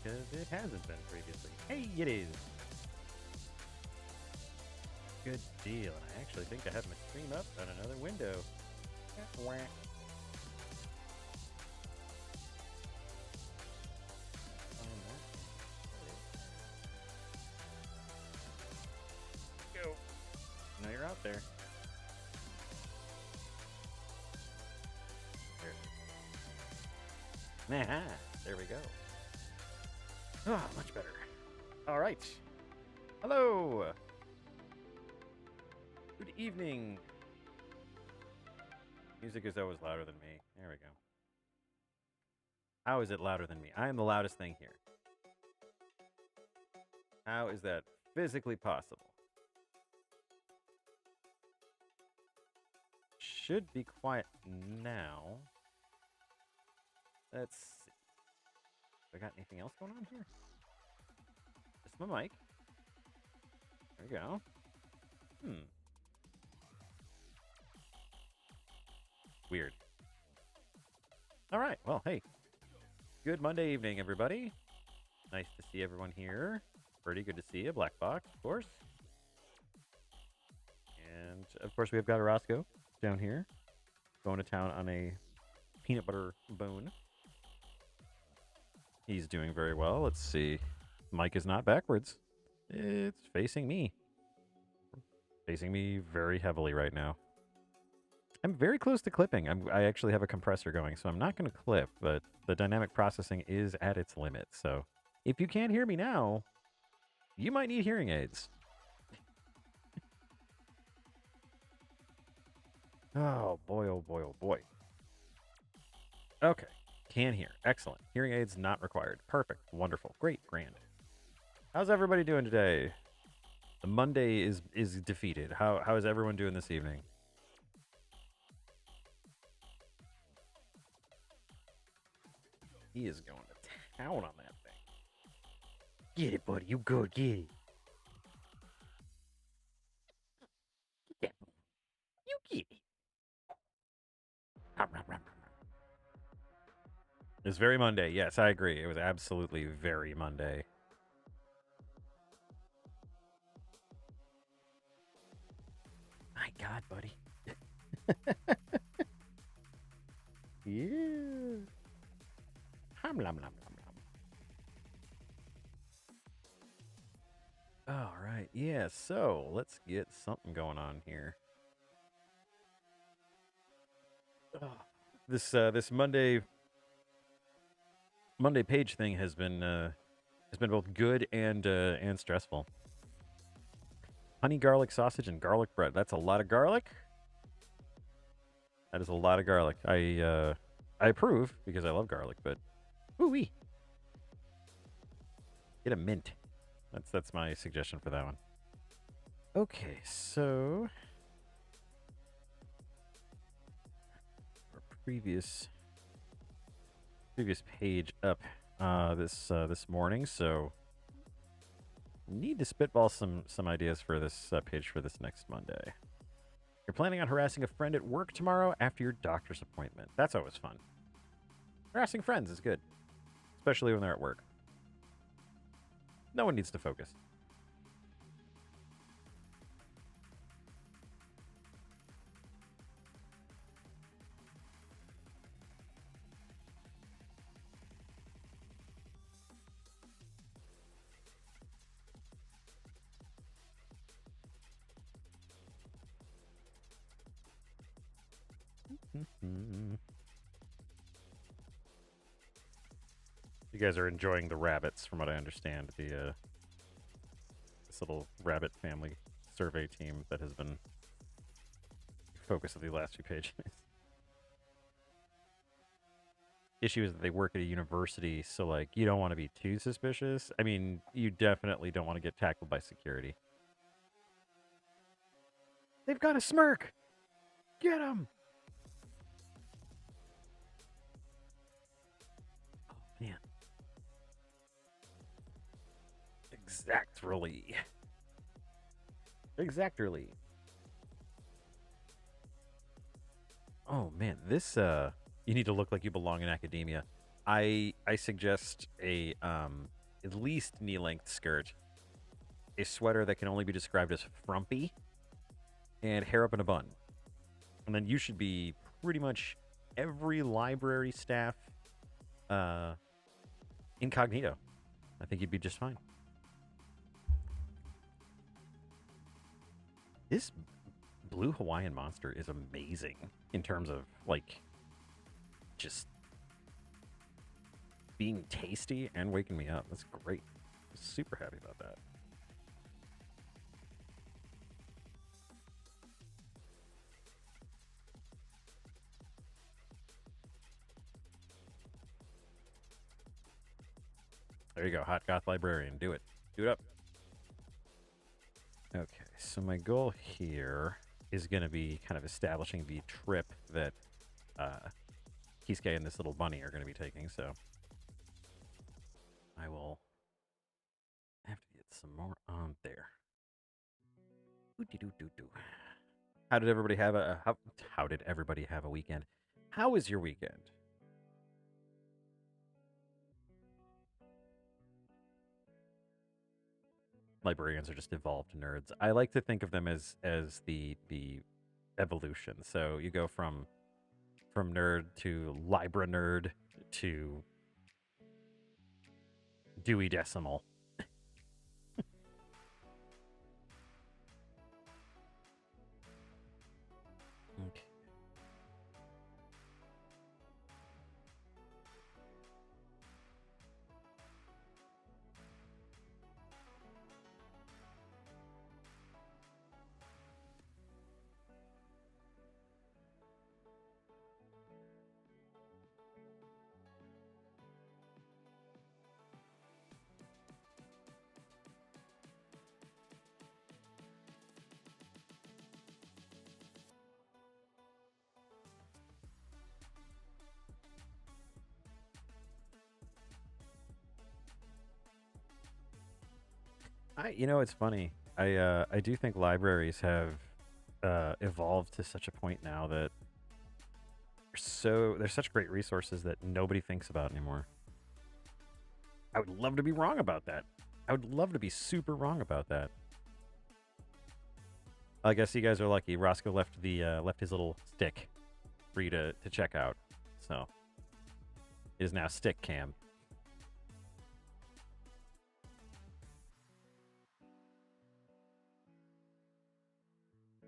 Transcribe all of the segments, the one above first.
because it hasn't been previously. Hey, it is. Good deal. And I actually think I have my stream up on another window. Wah. Go. Now you're out there. There. There we go. Ah, much better. All right. Hello. Good evening. Music is always louder than me. There we go. How is it louder than me? I am the loudest thing here. How is that physically possible? Should be quiet now. Let's see. I got anything else going on here? Just my mic. There we go. Weird. All right. Well, hey. Good Monday evening, everybody. Nice to see everyone here. Pretty good to see you. Black Box, of course. And, of course, we've got Roscoe down here. Going to town on a peanut butter bone. He's doing very well. Let's see. Mic is not backwards. It's facing me. Facing me very heavily right now. I'm very close to clipping. I actually have a compressor going, so I'm not going to clip, but the dynamic processing is at its limit. So if you can't hear me now, you might need hearing aids. Oh, boy, oh, boy, oh, boy. Okay. Can hear. Excellent. Hearing aids not required. Perfect. Wonderful. Great. Grand. How's everybody doing today? The Monday is defeated. How is everyone doing this evening? He is going to town on that thing. Get it, buddy. You good. Get it. Get that. You get it. It's very Monday. Yes, I agree. It was absolutely very Monday. My God, buddy. Yeah. Hum, lum, lum, lum, lum. All right. Yeah, so let's get something going on here. This Monday page thing has been both good and stressful. Honey garlic sausage and garlic bread. That's a lot of garlic. That is a lot of garlic. I approve because I love garlic, but ooh-wee. Get a mint. That's my suggestion for that one. Okay, so our previous page up this morning, so need to spitball some ideas for this page for this next Monday. You're planning on harassing a friend at work tomorrow after your doctor's appointment. That's always fun. Harassing friends is good, especially when they're at work. No one needs to focus. You guys are enjoying the rabbits, from what I understand. This little rabbit family survey team that has been the focus of the last few pages. Issue is that they work at a university, so like you don't want to be too suspicious. I mean, you definitely don't want to get tackled by security. They've got a smirk. Get him. Oh man. Exactly. Oh man, this you need to look like you belong in academia. I suggest a at least knee-length skirt, a sweater that can only be described as frumpy, and hair up in a bun. And then you should be pretty much every library staff incognito. I think you'd be just fine. This blue Hawaiian monster is amazing in terms of, like, just being tasty and waking me up. That's great. I'm super happy about that. There you go, Hot Goth Librarian. Do it. Do it up. Okay, so my goal here is going to be kind of establishing the trip that Kisuke and this little bunny are going to be taking, so I will have to get some more on there. Ooh-dee-doo-doo-doo. How did everybody have a how did everybody have a weekend? How was your weekend? Librarians are just evolved nerds. I like to think of them as the evolution. So you go from nerd to Libra nerd to Dewey Decimal. Okay. It's funny. I do think libraries have evolved to such a point now that they're such great resources that nobody thinks about anymore. I would love to be wrong about that. I would love to be super wrong about that. I guess you guys are lucky. Roscoe left his little stick for you to check out. So it is now stick cam.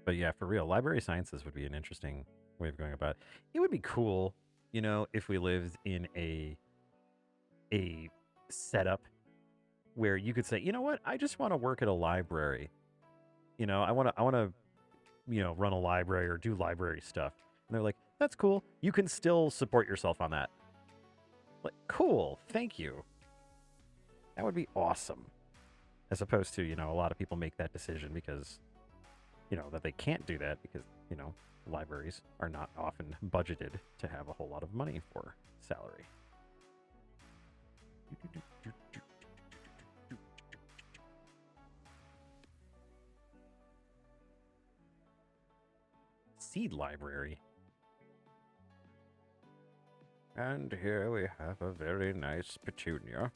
But yeah, for real, library sciences would be an interesting way of going about it. It would be cool, if we lived in a setup where you could say, you know what, I just want to work at a library. I want to run a library or do library stuff. And they're like, that's cool. You can still support yourself on that. Like, cool. Thank you. That would be awesome. As opposed to, a lot of people make that decision because, that they can't do that because, libraries are not often budgeted to have a whole lot of money for salary. Seed library. And here we have a very nice petunia.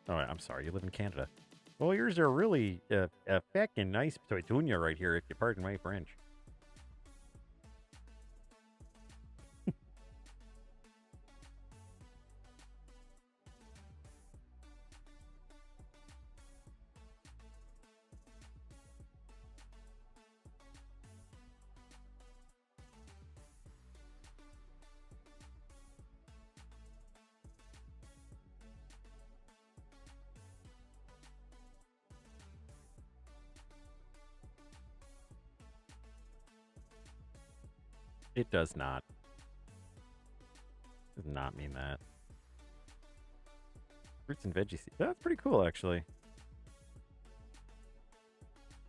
Oh, I'm sorry, you live in Canada. Well, yours are really a feckin' nice petunia right here, if you pardon my French. It does not. Does not mean that. Fruits and veggies. That's pretty cool, actually.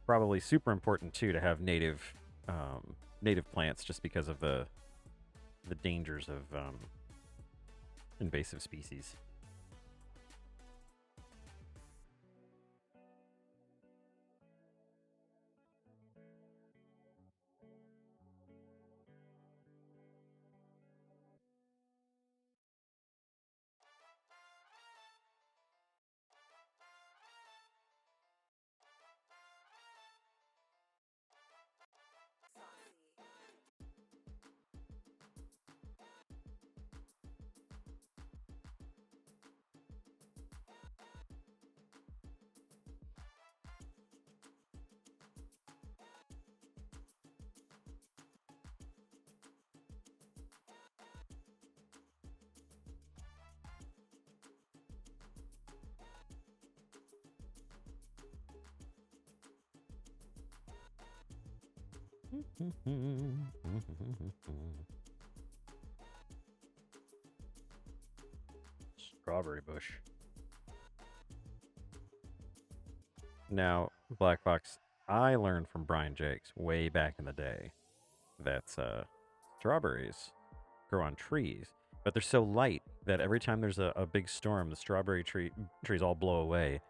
Probably super important too to have native plants, just because of the dangers of invasive species. Strawberry bush. Now, Black Fox, I learned from Brian Jakes way back in the day that strawberries grow on trees, but they're so light that every time there's a big storm, the strawberry trees all blow away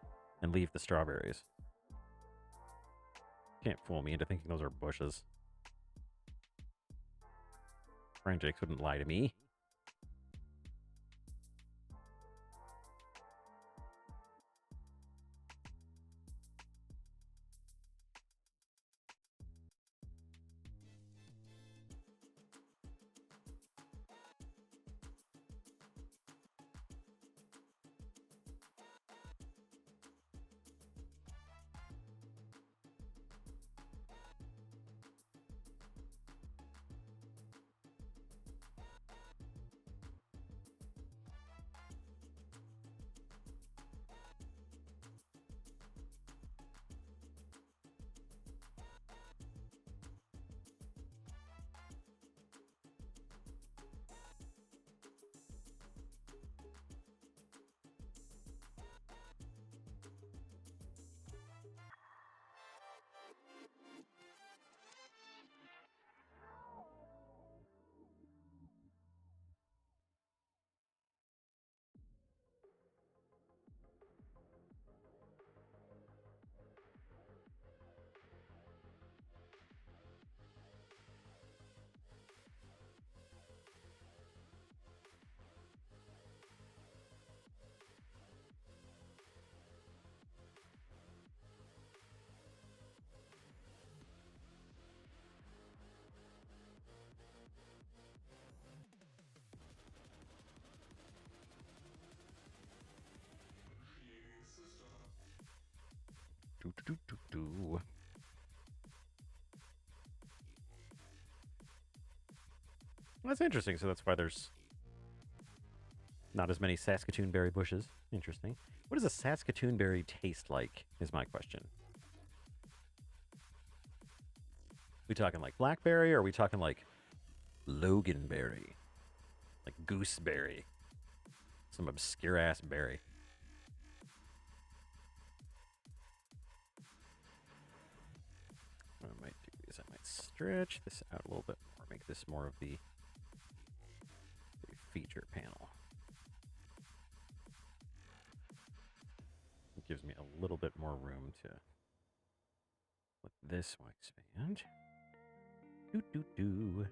and leave the strawberries. Can't fool me into thinking those are bushes. Brian Jakes wouldn't lie to me. That's interesting. So that's why there's not as many Saskatoon berry bushes. Interesting. What does a Saskatoon berry taste like, is my question. We talking like blackberry, or are we talking like Loganberry? Like gooseberry? Some obscure ass berry. What I might do is I might stretch this out a little bit more, make this more of the feature panel. It gives me a little bit more room to let this one expand. Do.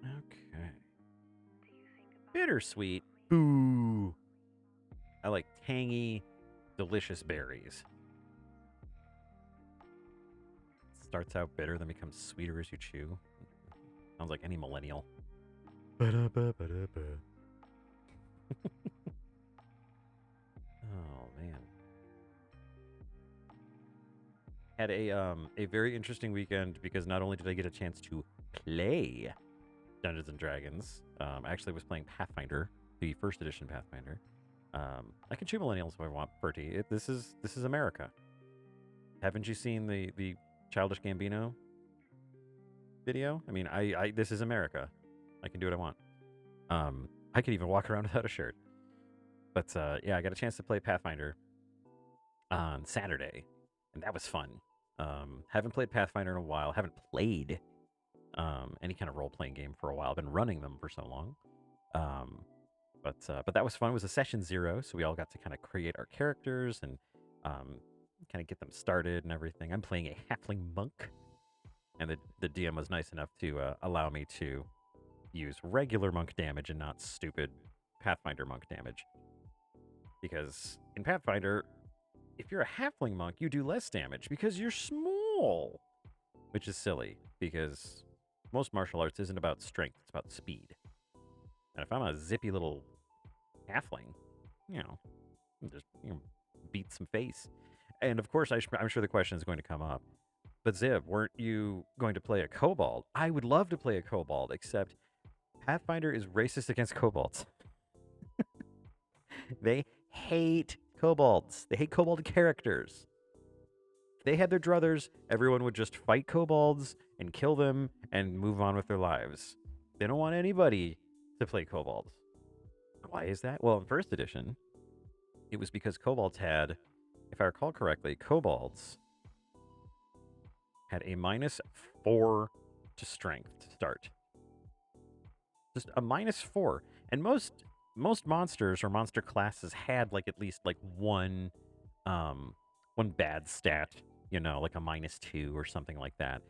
Okay. Bittersweet. Boo. I like tangy, delicious berries. Starts out bitter, then becomes sweeter as you chew. Sounds like any millennial. Oh man. Had a very interesting weekend because not only did I get a chance to play Dungeons and Dragons, I actually was playing Pathfinder, the first edition Pathfinder. I can chew millennials if I want, Bertie. This is America. Haven't you seen the Childish Gambino video? I mean, I this is America. I can do what I want. I can even walk around without a shirt. But yeah, I got a chance to play Pathfinder on Saturday, and that was fun. Haven't played Pathfinder in a while. Haven't played any kind of role-playing game for a while. I've been running them for so long. But that was fun. It was a session 0, so we all got to kind of create our characters and kind of get them started and everything. I'm playing a halfling monk, and the DM was nice enough to allow me to use regular monk damage and not stupid Pathfinder monk damage. Because in Pathfinder, if you're a halfling monk, you do less damage because you're small, which is silly because most martial arts isn't about strength, it's about speed. And if I'm a zippy little halfling, just beat some face. And of course, I'm sure the question is going to come up. But Zib, weren't you going to play a kobold? I would love to play a kobold, except Pathfinder is racist against kobolds. They hate kobolds. They hate kobold characters. If they had their druthers, everyone would just fight kobolds and kill them and move on with their lives. They don't want anybody to play kobolds. Why is that? Well, in first edition, it was because kobolds had, if I recall correctly, kobolds had a -4 to strength to start. Just a -4. And most monsters or monster classes had like at least like one bad stat, like a -2 or something like that.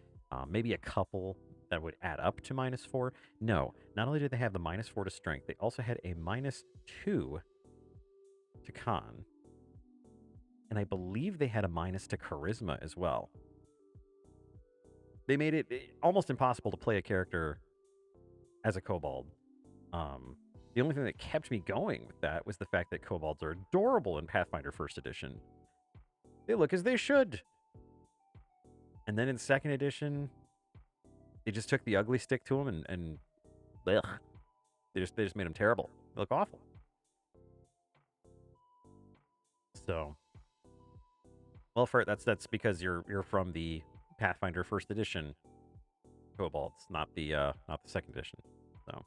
Maybe a couple that would add up to -4. No, not only did they have the -4 to strength, they also had a -2 to con. And I believe they had a minus to charisma as well. They made it almost impossible to play a character as a kobold. The only thing that kept me going with that was the fact that kobolds are adorable in Pathfinder First Edition. They look as they should. And then in Second Edition, they just took the ugly stick to them and ugh, they just made them terrible. They look awful. So, well, for that's because you're from the Pathfinder First Edition kobolds, not the Second Edition. So,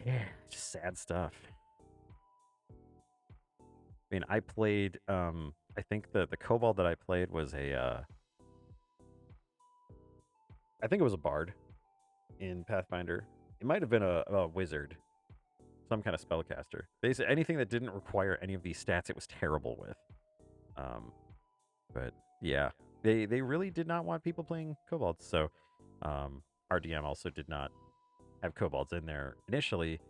yeah, just sad stuff. I mean, I played. I think the kobold that I played was a. I think it was a bard in Pathfinder. It might have been a wizard, some kind of spellcaster. Basically, anything that didn't require any of these stats, it was terrible with. But yeah, they really did not want people playing kobolds. So, our DM also did not have kobolds in there initially.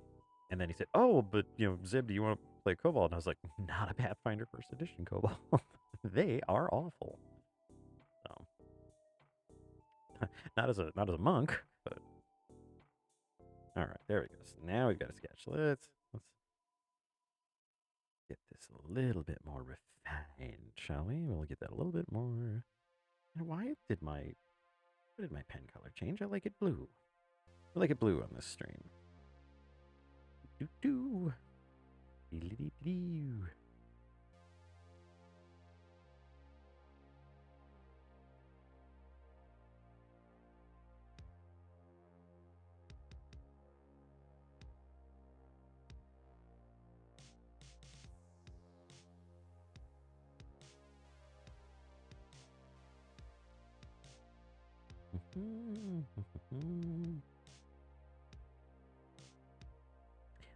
And then he said, "Oh, but Zib, do you want to play kobold?" And I was like, "Not a Pathfinder First Edition kobold. They are awful." So, not as a monk, but all right, there we go. So now we've got a sketch. Let's get this a little bit more refined, shall we? We'll get that a little bit more. And why did my pen color change? I like it blue. I like it blue on this stream. Do do. Do.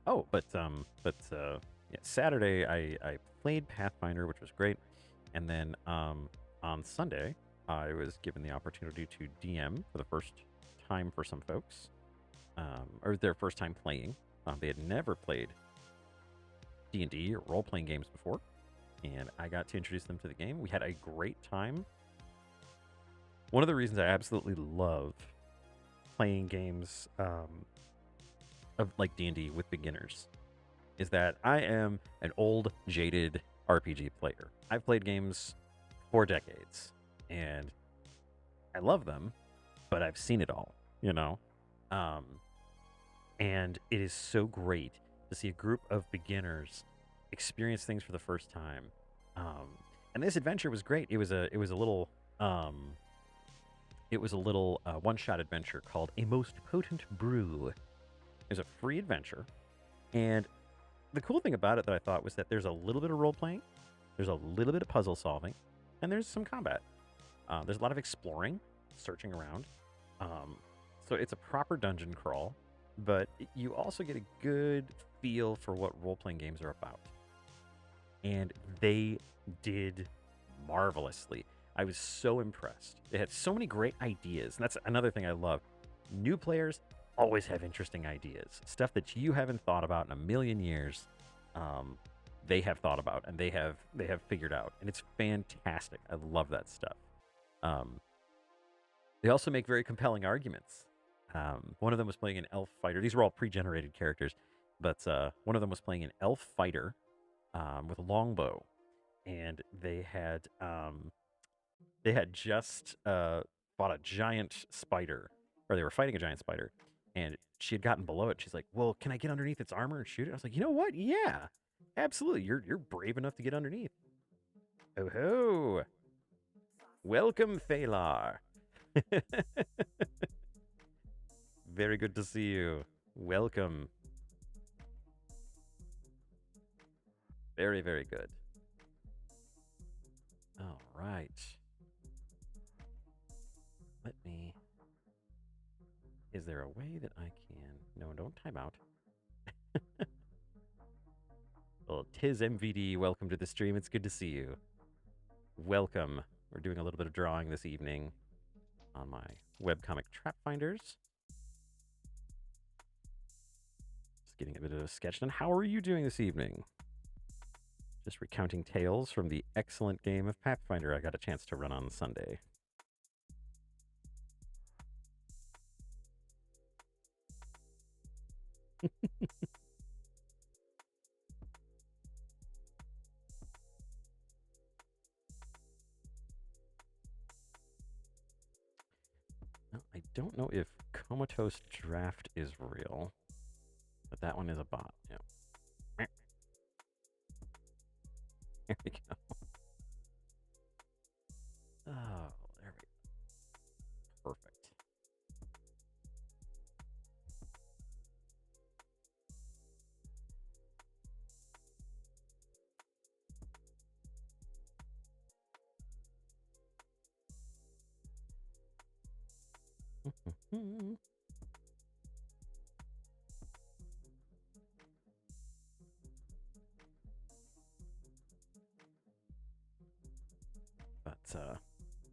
Oh, but yeah, Saturday I played Pathfinder, which was great, and then on Sunday I was given the opportunity to DM for the first time for some folks, or their first time playing. They had never played D&D or role-playing games before, and I got to introduce them to the game. We had a great time. One of the reasons I absolutely love playing games of like D&D with beginners is that I am an old, jaded RPG player. I've played games for decades, and I love them, but I've seen it all, and it is so great to see a group of beginners experience things for the first time. And this adventure was great. It was a little one-shot adventure called A Most Potent Brew. It was a free adventure, and the cool thing about it that I thought was that there's a little bit of role-playing, there's a little bit of puzzle solving, and there's some combat. There's a lot of exploring, searching around. So it's a proper dungeon crawl, but you also get a good feel for what role-playing games are about. And they did marvelously. I was so impressed. They had so many great ideas, and that's another thing I love. New players always have interesting ideas, stuff that you haven't thought about in a million years. They have thought about and they have figured out, and it's fantastic. I love that stuff. They also make very compelling arguments. One of them was playing an elf fighter. These were all pre-generated characters, but one of them was playing an elf fighter with a longbow, and they had just fought a giant spider, or they were fighting a giant spider, and she had gotten below it. She's like, "Well, can I get underneath its armor and shoot it?" I was like, "You know what? Yeah, absolutely. You're brave enough to get underneath." Oh ho! Welcome, Phalar. Very good to see you. Welcome. Very, very good. All right. Let me. Is there a way that I can? No, don't time out. Well, Tiz MVD, welcome to the stream. It's good to see you. Welcome. We're doing a little bit of drawing this evening on my webcomic Trap Finders. Just getting a bit of a sketch done. How are you doing this evening? Just recounting tales from the excellent game of Pathfinder I got a chance to run on Sunday. Now, I don't know if Comatose Draft is real, but that one is a bot. Yep. There we go. Oh, there we go. Perfect.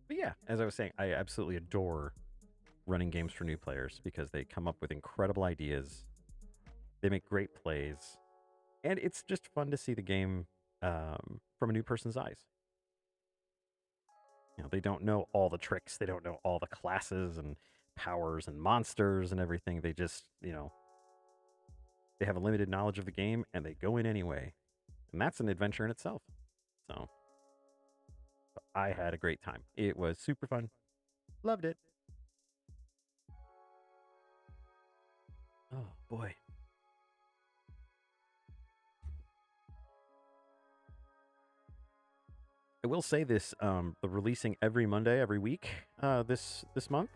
But yeah, as I was saying, I absolutely adore running games for new players because they come up with incredible ideas. They make great plays, and it's just fun to see the game from a new person's eyes. You know, they don't know all the tricks, they don't know all the classes and powers and monsters and everything. They just, they have a limited knowledge of the game and they go in anyway. And that's an adventure in itself. So I had a great time. It was super fun. Loved it. Oh, boy. I will say this: the releasing every Monday, every week, this month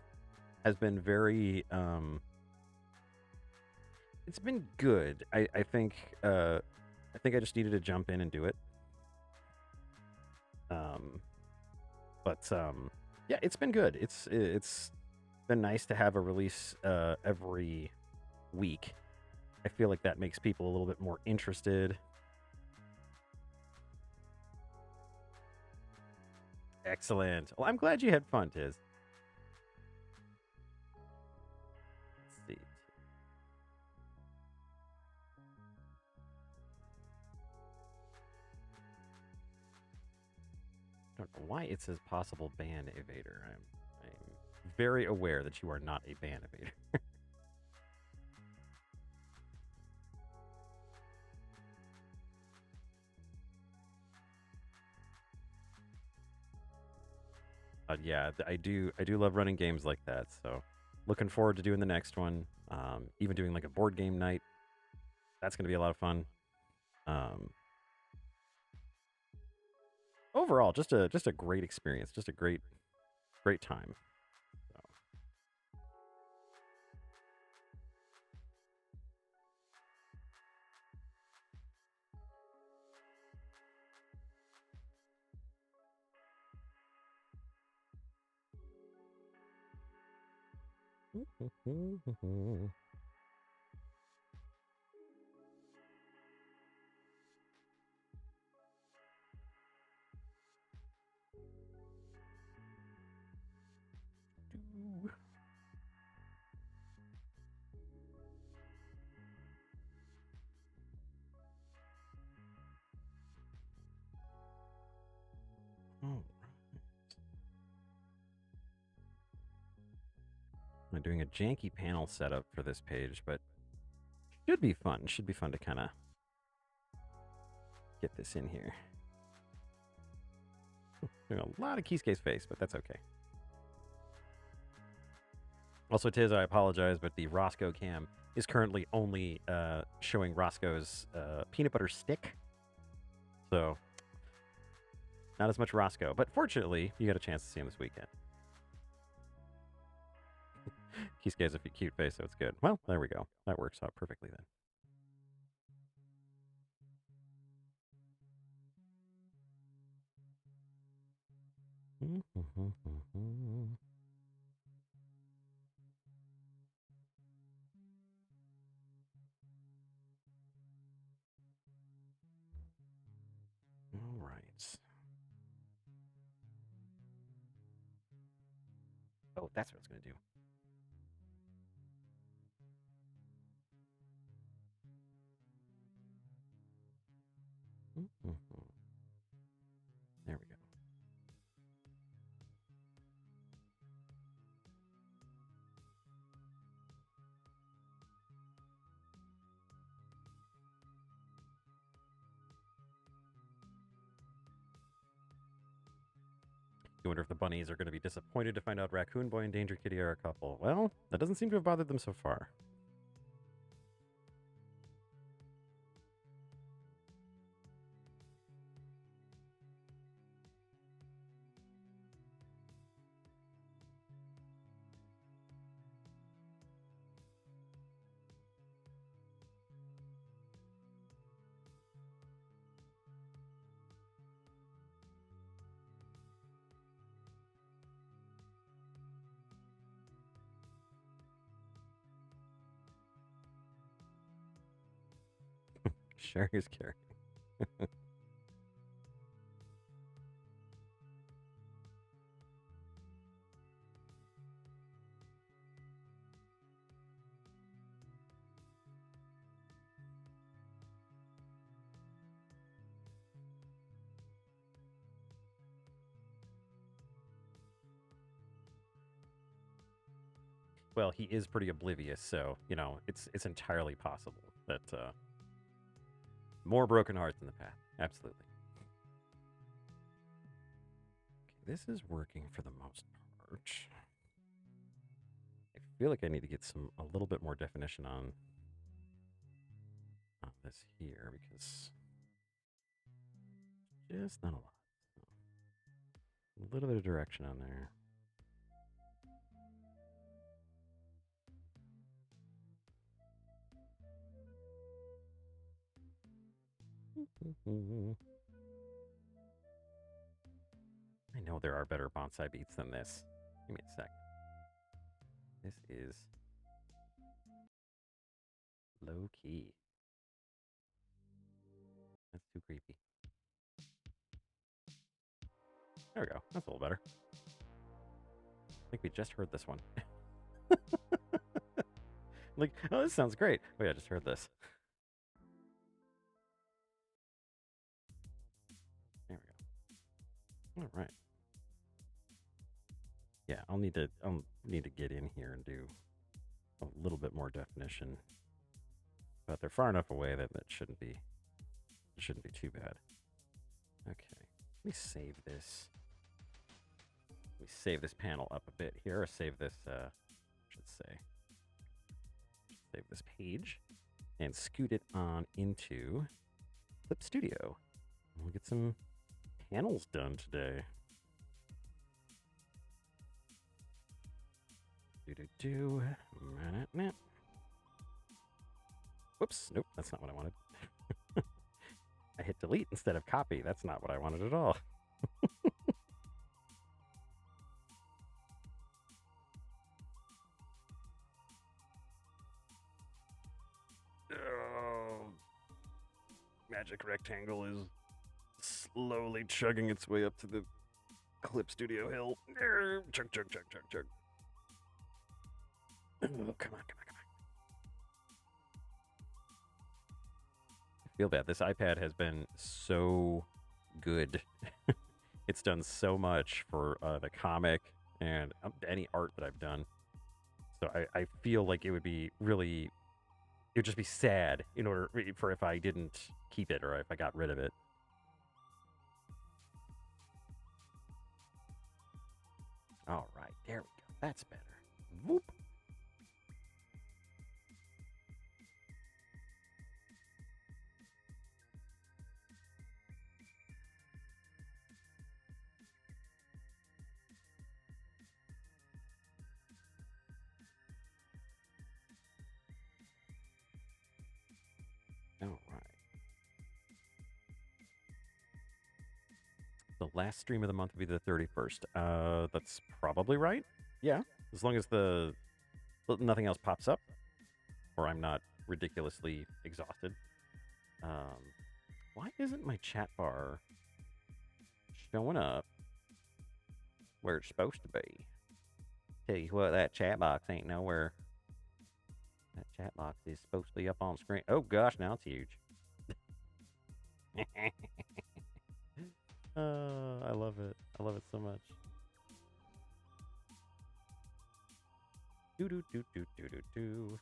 has been very. It's been good. I think I just needed to jump in and do it. Yeah, it's been good. It's been nice to have a release every week. I feel like that makes people a little bit more interested. Excellent. Well, I'm glad you had fun, Tiz. Let's see. I don't know why it says possible ban evader. I'm very aware that you are not a ban evader. But yeah, I do love running games like that. So looking forward to doing the next one. Even doing like a board game night. That's going to be a lot of fun. Overall, just a great experience. Just a great time. So. Oh. I'm doing a janky panel setup for this page, but should be fun. Should be fun to kind of get this in here. Doing a lot of Kisuke's face, but that's okay. Also, Tiz, I apologize, but the Roscoe cam is currently only showing Roscoe's peanut butter stick. So, not as much Roscoe. But fortunately, you got a chance to see him this weekend. Kisuke has a cute face, so it's good. Well, there we go. That works out perfectly then. All right. Oh, that's what it's going to do. There we go. You wonder if the bunnies are going to be disappointed to find out Raccoon Boy and Danger Kitty are a couple. Well, that doesn't seem to have bothered them so far. Sherry's carrying. Well, he is pretty oblivious, so it's entirely possible that more broken hearts in the path. Absolutely. Okay, this is working for the most part. I feel like I need to get a little bit more definition on this here because just not a lot. A little bit of direction on there. I know there are better bonsai beats than this. Give me a sec. This is low key. That's too creepy. There we go. That's a little better. I think we just heard this one. Like, oh, this sounds great. Oh yeah, I just heard this. There we go. All right. Yeah, I'll need to get in here and do a little bit more definition. But they're far enough away that it shouldn't be too bad. Okay. Let me save this. Let me save this panel up a bit here, or save this should say. Save this page and scoot it on into Clip Studio. We'll get some panels done today. Whoops, nope, that's not what I wanted. I hit delete instead of copy. That's not what I wanted at all. Oh, Magic Rectangle is slowly chugging its way up to the Clip Studio hill. Chug, chug, chug, chug, chug. Oh, come on. I feel bad. This iPad has been so good. It's done so much for the comic and any art that I've done. So I feel like it would just be sad for if I didn't keep it or if I got rid of it. All right, there we go. That's better. Whoop. last stream of the month would be the 31st. That's probably right. Yeah, as long as nothing else pops up, or I'm not ridiculously exhausted. Why isn't my chat bar showing up where it's supposed to be? Tell you what, that chat box ain't nowhere. That chat box is supposed to be up on screen. Oh gosh, now it's huge. I love it. I love it so much. Do do do do do do do.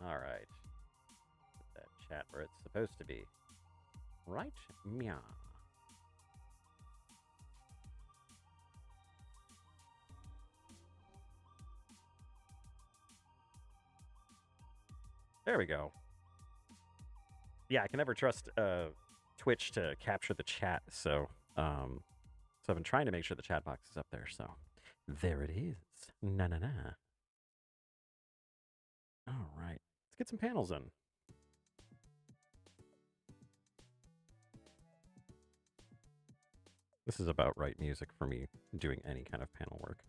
All right. Put that chat where it's supposed to be. Right? Meow. There we go. Yeah, I can never trust Twitch to capture the chat, so I've been trying to make sure the chat box is up there. So there it is. Na na na. All right, let's get some panels in. This is about right music for me doing any kind of panel work.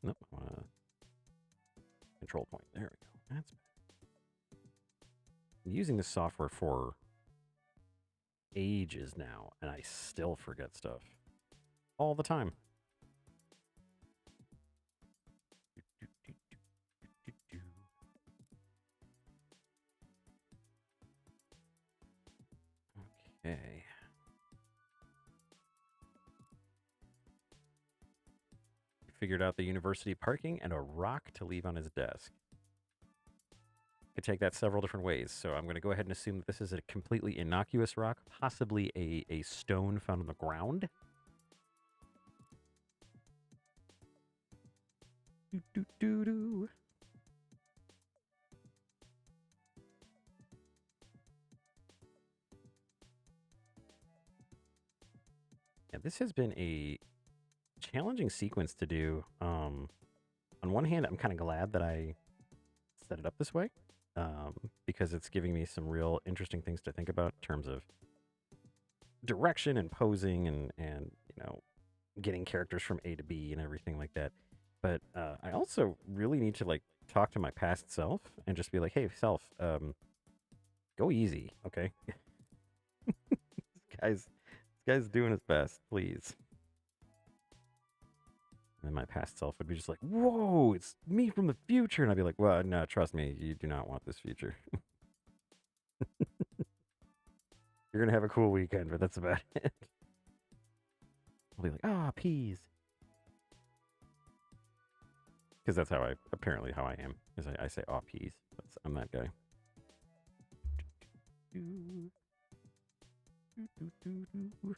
Nope, I want to control point. There we go. That's better. I'm using this software for ages now, and I still forget stuff all the time. Okay. Figured out the university parking and a rock to leave on his desk. Could take that several different ways, so I'm going to go ahead and assume that this is a completely innocuous rock, possibly a stone found on the ground. Do-do-do-do. Yeah, this has been a challenging sequence to do. On one hand, I'm kind of glad that I set it up this way, because it's giving me some real interesting things to think about in terms of direction and posing and you know, getting characters from A to B and everything like that. But I also really need to like talk to my past self and just be like, hey, self, go easy, okay? This guy's doing his best, please. And my past self would be just like, whoa, it's me from the future. And I'd be like, well, no, trust me, you do not want this future. You're going to have a cool weekend, but that's about it. I'll be like, peas. Because that's how apparently how I am, is I say, peas. I'm that guy. Here we are.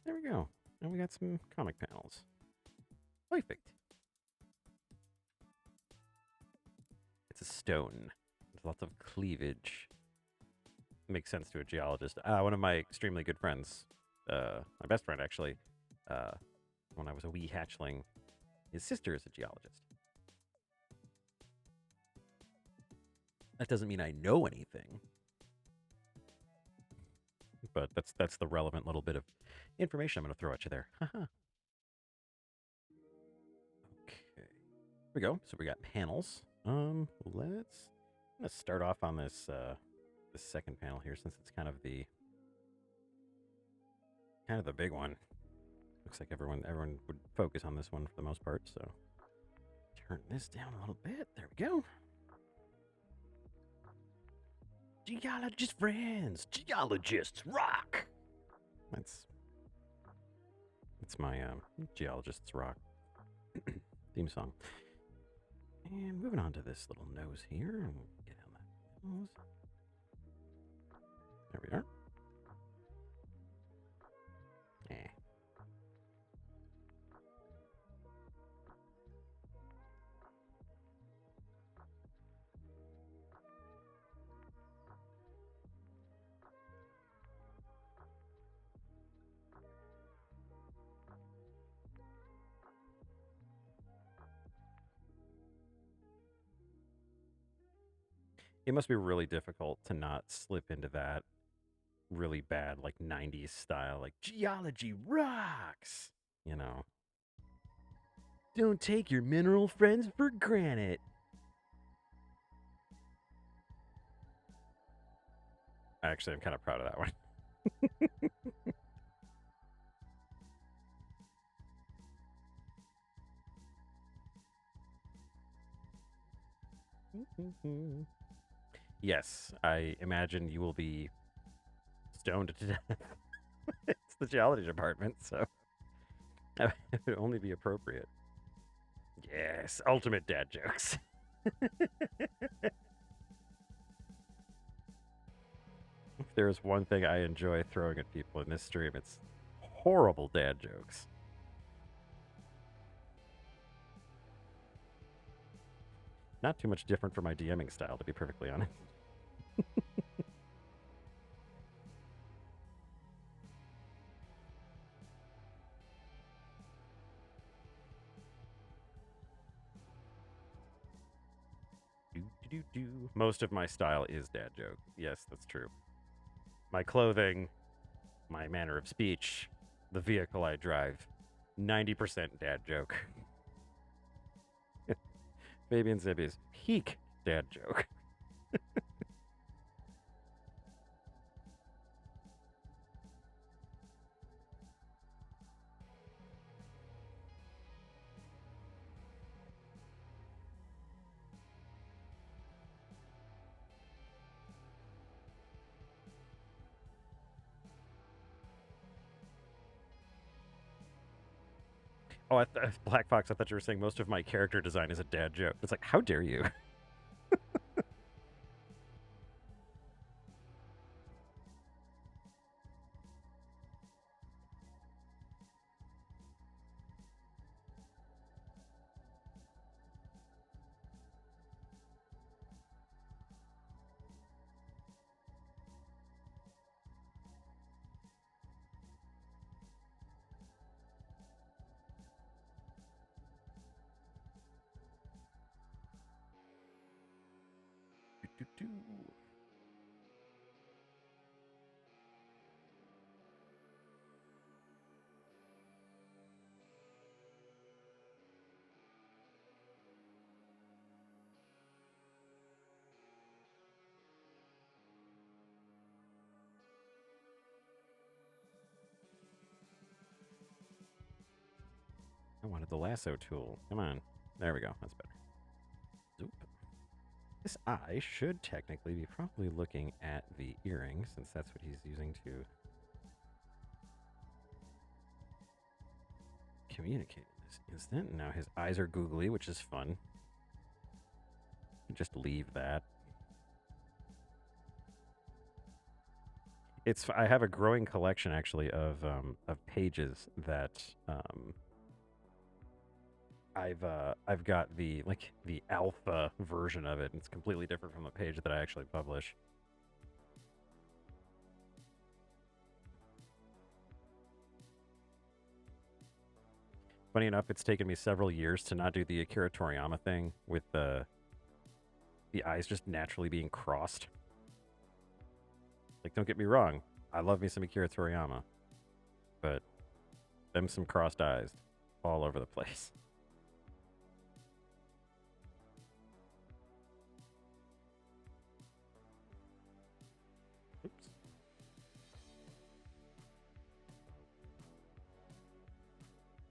There we go. And we got some comic panels. Perfect. It's a stone. There's lots of cleavage. Makes sense to a geologist. One of my extremely good friends, my best friend actually, when I was a wee hatchling, his sister is a geologist. That doesn't mean I know anything, but that's the relevant little bit of information I'm going to throw at you there. Okay, here we go. So we got panels. I'm gonna start off on this this second panel here, since it's kind of the big one. Looks like everyone would focus on this one for the most part. So turn this down a little bit. There we go. Geologist friends, geologists rock. That's my geologists rock theme song. And moving on to this little nose here. And we'll get on that nose. There we are. Eh. It must be really difficult to not slip into that really bad, like 90s style, like geology rocks, you know. Don't take your mineral friends for granted. Actually, I'm kind of proud of that one. Yes, I imagine you will be stoned to death. It's the geology department, so it would only be appropriate. Yes, ultimate dad jokes. If there's one thing I enjoy throwing at people in this stream, it's horrible dad jokes. Not too much different from my DMing style, to be perfectly honest. Most of my style is dad joke. Yes, that's true. My clothing, my manner of speech, the vehicle I drive, 90% dad joke. Fabian Zibby's peak dad joke. Oh, Black Fox, I thought you were saying most of my character design is a dad joke. It's like, how dare you? I wanted the lasso tool. Come on. There we go. That's better. Zoop. This eye should technically be probably looking at the earring, since that's what he's using to communicate in this instant. Now his eyes are googly, which is fun. Just leave that. I have a growing collection actually of pages that I've got the alpha version of it, and it's completely different from the page that I actually publish. Funny enough, it's taken me several years to not do the Akira Toriyama thing with the eyes just naturally being crossed. Like, don't get me wrong, I love me some Akira Toriyama, but them some crossed eyes all over the place. Oops.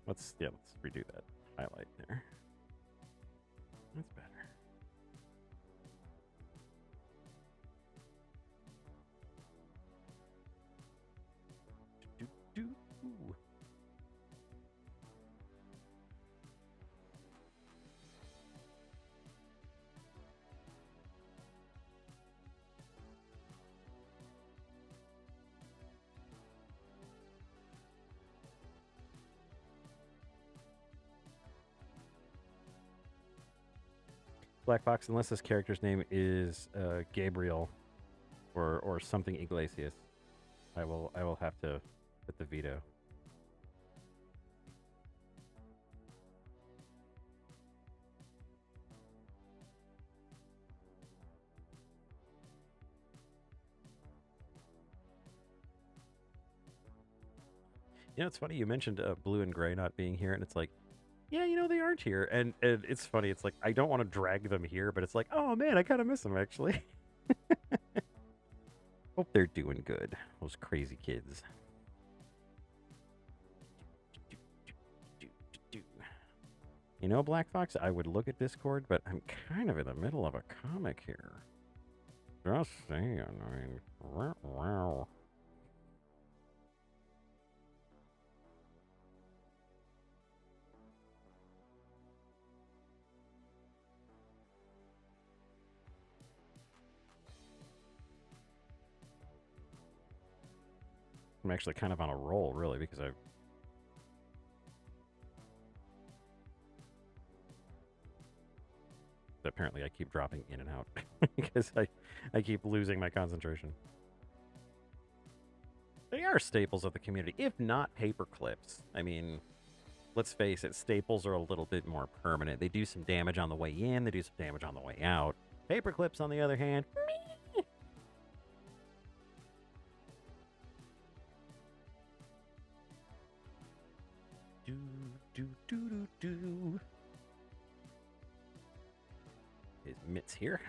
Let's redo that highlight there. That's better. Black Fox, unless this character's name is Gabriel or something Iglesias. I will have to put the veto. You know, it's funny you mentioned Blue and Gray not being here, and it's like, yeah, you know, they aren't here. And it's funny. It's like, I don't want to drag them here, but it's like, oh, man, I kind of miss them, actually. Hope they're doing good. Those crazy kids. You know, Black Fox, I would look at Discord, but I'm kind of in the middle of a comic here. Just saying, I mean, wow. I'm actually kind of on a roll, really, because apparently I keep dropping in and out because I keep losing my concentration. They are staples of the community, if not paper clips. I mean, let's face it, staples are a little bit more permanent. They do some damage on the way in, they do some damage on the way out. Paper clips, on the other hand, do. His mitts here.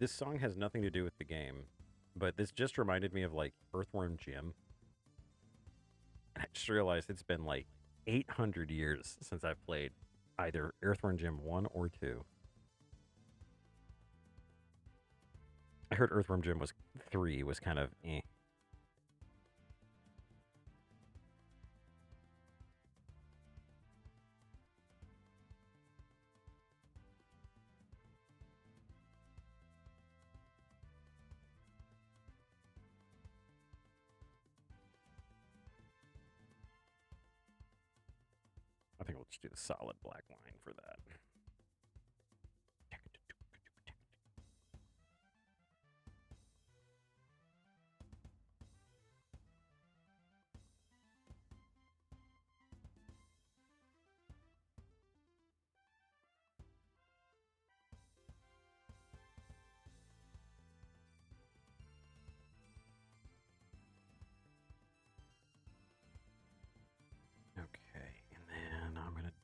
This song has nothing to do with the game, but this just reminded me of like Earthworm Jim. I just realized it's been like 800 years since I've played either Earthworm Jim 1 or 2. I heard Earthworm Jim 3 was kind of eh. I think we'll just do the solid black line for that.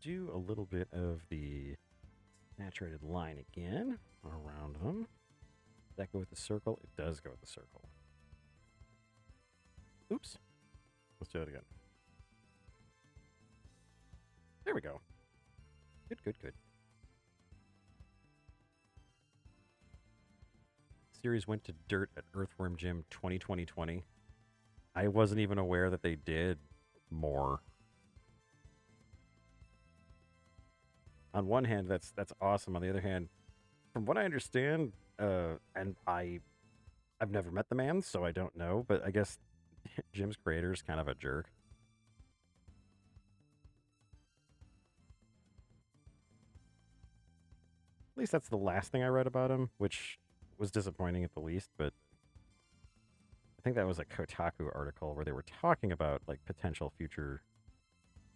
Do a little bit of the saturated line again around them. Does that go with the circle? It does go with the circle. Oops. Let's do it again. There we go. Good. Series went to dirt at Earthworm Jim 2020. I wasn't even aware that they did more. On one hand, that's awesome. On the other hand, from what I understand, and I've never met the man, so I don't know, but I guess Jim's creator is kind of a jerk. At least that's the last thing I read about him, which was disappointing at the least, but I think that was a Kotaku article where they were talking about like potential future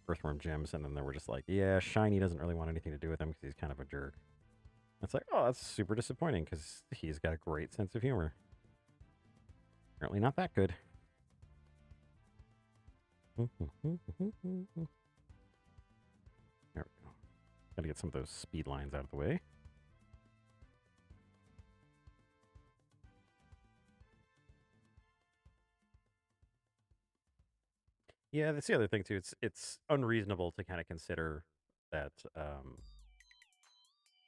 Earthworm Jims, and then they were just like, yeah, Shiny doesn't really want anything to do with him because he's kind of a jerk. It's like, oh, that's super disappointing because he's got a great sense of humor. Apparently not that good. There we go. Gotta get some of those speed lines out of the way. Yeah, that's the other thing too. It's unreasonable to kind of consider that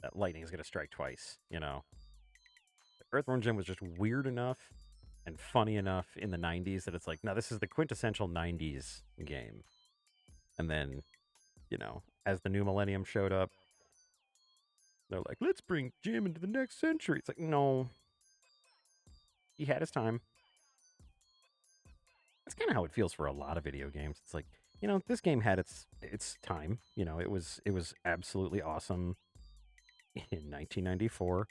that lightning is going to strike twice. You know, Earthworm Jim was just weird enough, and funny enough in the 90s that it's like, no, this is the quintessential 90s game. And then, as the new millennium showed up, they're like, let's bring Jim into the next century. It's like, no, he had his time. That's kind of how it feels for a lot of video games. It's like, this game had its time. It was absolutely awesome in 1994,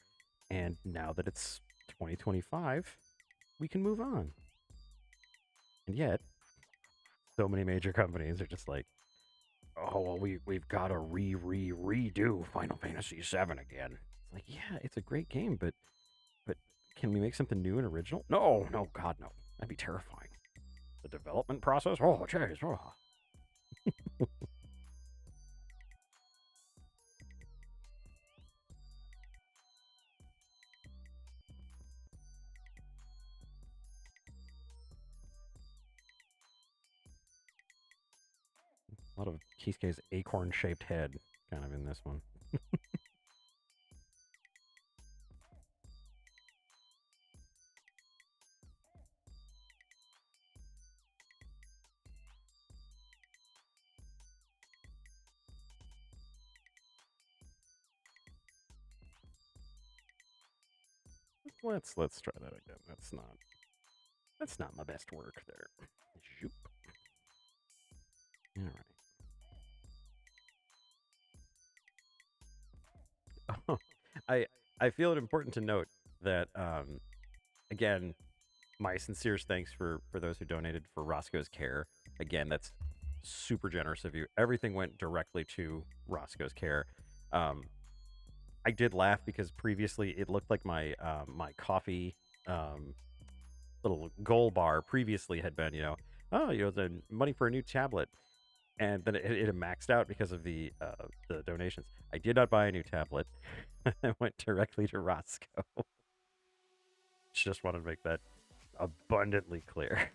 and now that it's 2025, we can move on. And yet, so many major companies are just like, oh, well, we've got to redo Final Fantasy VII again. It's like, yeah, it's a great game, but can we make something new and original? No, God, no. That'd be terrifying. The development process? Oh, jeez. Oh. A lot of Kisuke's acorn-shaped head kind of in this one. Let's try that again. That's not my best work there. Zoop. All right. I feel it important to note that again, my sincerest thanks for those who donated for Roscoe's Care. Again, that's super generous of you. Everything went directly to Roscoe's Care. I did laugh because previously it looked like my my coffee little goal bar previously had been, the money for a new tablet, and then it maxed out because of the donations. I did not buy a new tablet. I went directly to Roscoe. Just wanted to make that abundantly clear.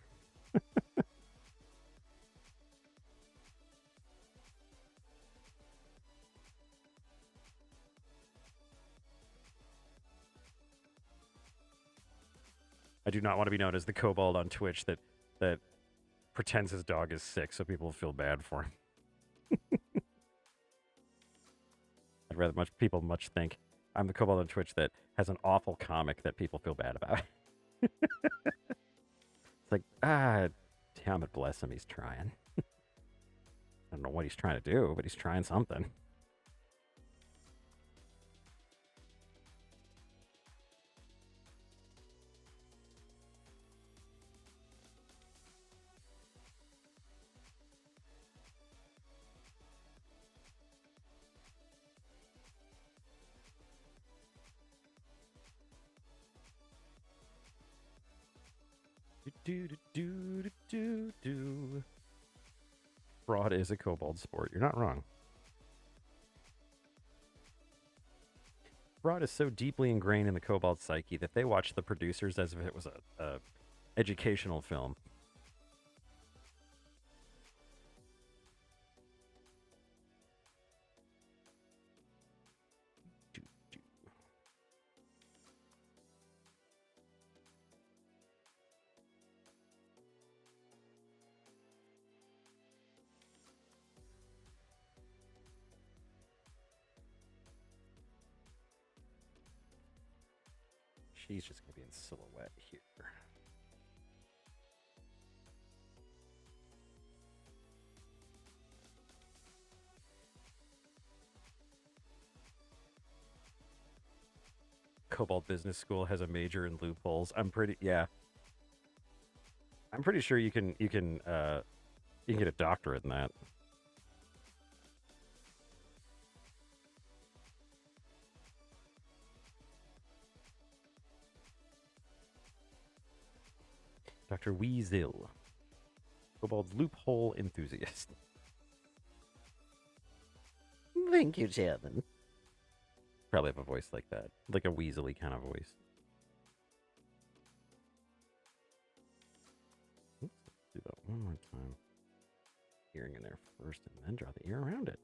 I do not want to be known as the kobold on Twitch that pretends his dog is sick so people feel bad for him. I'd rather people think I'm the kobold on Twitch that has an awful comic that people feel bad about. It's like, damn it, bless him, he's trying. I don't know what he's trying to do, but he's trying something. Do. Fraud is a kobold sport. You're not wrong. Fraud is so deeply ingrained in the kobold psyche that they watch the producers as if it was a educational film. She's just going to be in silhouette here. Cobalt Business School has a major in loopholes. I'm pretty sure you can get a doctorate in that. Dr. Weasel. Kobold loophole enthusiast. Thank you, Chairman. Probably have a voice like that. Like a weaselly kind of voice. Oops, let's do that one more time. Earring in there first and then draw the ear around it.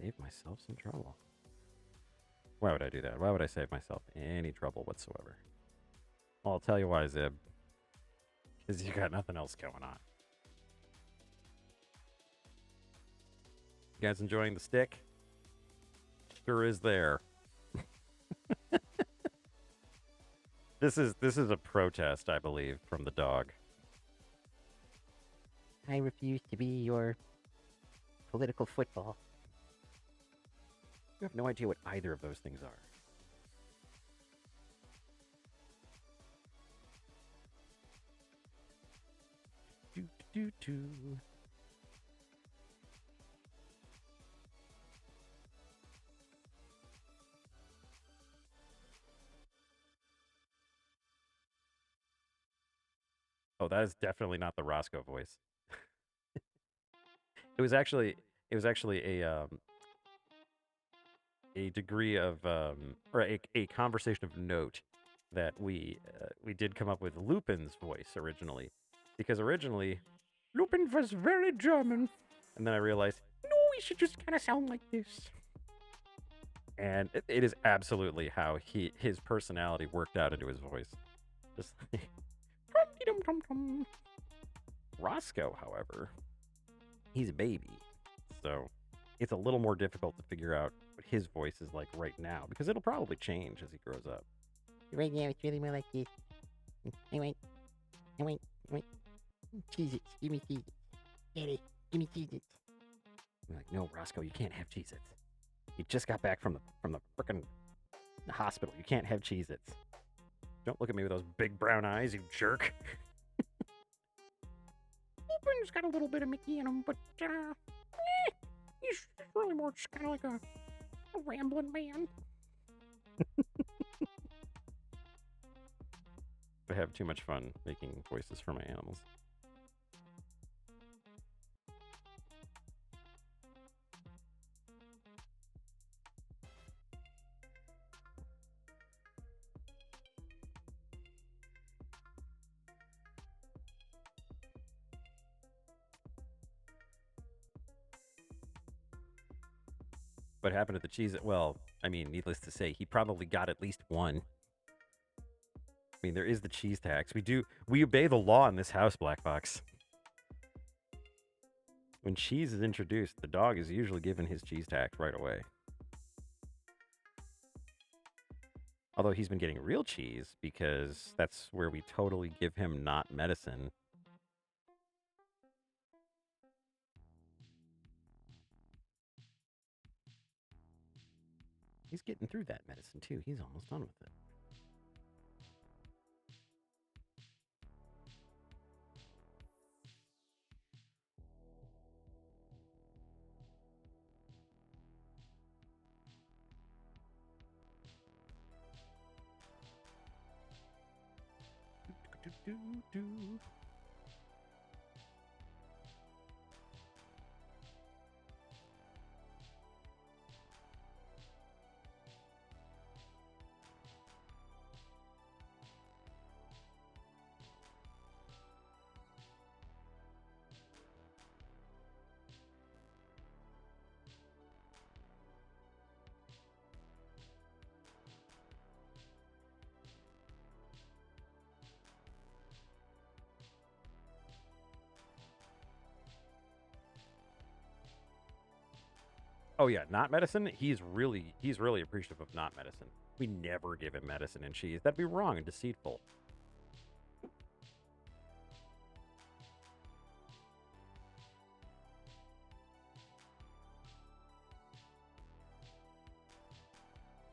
Save myself some trouble. Why would I do that? Why would I save myself any trouble whatsoever? Well, I'll tell you why, Zib. Because you got nothing else going on. You guys enjoying the stick? Sure is there. This is a protest, I believe, from the dog. I refuse to be your political football. You have no idea what either of those things are. Do, do, do. Oh, that is definitely not the Roscoe voice. It was actually a degree of or a conversation of note that we did come up with Lupin's voice originally, because originally Lupin was very German, and then I realized no, he should just kind of sound like this, and it is absolutely how his personality worked out into his voice. Just Roscoe, however, he's a baby, so it's a little more difficult to figure out what his voice is like right now, because it'll probably change as he grows up. Right now, it's really more like this. I want. Cheez-Its. Give me Cheez-Its. Daddy, give me Cheez-Its. I'm like, no, Roscoe, you can't have Cheez-Its. You just got back from the frickin' hospital. You can't have Cheez-Its. Don't look at me with those big brown eyes, you jerk. Lupin's got a little bit of Mickey in him, but he's really more just kind of like a rambling man. I have too much fun making voices for my animals. What happened to the Cheez-It? Well, I mean, needless to say, he probably got at least one. I mean, there is the cheese tax. We obey the law in this house, Black Box. When cheese is introduced, the dog is usually given his cheese tax right away. Although he's been getting real cheese because that's where we totally give him not medicine. He's getting through that medicine too. He's almost done with it. Do. Oh yeah, not medicine. He's really appreciative of not medicine. We never give him medicine and cheese. That'd be wrong and deceitful.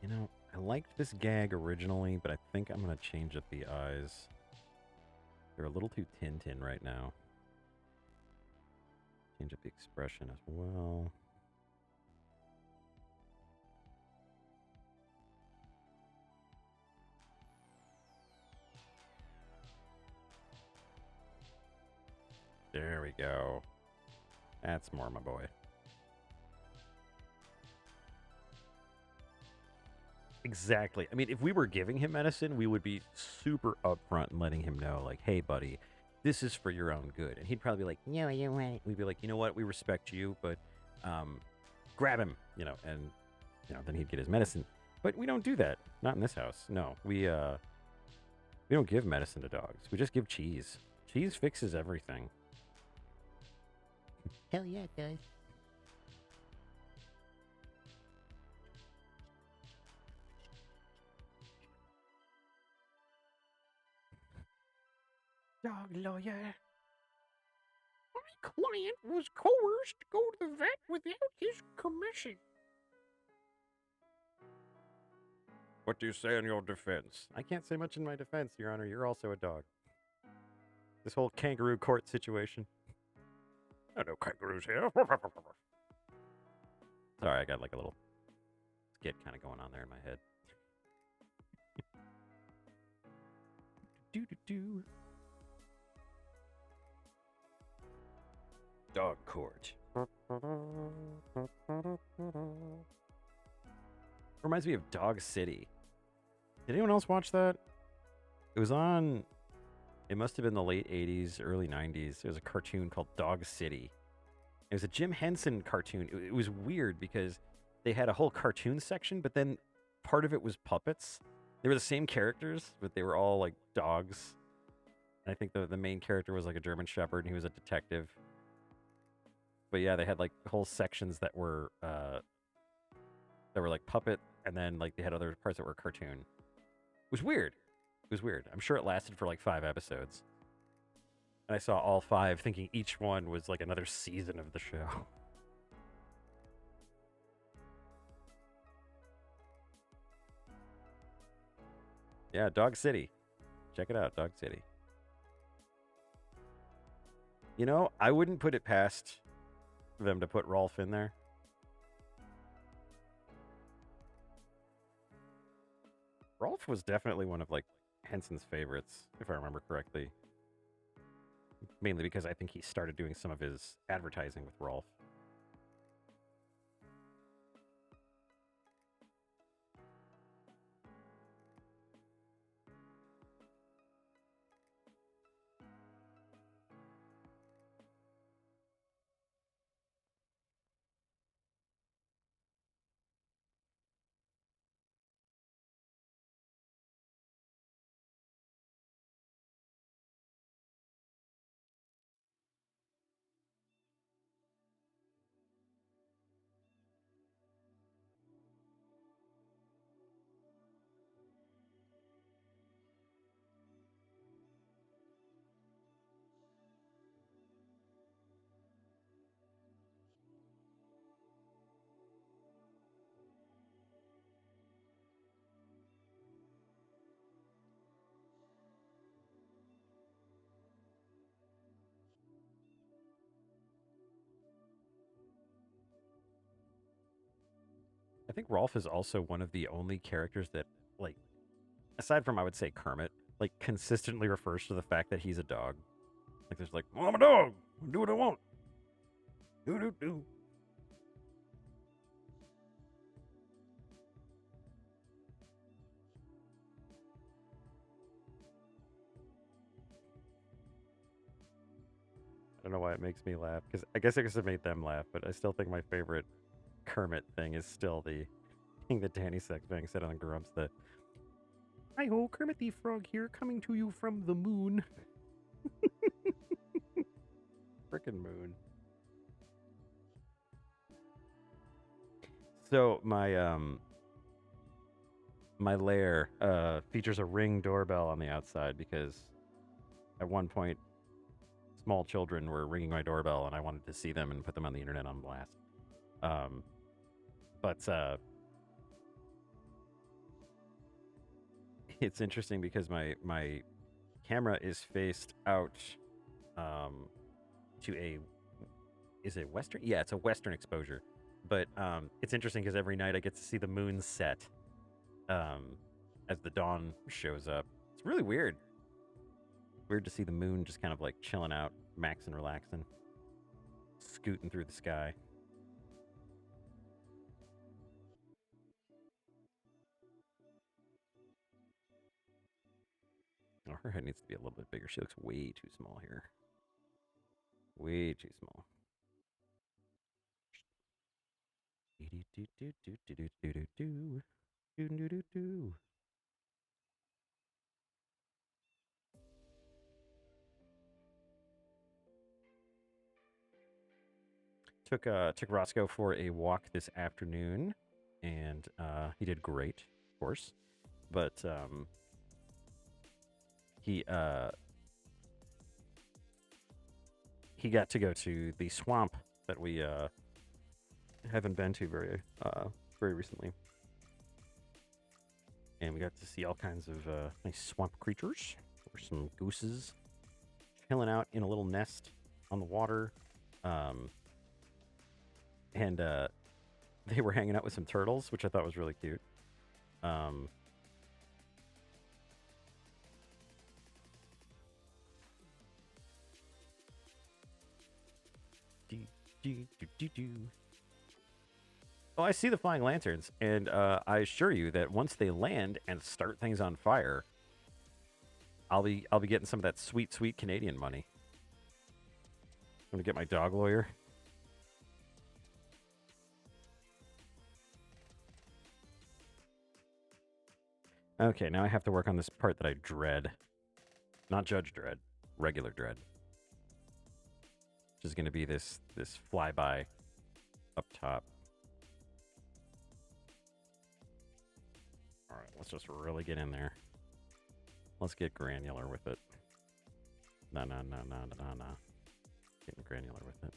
You know, I liked this gag originally, but I think I'm gonna change up the eyes. They're a little too Tintin right now. Change up the expression as well. There we go. That's more my boy. Exactly. I mean, if we were giving him medicine, we would be super upfront and letting him know, like, hey, buddy, this is for your own good. And he'd probably be like, no, I don't want it. We'd be like, you know what? We respect you, but grab him, and, then he'd get his medicine. But we don't do that. Not in this house. No. We We don't give medicine to dogs. We just give cheese. Cheese fixes everything. Hell yeah, it does. Dog lawyer. My client was coerced to go to the vet without his permission. What do you say in your defense? I can't say much in my defense, Your Honor. You're also a dog. This whole kangaroo court situation. Oh, no kangaroos here. Sorry, I got like a little skit kind of going on there in my head. Do. Dog court. Reminds me of Dog City. Did anyone else watch that? It was on. It must have been the late 80s, early 90s. There was a cartoon called Dog City. It was a Jim Henson cartoon. It was weird because they had a whole cartoon section, but then part of it was puppets. They were the same characters, but they were all like dogs. And I think the main character was like a German Shepherd, and he was a detective. But yeah, they had like whole sections that were like puppet, and then like they had other parts that were cartoon. It was weird. It was weird. I'm sure it lasted for like 5 episodes. And I saw all 5 thinking each one was like another season of the show. Yeah, Dog City. Check it out, Dog City. You know, I wouldn't put it past them to put Rolf in there. Rolf was definitely one of like Henson's favorites, if I remember correctly. Mainly because I think he started doing some of his advertising with Rolf. I think Rolf is also one of the only characters that, like, aside from I would say Kermit, like consistently refers to the fact that he's a dog. Like there's like, well, I'm a dog. I do what I want. Do. I don't know why it makes me laugh because I guess it made them laugh, but I still think my favorite Kermit thing is still the thing that Danny Sexbang said on Grumps that, Hi ho, Kermit the Frog here, coming to you from the moon. frickin' moon. So my lair features a Ring doorbell on the outside because at one point small children were ringing my doorbell and I wanted to see them and put them on the internet on blast. But it's interesting because my camera is faced out to a western? Yeah, it's a western exposure. But it's interesting because every night I get to see the moon set as the dawn shows up. It's really weird. Weird to see the moon just kind of like chilling out, maxing, relaxing, scooting through the sky. Oh, her head needs to be a little bit bigger. She looks way too small here. Way too small. Took Roscoe for a walk this afternoon, and he did great, of course. But he got to go to the swamp that we haven't been to very recently, and we got to see all kinds of nice swamp creatures. There were some gooses chilling out in a little nest on the water, and they were hanging out with some turtles, which I thought was really cute. Oh, I see the flying lanterns, and I assure you that once they land and start things on fire, I'll be getting some of that sweet, sweet Canadian money. I'm gonna get my dog lawyer. Okay, now I have to work on this part that I dread. Not Judge Dread, regular Dread. Which is gonna be this flyby up top. All right, let's just really get in there. Let's get granular with it. No. Getting granular with it.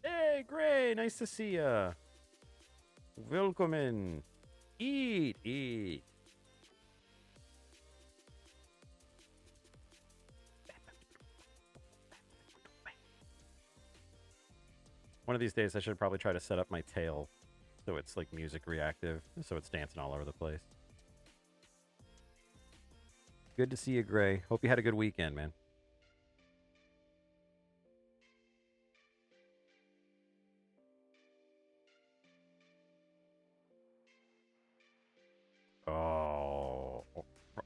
Hey, Gray, nice to see ya. Welcome in. Eat. One of these days, I should probably try to set up my tail so it's like music reactive, so it's dancing all over the place. Good to see you, Gray. Hope you had a good weekend, man. Oh,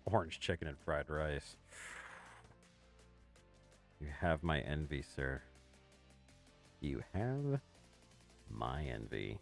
orange chicken and fried rice. You have my envy, sir. You have my envy.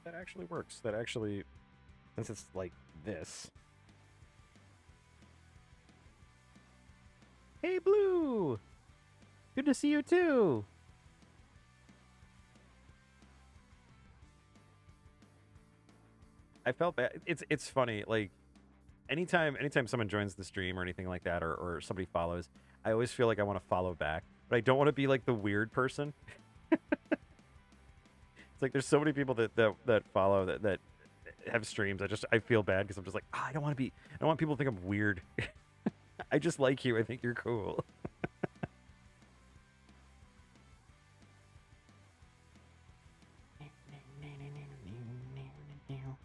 That actually works. That actually, since it's like this. Hey, Blue! Good to see you too. I felt bad. It's funny. Like anytime someone joins the stream or anything like that, or somebody follows, I always feel like I want to follow back, but I don't want to be like the weird person. It's like there's so many people that follow that have streams. I feel bad because I'm just like, I don't want people to think I'm weird. I just like you. I think you're cool.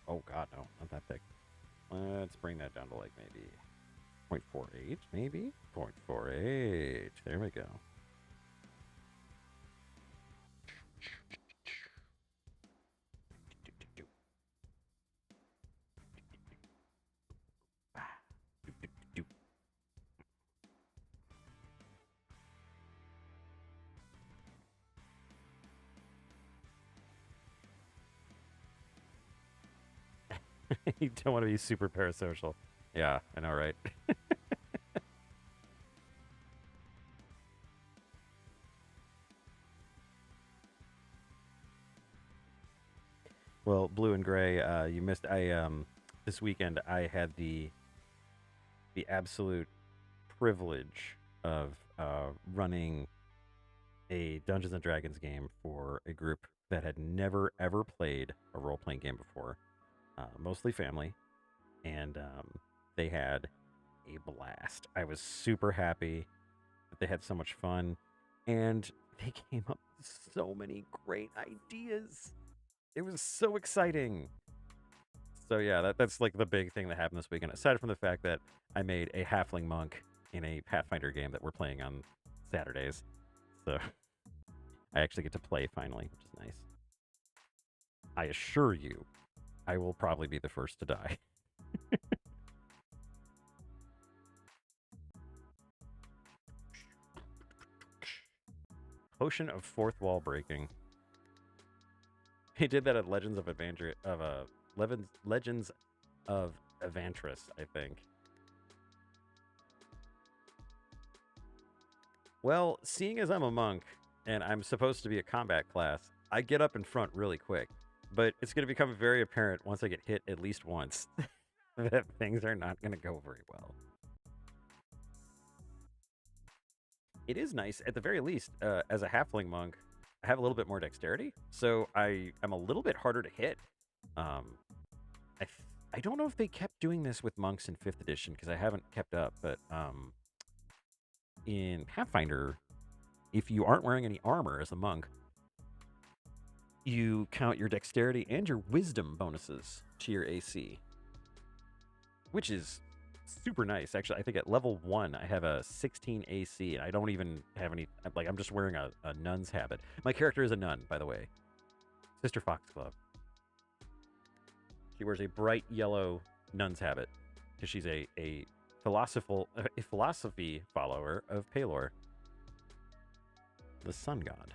Oh God, no, not that big. Let's bring that down to like maybe 0.48, maybe 0.48. There we go. You don't want to be super parasocial. Yeah, I know, right? Well, blue and gray, you missed. This weekend I had the absolute privilege of running a Dungeons and Dragons game for a group that had never ever played a role playing game before, mostly family, and they had a blast. I was super happy that they had so much fun, and they came up with so many great ideas. It was so exciting. So yeah, that's like the big thing that happened this weekend. Aside from the fact that I made a halfling monk in a Pathfinder game that we're playing on Saturdays, so I actually get to play finally, which is nice. I assure you, I will probably be the first to die. Potion of fourth wall breaking. He did that at Legends of Legends of Evantris, I think. Well, seeing as I'm a monk and I'm supposed to be a combat class, I get up in front really quick. But it's going to become very apparent once I get hit at least once that things are not going to go very well. It is nice, at the very least, as a halfling monk, I have a little bit more dexterity, so I'm a little bit harder to hit. Um, I don't know if they kept doing this with monks in 5th edition because I haven't kept up, but in Pathfinder, if you aren't wearing any armor as a monk, you count your dexterity and your wisdom bonuses to your AC, which is super nice. Actually, I think at level 1, I have a 16 AC, and I don't even have any, like, I'm just wearing a nun's habit. My character is a nun, by the way. Sister Foxglove. She wears a bright yellow nun's habit because she's a philosophy follower of Pelor, the sun god.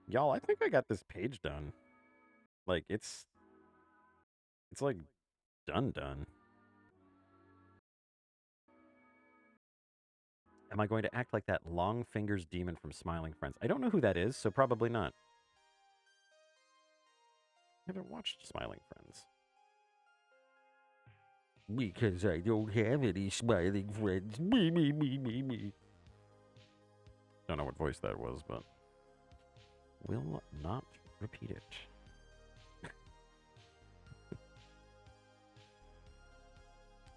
Y'all, I think I got this page done. Like, it's like done. Am I going to act like that long fingers demon from Smiling Friends? I don't know who that is, so probably not. I haven't watched Smiling Friends. Because I don't have any smiling friends. Me. Don't know what voice that was, but will not repeat it.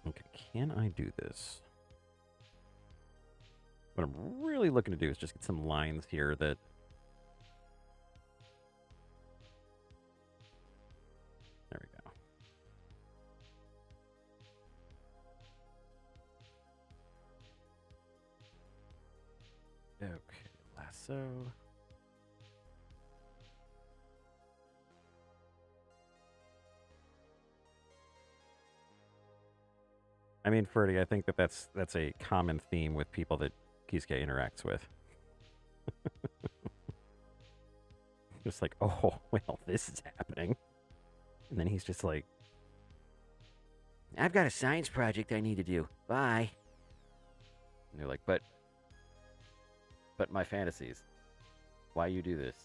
Okay, can I do this? What I'm really looking to do is just get some lines here that... There we go. Okay, lasso. I mean, Ferdy, I think that's a common theme with people that Kisuke interacts with. Just like, oh, well, this is happening. And then he's just like, I've got a science project I need to do. Bye. And they're like, but my fantasies. Why you do this?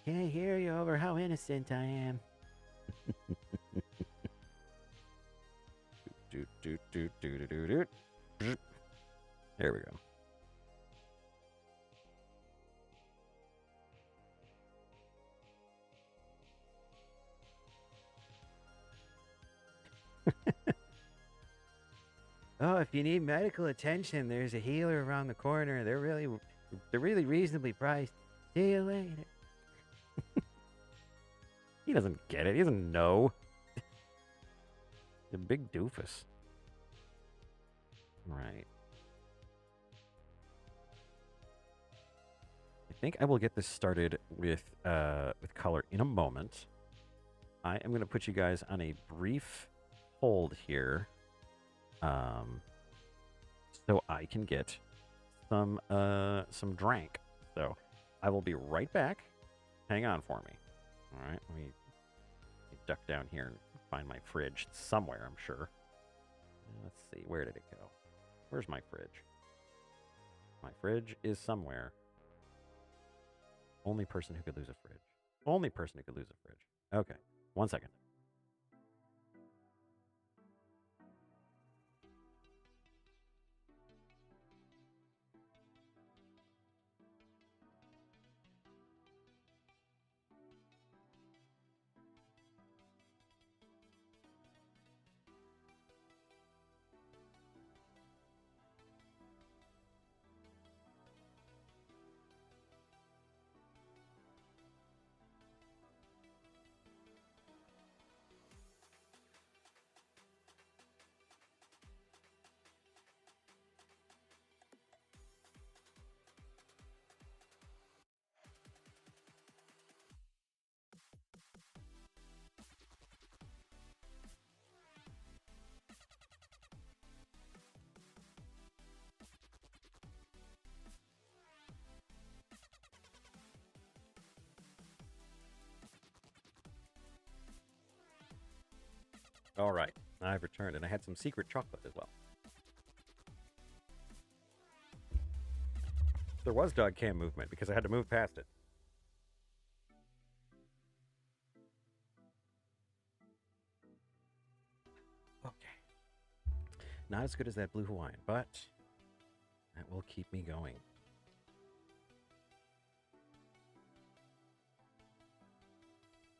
Can't hear you over how innocent I am. There we go. Oh, if you need medical attention, there's a healer around the corner. They're really reasonably priced. See you later. He doesn't get it. He doesn't know. The big doofus. Right. I think I will get this started with color in a moment. I am going to put you guys on a brief hold here, so I can get some drink. So I will be right back, Hang on for me. All right, let me duck down here and find my fridge somewhere, I'm sure. Let's see, where did it go? Where's my fridge? My fridge is somewhere. Only person who could lose a fridge. Only person who could lose a fridge. Okay, 1 second. All right, I've returned, and I had some secret chocolate as well. There was dog cam movement because I had to move past it. Okay. Not as good as that Blue Hawaiian, but that will keep me going.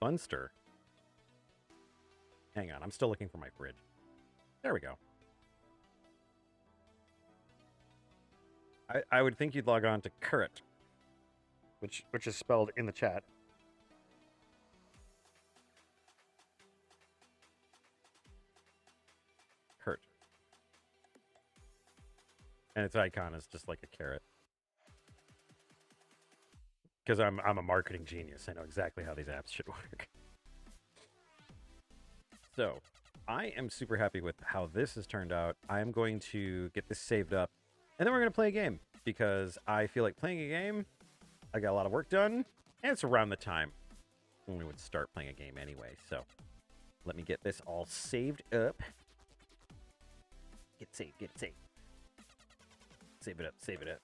Bunster. Hang on, I'm still looking for my fridge. There we go. I would think you'd log on to Current, which is spelled in the chat. Kurt. And its icon is just like a carrot. Because I'm a marketing genius. I know exactly how these apps should work. So, I am super happy with how this has turned out. I'm going to get this saved up, and then we're going to play a game, because I feel like playing a game, I got a lot of work done, and it's around the time when we would start playing a game anyway. So, let me get this all saved up. Get it saved, get it saved. Save it up, save it up.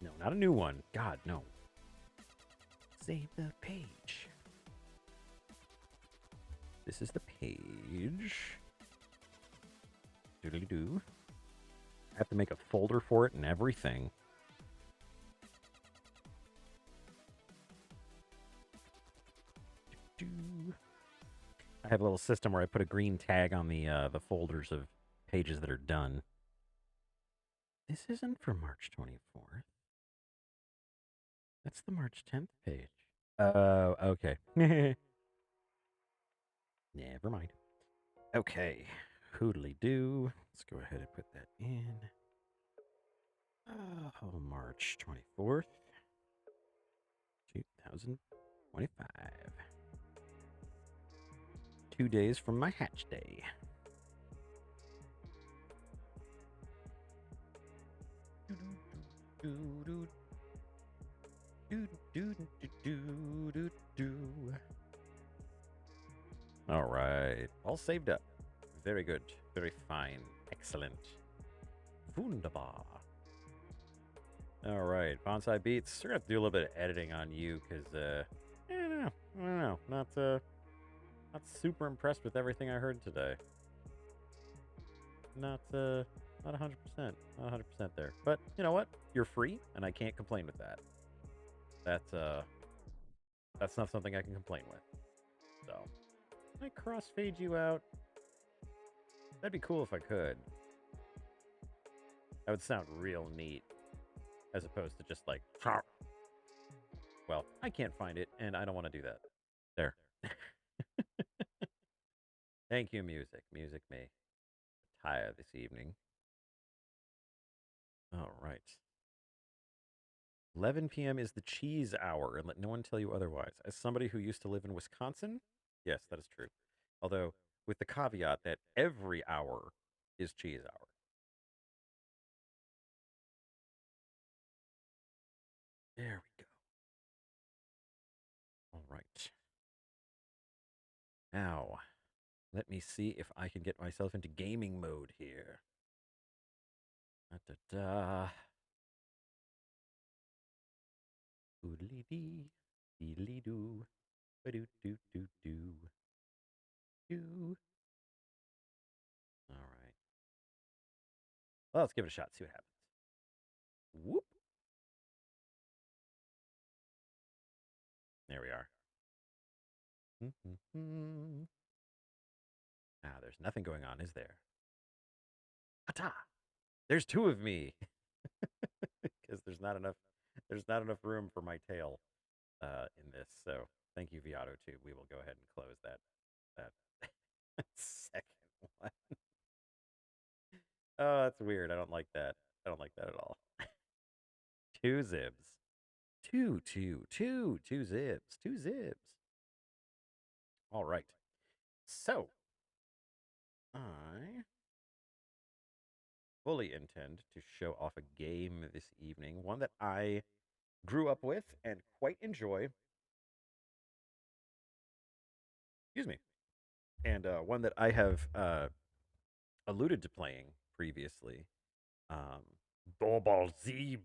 No, not a new one. God, no. Save the page. This is the page. Doodly-doo. I have to make a folder for it and everything. Doo-doo. I have a little system where I put a green tag on the folders of pages that are done. This isn't for March 24th. That's the March 10th page. Oh, okay. Never mind. Okay. Hoodly-doo. Let's go ahead and put that in. Oh, March 24th, 2025. 2 days from my hatch day. All right. All saved up. Very good. Very fine. Excellent. Wunderbar. All right. Bonsai Beats. We're going to have to do a little bit of editing on you because, I don't know. Not super impressed with everything I heard today. Not 100%. Not 100% there. But you know what? You're free, and I can't complain with that. That's not something I can complain with. So, I crossfade you out. That'd be cool if I could. That would sound real neat. As opposed to just like... Well, I can't find it, and I don't want to do that. There. Thank you, music. Music me tired this evening. All right. 11 p.m. is the cheese hour, and let no one tell you otherwise. As somebody who used to live in Wisconsin, yes, that is true. Although, with the caveat that every hour is cheese hour. There we go. right. Now, let me see if I can get myself into gaming mode here. Da-da-da. Oodly-dee, deedly-doo, ba-doo-doo-doo-doo. Doo. All right. Well, let's give it a shot, see what happens. Whoop. There we are. Ah, there's nothing going on, is there? Ata! There's two of me. Because there's not enough room for my tail in this. So thank you, Viato too. We will go ahead and close that second one. Oh, that's weird. I don't like that. I don't like that at all. Two zibs. Two zibs. Two zibs. All right. So I fully intend to show off a game this evening, one that I grew up with and quite enjoy. Excuse me. And one that I have alluded to playing previously. Um, Double Zeeb.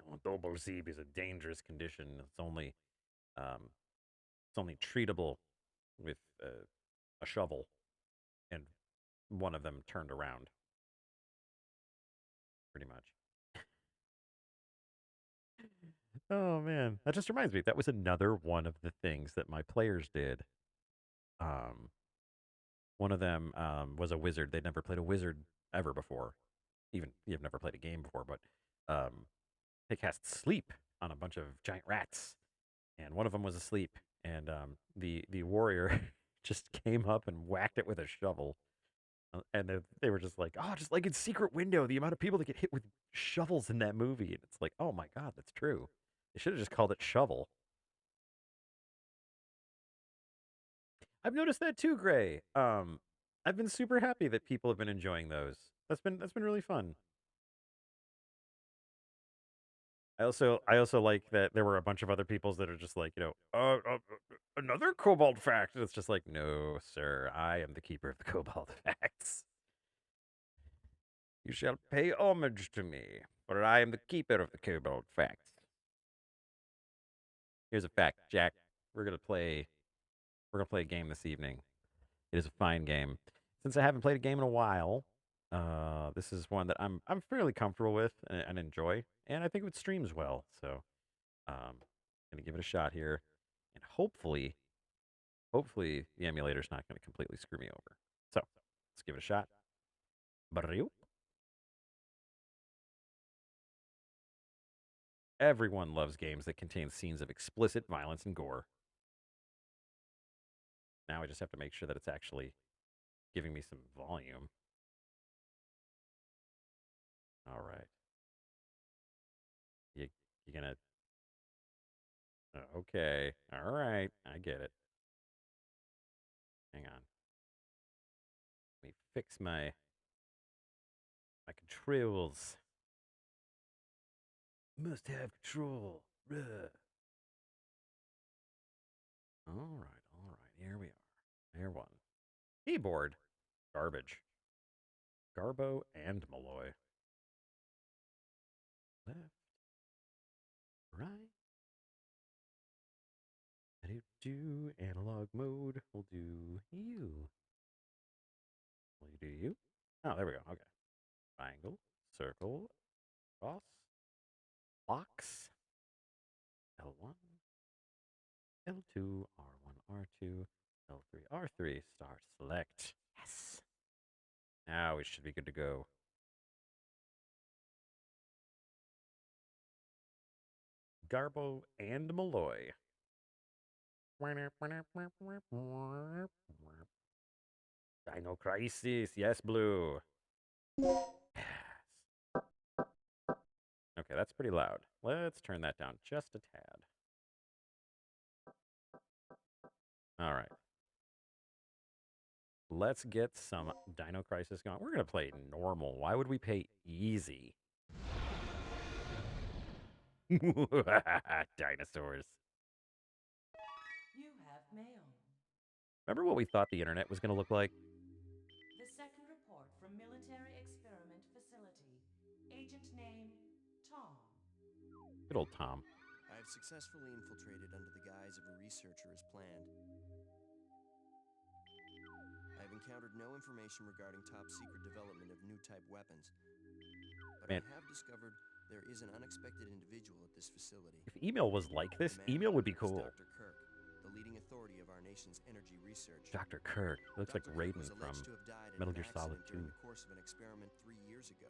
No, Double Zeeb is a dangerous condition. Um, it's only treatable with a shovel, and one of them turned around. Pretty much. Oh man, that just reminds me. That was another one of the things that my players did. Um, One of them was a wizard. They'd never played a wizard ever before. Even you've never played a game before, but they cast sleep on a bunch of giant rats, and one of them was asleep, and the warrior just came up and whacked it with a shovel, and they were just like, oh, just like in Secret Window, the amount of people that get hit with shovels in that movie, and it's like, oh my god, that's true. They should have just called it Shovel. I've noticed that too, Gray. I've been super happy that people have been enjoying those. That's been really fun. I also like that there were a bunch of other peoples that are just like, another Cobalt fact. And it's just like, no, sir, I am the keeper of the Cobalt facts. You shall pay homage to me, for I am the keeper of the Cobalt facts. Here's a fact, Jack. We're gonna play. We're gonna play a game this evening. It is a fine game. Since I haven't played a game in a while, this is one that I'm fairly comfortable with and enjoy, and I think it streams well. So, gonna give it a shot here, and hopefully the emulator's not gonna completely screw me over. So, let's give it a shot. Barrio. Everyone loves games that contain scenes of explicit violence and gore. Now I just have to make sure that it's actually giving me some volume. All right. You gonna? Okay. All right. I get it. Hang on. Let me fix my controls. Must have control. Ugh. All right. Here we are. Air one. Keyboard. Garbage. Garbo and Malloy. Left. Right. Do analog mode. We'll do you. Will you do you? Oh, there we go. Okay. Triangle. Circle. Cross. Box. L1. L2. R1. R2. L3. R3. Start select. Yes. Now we should be good to go. Garbo and Malloy. Dino Crisis. Yes, Blue. Yes. Okay, that's pretty loud. Let's turn that down just a tad. All right. Let's get some Dino Crisis going. We're going to play normal. Why would we play easy? Dinosaurs. Remember what we thought the internet was going to look like? The second report from Military Experiment Facility. Agent name, Tom. Good old Tom. I have successfully infiltrated under the guise of a researcher as planned. I have encountered no information regarding top-secret development of new type weapons, but Man. I have discovered there is an unexpected individual at this facility. If email was like this, The man email would be is cool. Dr. Kirk, the leading authority of our nation's energy research. Dr. Kirk. He looks like Dr. Kirk Raiden was from alleged to have died in Metal an Gear Solid accident during 2. the course of an experiment 3 years ago.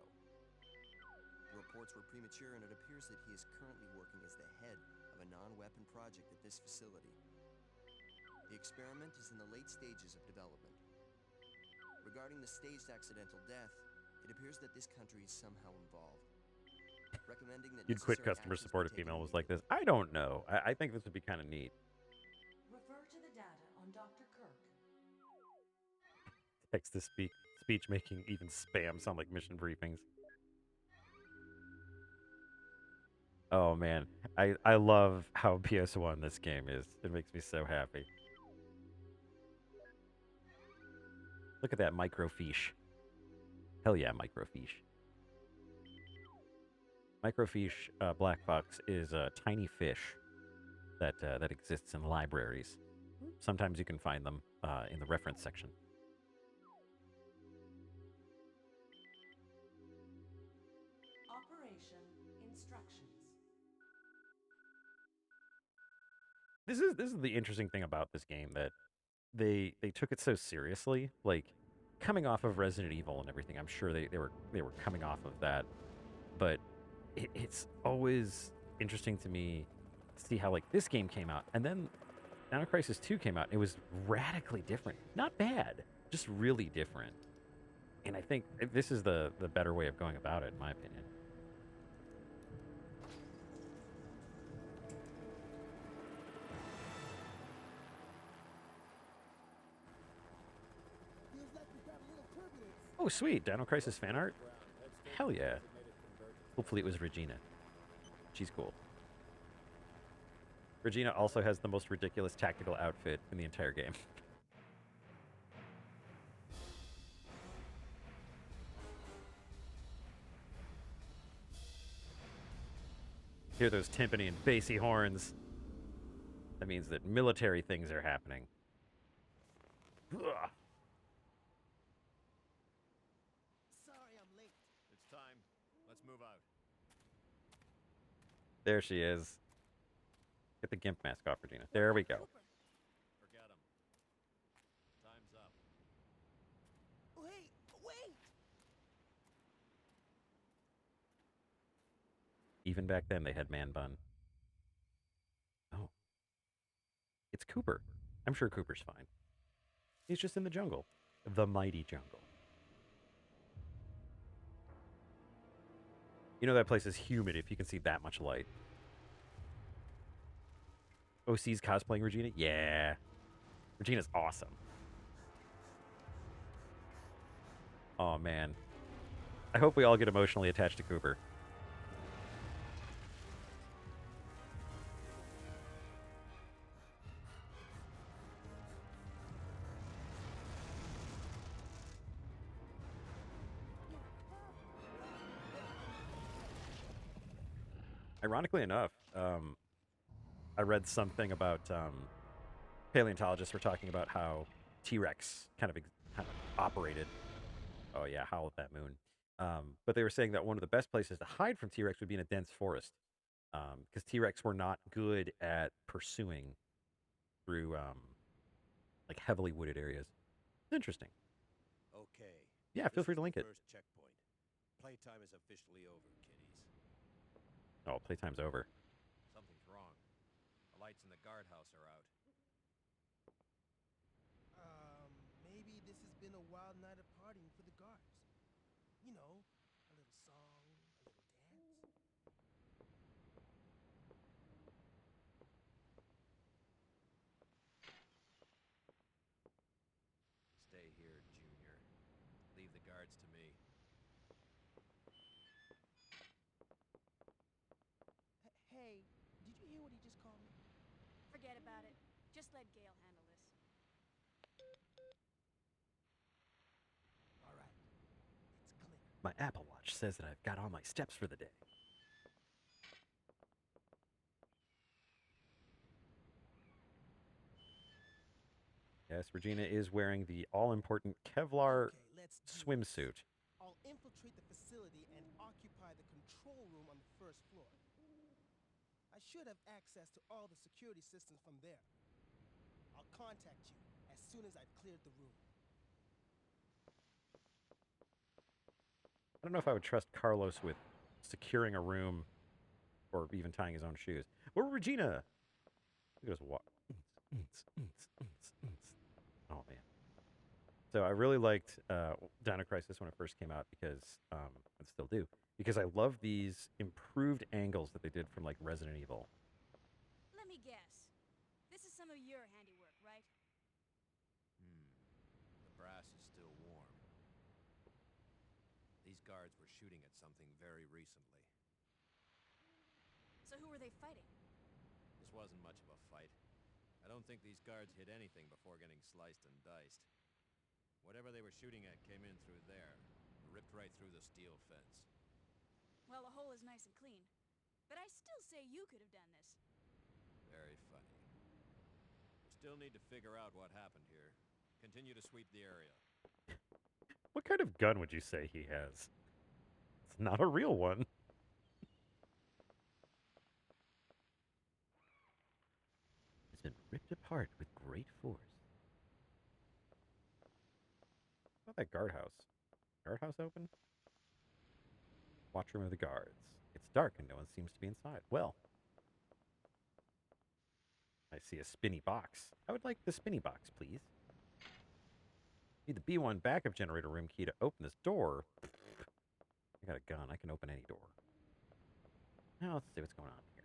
The reports were premature, and it appears that he is currently working as the head of a non-weapon project at this facility. The experiment is in the late stages of development. Regarding the staged accidental death, it appears that this country is somehow involved. Recommending that You'd quit necessary customer actions support be if email taken was like this. I don't know. I think this would be kind of neat. Refer to the data on Dr. Kirk. Text to speech making even spam sound like mission briefings. Oh man, I love how PS1 this game is. It makes me so happy. Look at that microfiche. Hell yeah, microfiche. Microfiche Black Box is a tiny fish that exists in libraries. Sometimes you can find them in the reference section. Operation instructions. This is the interesting thing about this game, that they took it so seriously. Like, coming off of Resident Evil and everything, I'm sure they were coming off of that, but it's always interesting to me to see how, like, this game came out and then Dino Crisis 2 came out. It was radically different. Not bad, just really different. And I think this is the better way of going about it, in my opinion. Oh, sweet. Dino Crisis fan art? Hell yeah. Hopefully it was Regina. She's cool. Regina also has the most ridiculous tactical outfit in the entire game. Hear those timpani and bassy horns. That means that military things are happening. Ugh. Sorry, I'm late. It's time. Let's move out. There she is. Get the GIMP mask off, Regina. There we go. Forget him. Time's up. Wait! Even back then, they had man bun. Oh. It's Cooper. I'm sure Cooper's fine. He's just in the jungle. The mighty jungle. You know that place is humid if you can see that much light. OC's cosplaying Regina? Yeah. Regina's awesome. Oh, man. I hope we all get emotionally attached to Cooper. Ironically enough, I read something about paleontologists were talking about how T-Rex kind of operated. Oh yeah, Howl at that Moon. But they were saying that one of the best places to hide from T-Rex would be in a dense forest, because T-Rex were not good at pursuing through like heavily wooded areas. It's interesting. Okay. Yeah, feel free to link it. First checkpoint. Playtime is officially over, kiddies. Oh, playtime's over. Something's wrong. The lights in the guardhouse are out. Maybe this has been a wild night of partying for the guards. You know, a little song, a little dance. Stay here, Junior. Leave the guards to me. Hey, did you hear what he just called me? Forget about it. Just let Gail handle this. My Apple Watch says that I've got all my steps for the day. Yes, Regina is wearing the all-important Kevlar Okay, let's do this. swimsuit. I'll infiltrate the facility and occupy the control room on the first floor. I should have access to all the security systems from there. I'll contact you as soon as I've cleared the room. I don't know if I would trust Carlos with securing a room or even tying his own shoes. Or Regina! Look at us walk. Oh, man. So I really liked Dino Crisis when it first came out because, I still do, because I love these improved angles that they did from, like, Resident Evil. Let me guess. This is some of your handiwork, right? The brass is still warm. These guards were shooting at something very recently. So who were they fighting? This wasn't much of a fight. I don't think these guards hit anything before getting sliced and diced. Whatever they were shooting at came in through there, ripped right through the steel fence. Well, the hole is nice and clean. But I still say you could have done this. Very funny. We still need to figure out what happened here. Continue to sweep the area. What kind of gun would you say he has? It's not a real one. It's been ripped apart with great force. What about that guardhouse? Guardhouse open? Watchroom of the guards. It's dark and no one seems to be inside. Well, I see a spinny box. I would like the spinny box, please. Need the B1 backup generator room key to open this door. I got a gun. I can open any door. Now let's see what's going on here.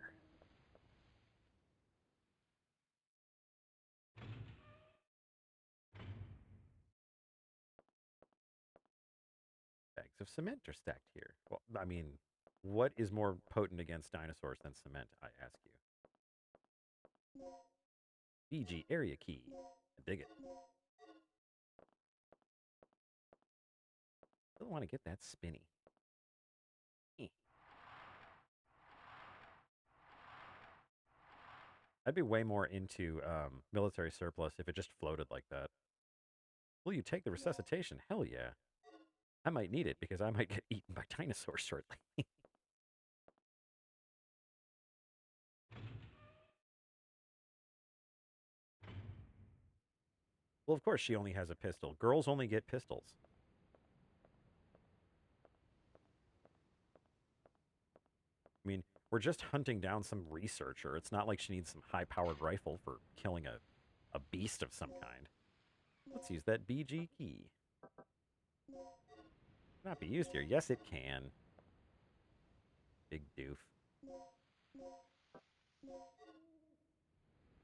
Bags of cement are stacked here. Well, I mean, what is more potent against dinosaurs than cement, I ask you? BG area key. I dig it. Still want to get that spinny. Eh. I'd be way more into military surplus if it just floated like that. Will you take the resuscitation? Hell yeah. I might need it because I might get eaten by dinosaurs shortly. Well, of course she only has a pistol. Girls only get pistols. I mean, we're just hunting down some researcher. It's not like she needs some high-powered rifle for killing a beast of some kind. Let's use that BG key. Not be used here. Yes, it can. Big doof.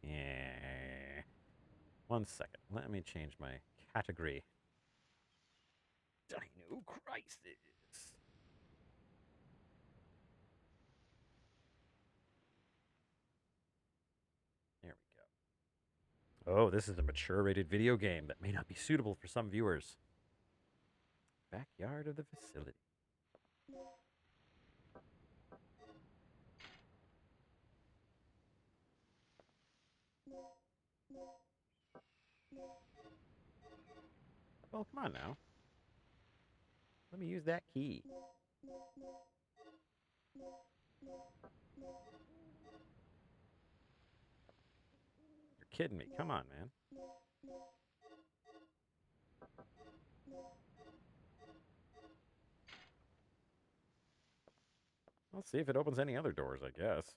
Yeah. 1 second. Let me change my category. Dino Crisis. There we go. Oh, this is a mature rated video game that may not be suitable for some viewers. Backyard of the facility. Well, come on now. Let me use that key. You're kidding me. Come on, man. Let's see if it opens any other doors, I guess.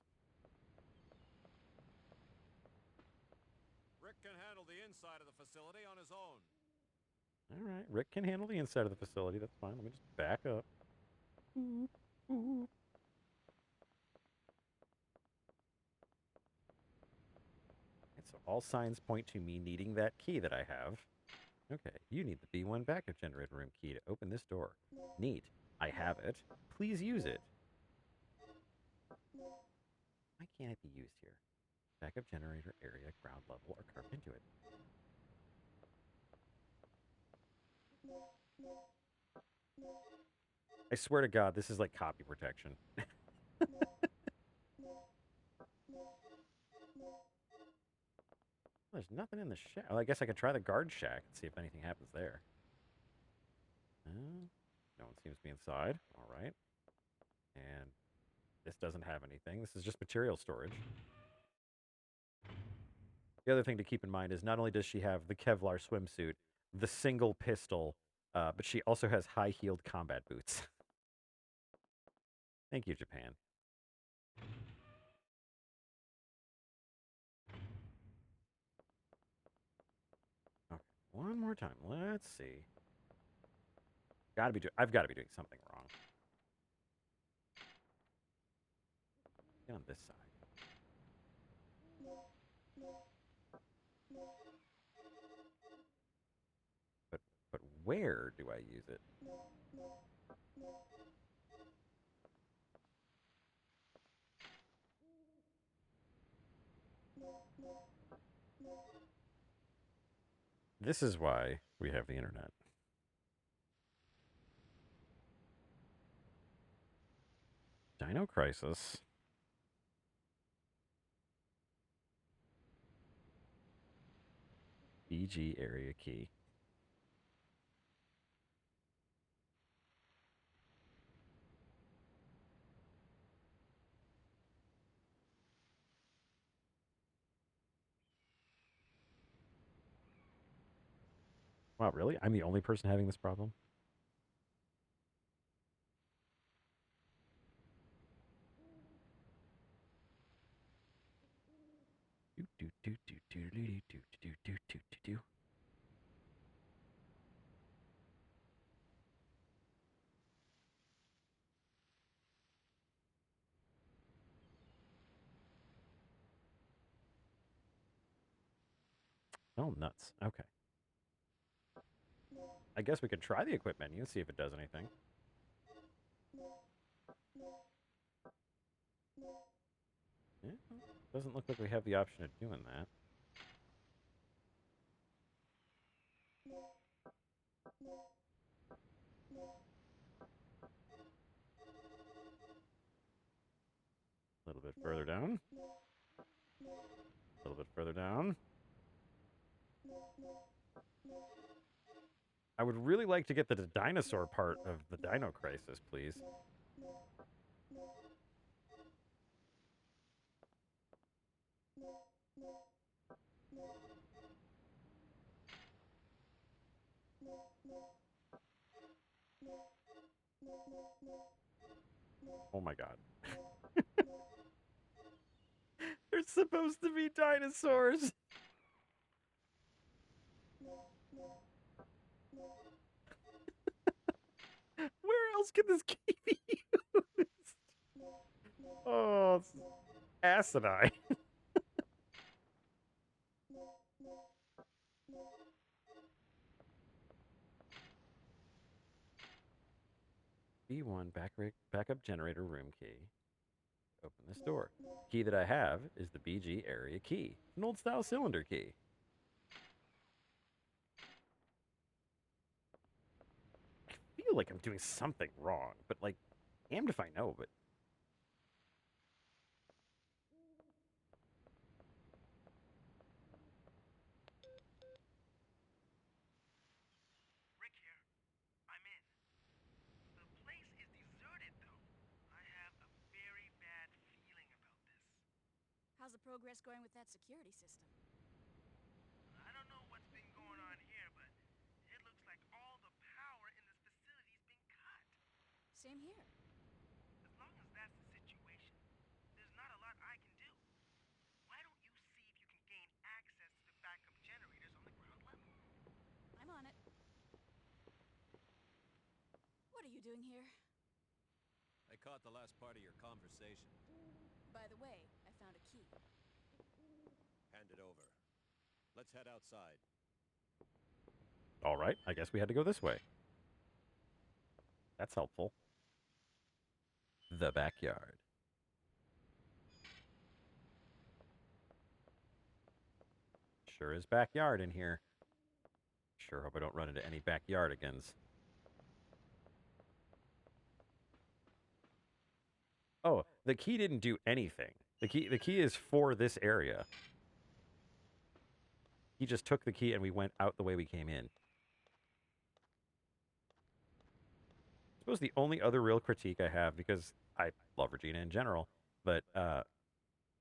Rick can handle the inside of the facility on his own. All right, Rick can handle the inside of the facility. That's fine. Let me just back up. Ooh, ooh. And so all signs point to me needing that key that I have. Okay, you need the B1 backup generator room key to open this door. Neat. I have it. Please use it. Why can't it be used here? Backup generator area, ground level, or carved into it. I swear to God, this is like copy protection. There's nothing in the shack. Well, I guess I could try the guard shack and see if anything happens there. No one seems to be inside. All right. And this doesn't have anything. This is just material storage. The other thing to keep in mind is not only does she have the Kevlar swimsuit, the single pistol, but she also has high-heeled combat boots. Thank you, Japan. Okay, one more time. Let's see. I've got to be doing something wrong. Get on this side. But where do I use it? This is why we have the internet. Dino Crisis. BG area key. Wow, really? I'm the only person having this problem? Oh, nuts. Okay. I guess we could try the equip menu and see if it does anything. Yeah, doesn't look like we have the option of doing that. A little bit further down. A little bit further down. I would really like to get the dinosaur part of the Dino Crisis, please. Oh my God. There's supposed to be dinosaurs. Where else can this key be used? Oh, it's asinine. B1 backup generator room key. Open this door. The key that I have is the BG area key, an old style cylinder key. I feel like I'm doing something wrong, but like, damned if I know, but. Rick here. I'm in. The place is deserted, though. I have a very bad feeling about this. How's the progress going with that security system? I don't know what's been going on here, but it looks like all the power in this facility's been cut. Same here. As long as that's the situation, there's not a lot I can do. Why don't you see if you can gain access to the backup generators on the ground level? I'm on it. What are you doing here? I caught the last part of your conversation. By the way, I found a key. Hand it over. Let's head outside. All right, I guess we had to go this way. That's helpful. The backyard. Sure is backyard in here. Sure hope I don't run into any backyardigans. The key didn't do anything. The key is for this area. He just took the key and we went out the way we came in. I suppose the only other real critique I have, because I love Regina in general, but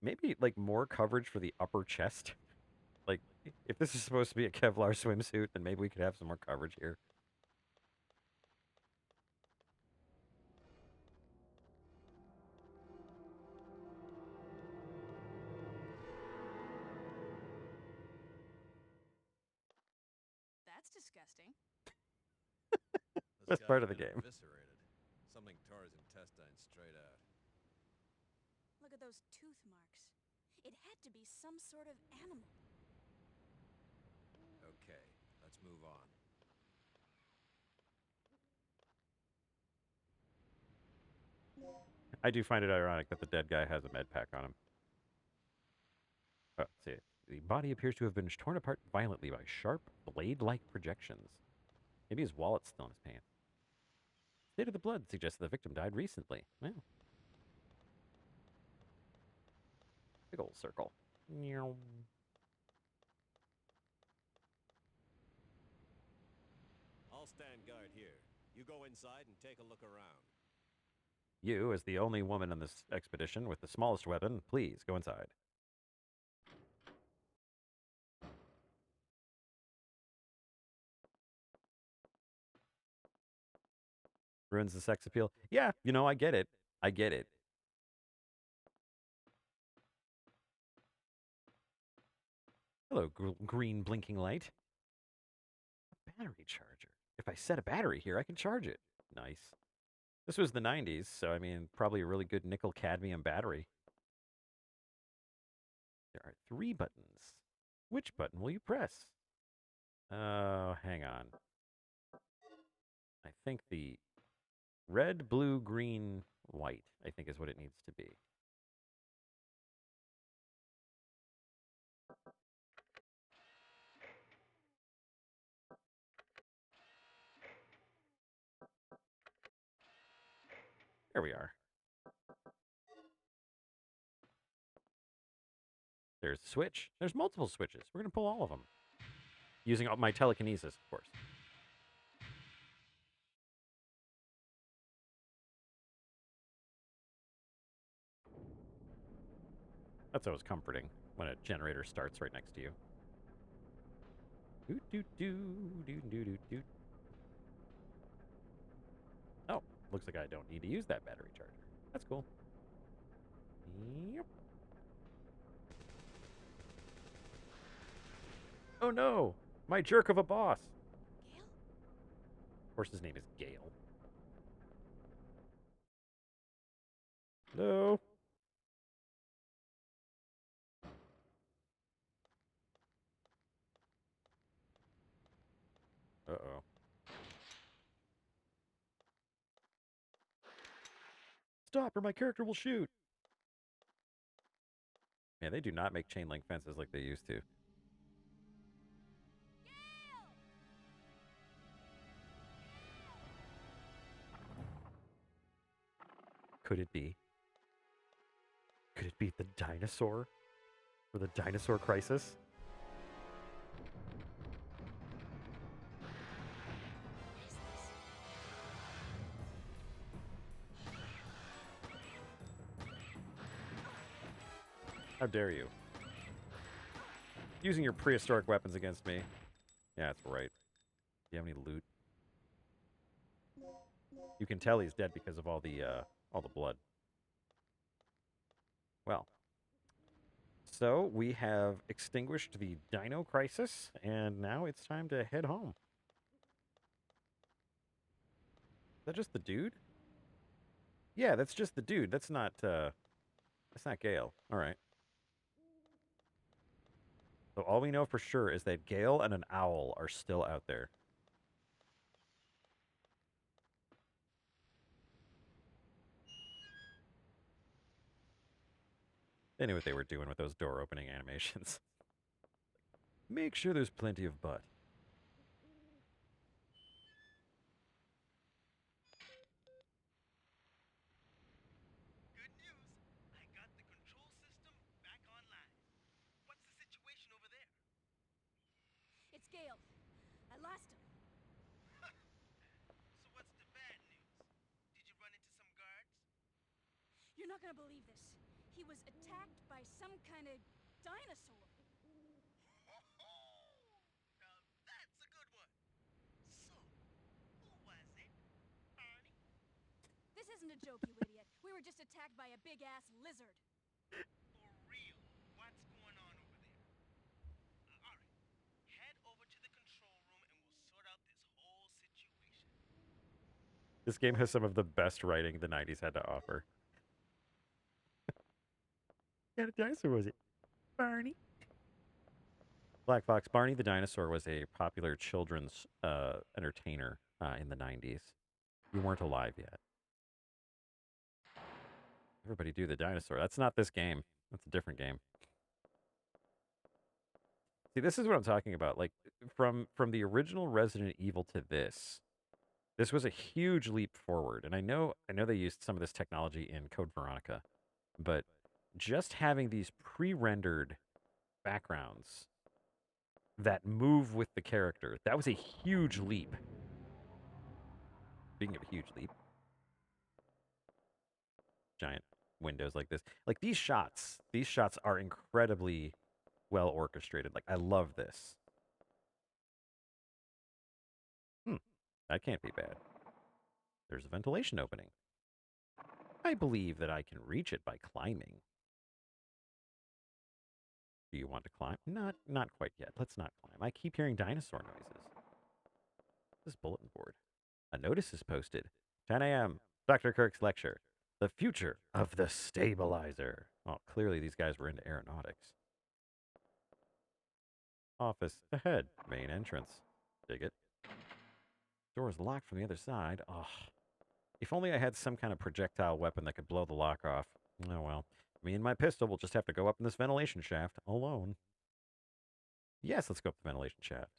maybe like more coverage for the upper chest. Like, if this is supposed to be a Kevlar swimsuit, then maybe we could have some more coverage here. That's disgusting. This Best part guy's of the been game. Eviscerated. Something tore his intestines straight out. Look at those tooth marks. It had to be some sort of animal. Okay, let's move on. I do find it ironic that the dead guy has a med pack on him. Oh, let's see. The body appears to have been torn apart violently by sharp, blade-like projections. Maybe his wallet's still in his pants. State of the blood suggests the victim died recently. Well, big old circle. Meow. I'll stand guard here. You go inside and take a look around. You, as the only woman on this expedition with the smallest weapon, please go inside. Ruins the sex appeal. Yeah, you know, I get it. I get it. Hello, green blinking light. A battery charger. If I set a battery here, I can charge it. Nice. This was the 90s, so I mean, probably a really good nickel cadmium battery. There are 3 buttons. Which button will you press? Oh, hang on. I think the red, blue, green, white, I think is what it needs to be. There we are. There's the switch. There's multiple switches. We're going to pull all of them. Using my telekinesis, of course. That's always comforting when a generator starts right next to you. Doot, doot, doot, doot, doot, doot, doot. Oh, looks like I don't need to use that battery charger. That's cool. Yep. Oh no! My jerk of a boss! Gale? Of course, his name is Gale. No. Uh-oh. Stop, or my character will shoot! Man, they do not make chain link fences like they used to. Could it be? Could it be the dinosaur? Or the dinosaur crisis? How dare you? Using your prehistoric weapons against me. Yeah, that's right. Do you have any loot? You can tell he's dead because of all the blood. Well. So, we have extinguished the Dino Crisis, and now it's time to head home. Is that just the dude? Yeah, that's just the dude. That's not Gale. All right. So all we know for sure is that Gale and an owl are still out there. They knew what they were doing with those door opening animations. Make sure there's plenty of butt. Good news. scale. I lost him. So what's the bad news? Did you run into some guards? You're not gonna believe this. He was attacked by some kind of dinosaur. Now that's a good one. So, who was it? Barney? This isn't a joke, you idiot. We were just attacked by a big-ass lizard. For real? What's going on over there? All right. Head over to the control room and we'll sort out this whole situation. This game has some of the best writing the 90s had to offer. Yeah, the dinosaur was it? Barney. Black Fox. Barney the dinosaur was a popular children's entertainer in the 90s. You weren't alive yet. Everybody do the dinosaur. That's not this game. That's a different game. See, this is what I'm talking about. Like from the original Resident Evil to this was a huge leap forward. And I know they used some of this technology in Code Veronica, but just having these pre-rendered backgrounds that move with the character, that was a huge leap. Speaking of a huge leap, giant windows like this. Like these shots are incredibly well orchestrated. Like I love this. That can't be bad. There's a ventilation opening. I believe that I can reach it by climbing. Do you want to climb? Not quite yet. Let's not climb. I keep hearing dinosaur noises. This bulletin board. A notice is posted. 10 a.m. Dr. Kirk's lecture. The future of the stabilizer. Oh, clearly these guys were into aeronautics. Office ahead. Main entrance. Dig it. Door is locked from the other side. Oh, if only I had some kind of projectile weapon that could blow the lock off. Oh well. Me and my pistol will just have to go up in this ventilation shaft alone. Yes, let's go up the ventilation shaft.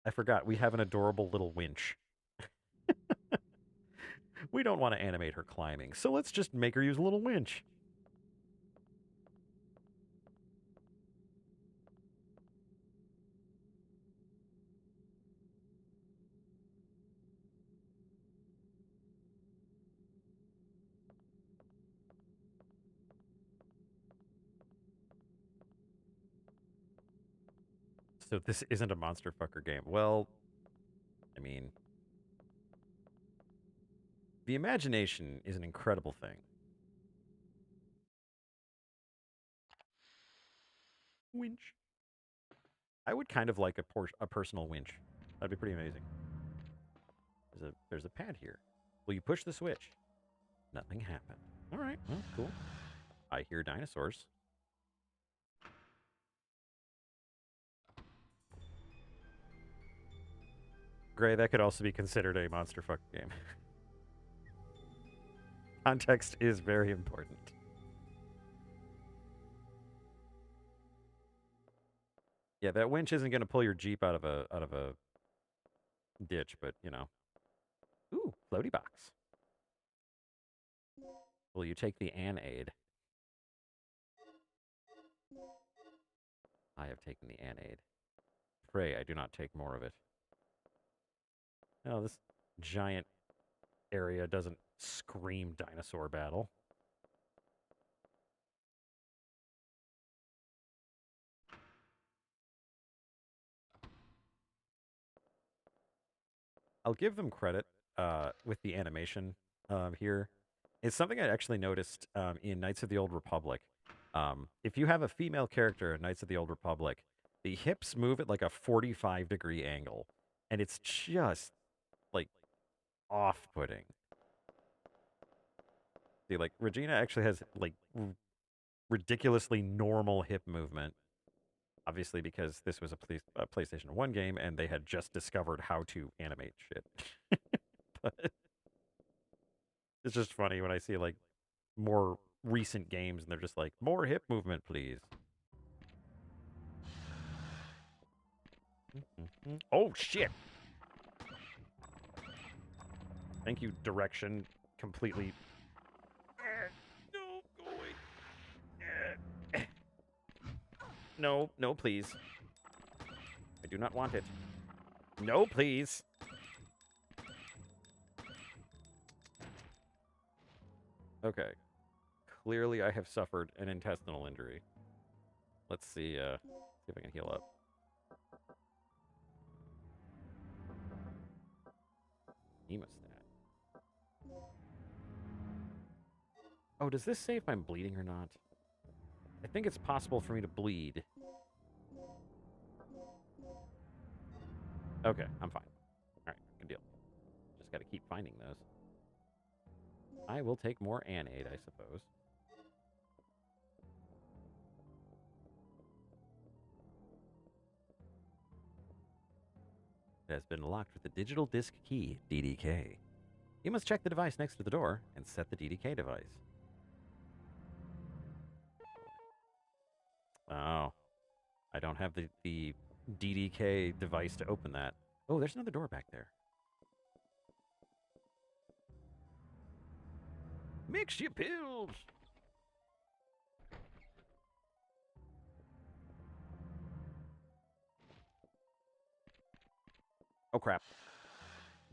I forgot, we have an adorable little winch. We don't want to animate her climbing, so let's just make her use a little winch. So this isn't a monster fucker game. Well, I mean, the imagination is an incredible thing. Winch. I would kind of like a personal winch. That'd be pretty amazing. There's a pad here. Will you push the switch? Nothing happened. All right. Well, cool. I hear dinosaurs. Gray, that could also be considered a monster fuck game. Context is very important. Yeah, that winch isn't going to pull your Jeep out of a ditch, but you know. Ooh, floaty box. Will you take the aid? I have taken the aid. Pray I do not take more of it. No, this giant area doesn't scream dinosaur battle. I'll give them credit with the animation here. It's something I actually noticed in Knights of the Old Republic. If you have a female character in Knights of the Old Republic, the hips move at like a 45-degree angle. And it's just, like, off-putting. See, like, Regina actually has, like, ridiculously normal hip movement. Obviously, because this was a PlayStation 1 game, and they had just discovered how to animate shit. But it's just funny when I see, like, more recent games, and they're just like, more hip movement, please. Oh, shit! Thank you, direction. Completely. No, go away. No, no, please. do not want it. No, please. Okay. Clearly, I have suffered an intestinal injury. Let's see if I can heal up. Hemostat. Oh, does this say if I'm bleeding or not? I think it's possible for me to bleed. Okay, I'm fine. Alright, good deal. Just gotta keep finding those. I will take more Anaid, I suppose. It has been locked with the digital disk key, DDK. You must check the device next to the door and set the DDK device. Oh. I don't have the DDK device to open that. Oh, there's another door back there. Mix your pills! Oh, crap.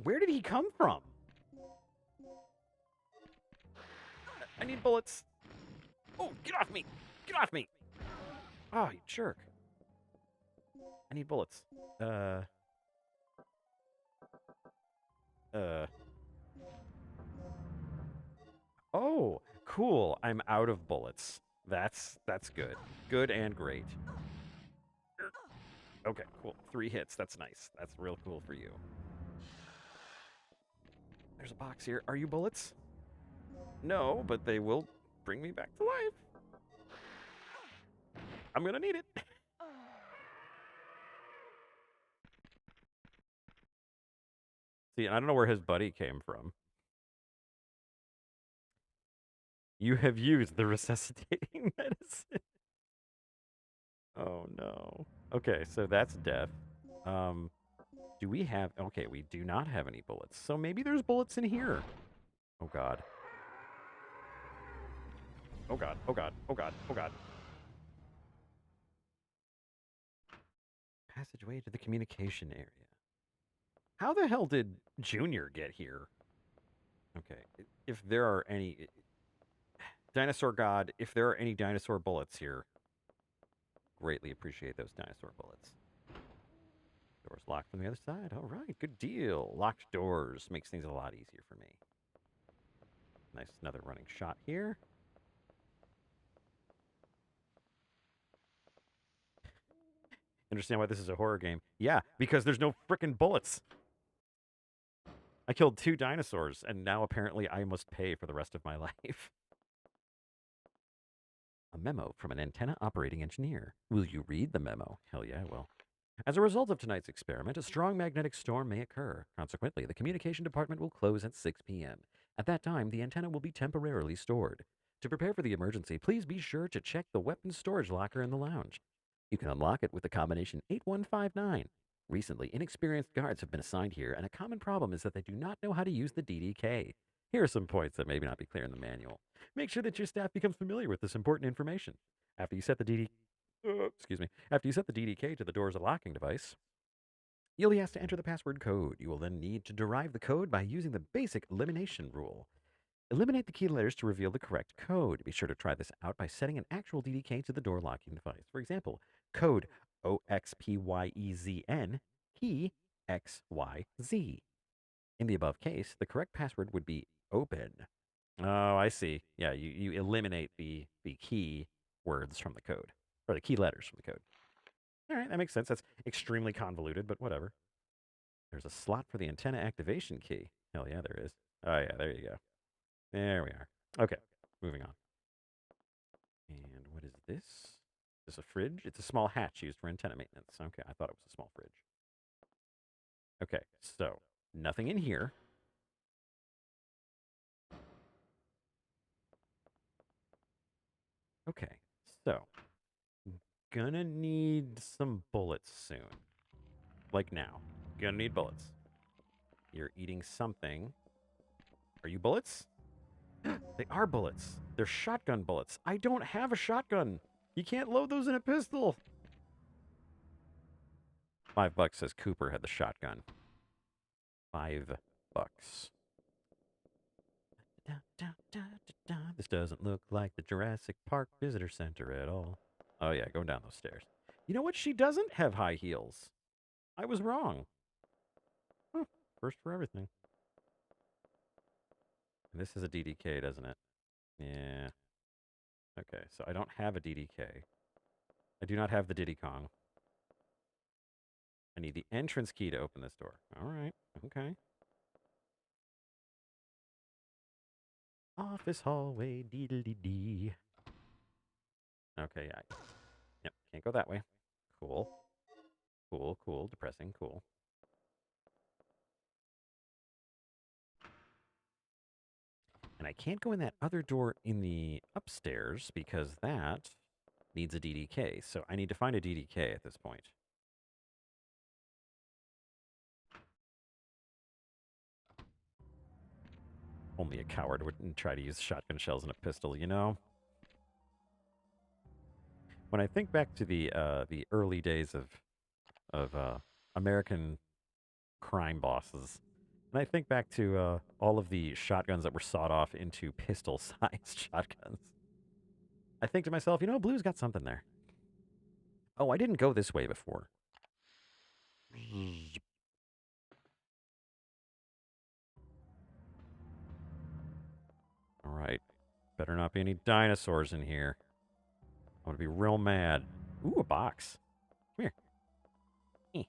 Where did he come from? I need bullets. Oh, get off me! Get off me! Oh, you jerk. I need bullets. Oh, cool. I'm out of bullets. That's good. Good and great. Okay, cool. 3 hits. That's nice. That's real cool for you. There's a box here. Are you bullets? No, but they will bring me back to life. I'm gonna need it. See, I don't know where his buddy came from. You have used the resuscitating medicine. Oh, no. Okay, so that's death. Do we have... Okay, we do not have any bullets. So maybe there's bullets in here. Oh, God. Oh, God. Oh, God. Oh, God. Oh, God. Passageway to the communication area. How the hell did Junior get here? Okay, if there are any... Dinosaur God, if there are any dinosaur bullets here, greatly appreciate those dinosaur bullets. Doors locked from the other side. All right, good deal. Locked doors makes things a lot easier for me. Nice, another running shot here. Understand why this is a horror game? Yeah, because there's no frickin' bullets. I killed 2 dinosaurs, and now apparently I must pay for the rest of my life. A memo from an antenna operating engineer. Will you read the memo? Hell yeah, I will. As a result of tonight's experiment, a strong magnetic storm may occur. Consequently, the communication department will close at 6 p.m. At that time, the antenna will be temporarily stored. To prepare for the emergency, please be sure to check the weapons storage locker in the lounge. You can unlock it with the combination 8159. Recently, inexperienced guards have been assigned here, and a common problem is that they do not know how to use the DDK. Here are some points that may not be clear in the manual. Make sure that your staff becomes familiar with this important information. After you set the DDK to the door's locking device, you'll be asked to enter the password code. You will then need to derive the code by using the basic elimination rule. Eliminate the key letters to reveal the correct code. Be sure to try this out by setting an actual DDK to the door locking device. For example, code OXPYEZN, key XYZ. In the above case, the correct password would be open. Oh, I see. Yeah, you eliminate the key words from the code, or the key letters from the code. All right, that makes sense. That's extremely convoluted, but whatever. There's a slot for the antenna activation key. Hell yeah, there is. Oh yeah, there you go. There we are. Okay, moving on. And what is this? Is this a fridge? It's a small hatch used for antenna maintenance. Okay, I thought it was a small fridge. Okay, so nothing in here. Okay, so gonna need some bullets soon. Like now. Gonna need bullets. You're eating something. Are you bullets? They are bullets. They're shotgun bullets. I don't have a shotgun. You can't load those in a pistol. $5 says Cooper had the shotgun. $5. This doesn't look like the Jurassic Park Visitor Center at all. Oh, yeah, going down those stairs. You know what? She doesn't have high heels. I was wrong. Huh. First for everything. This is a DDK, doesn't it? Yeah. Okay, so I don't have a DDK. I do not have the Diddy Kong. I need the entrance key to open this door. All right. Okay. Office hallway, dee-dee-dee-dee. Okay, yeah. Yep, can't go that way. Cool. Cool, cool, depressing, cool. And I can't go in that other door in the upstairs because that needs a DDK. So I need to find a DDK at this point. Only a coward wouldn't try to use shotgun shells and a pistol, you know? When I think back to the early days of American crime bosses, and I think back to all of the shotguns that were sawed off into pistol-sized shotguns, I think to myself, you know, Blue's got something there. Oh, I didn't go this way before. All right. Better not be any dinosaurs in here. I'm going to be real mad. Ooh, a box. Come here.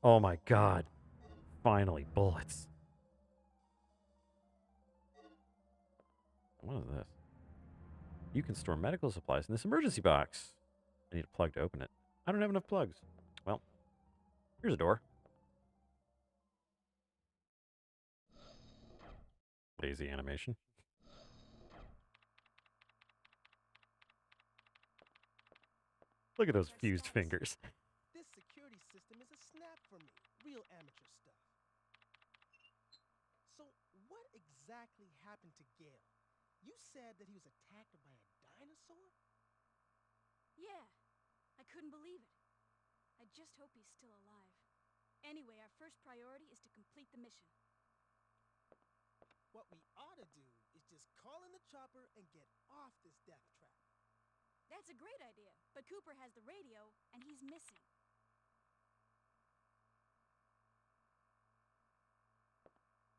Oh my god. Finally, bullets. What is this? You can store medical supplies in this emergency box. I need a plug to open it. I don't have enough plugs. Well, here's a door. Lazy animation. Look at those fused fingers. This security system is a snap for me. Real amateur stuff. So, what exactly happened to Gale? You said that he was attacked by a dinosaur? Yeah, I couldn't believe it. I just hope he's still alive. Anyway, our first priority is to complete the mission. What we ought to do is just call in the chopper and get off this death trap. That's a great idea, but Cooper has the radio, and he's missing.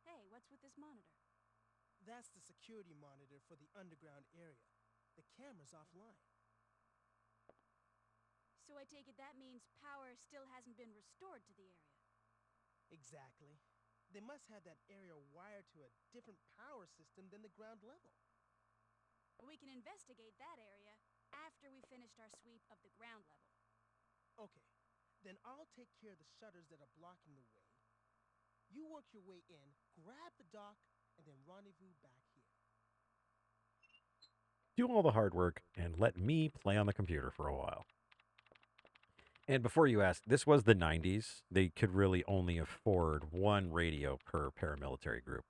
Hey, what's with this monitor? That's the security monitor for the underground area. The camera's offline. So I take it that means power still hasn't been restored to the area. Exactly. They must have that area wired to a different power system than the ground level. We can investigate that area after we finished our sweep of the ground level. Okay, then I'll take care of the shutters that are blocking the way. You work your way in, grab the dock, and then rendezvous back here. Do all the hard work and let me play on the computer for a while. And before you ask, this was the 90s. They could really only afford one radio per paramilitary group.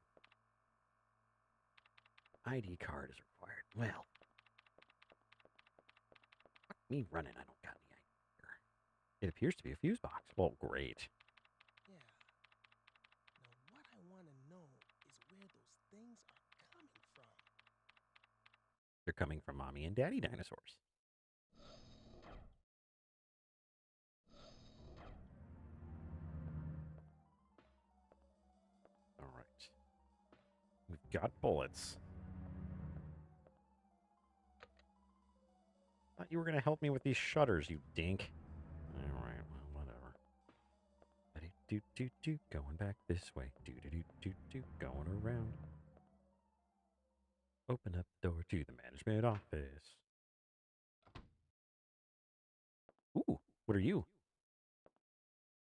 ID card is required. Well, fuck me running. I don't got any ID here. It appears to be a fuse box. Well, great. Yeah. Now, what I want to know is where those things are coming from. They're coming from Mommy and Daddy dinosaurs. All right. We've got bullets. Thought you were going to help me with these shutters, you dink. All right, well, whatever. Do-do-do-do, going back this way. Do-do-do-do-do, going around. Open up the door to the management office. Ooh, what are you?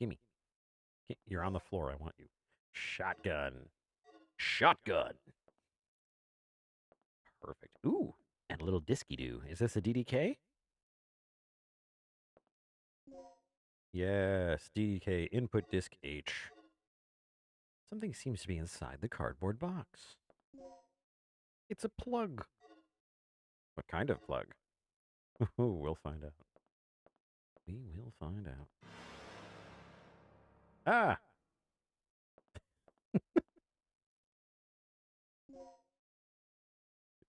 Gimme. You're on the floor. I want you. Shotgun. Shotgun. Perfect. Ooh, and a little disky-doo. Is this a DDK? Yes, DDK input disk H. Something seems to be inside the cardboard box. It's a plug. What kind of plug? We'll find out. We will find out. Ah!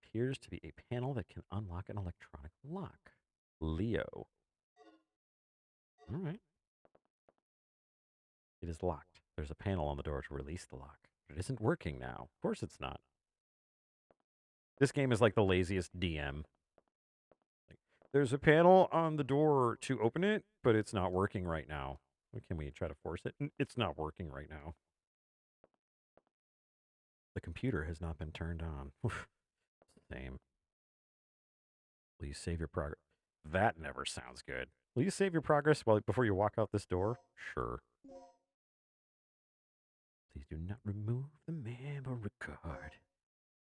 Appears to be a panel that can unlock an electronic lock. Leo. All right. It is locked. There's a panel on the door to release the lock. But it isn't working now. Of course it's not. This game is like the laziest DM. Like, there's a panel on the door to open it, but it's not working right now. Can we try to force it? It's not working right now. The computer has not been turned on. Same. Will you save your progress? That never sounds good. Will you save your progress before you walk out this door? Sure. Please do not remove the memory card.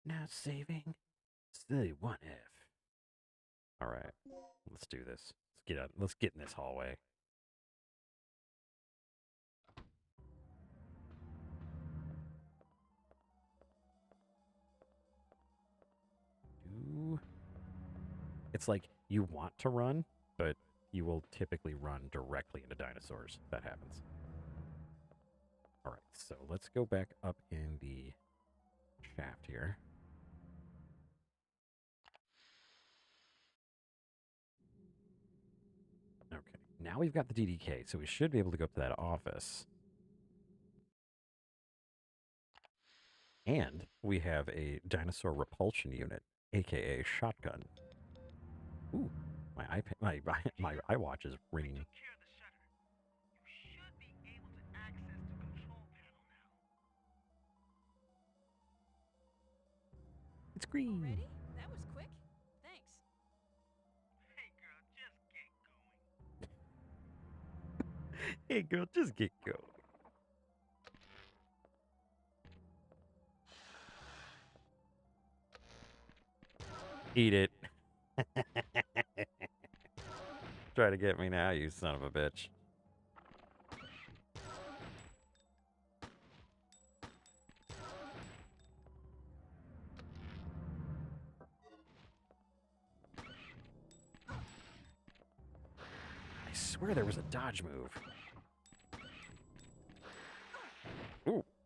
Now saving. Say 1F. All right. Let's do this. Let's get in this hallway. It's like you want to run, but you will typically run directly into dinosaurs. That happens. All right, so let's go back up in the shaft here. Okay, now we've got the DDK, so we should be able to go up to that office. And we have a dinosaur repulsion unit, aka shotgun. Ooh, my iWatch is ringing. It's green. Already? That was quick. Thanks. Hey girl, just get going. Eat it. Try to get me now, you son of a bitch. I swear there was a dodge move.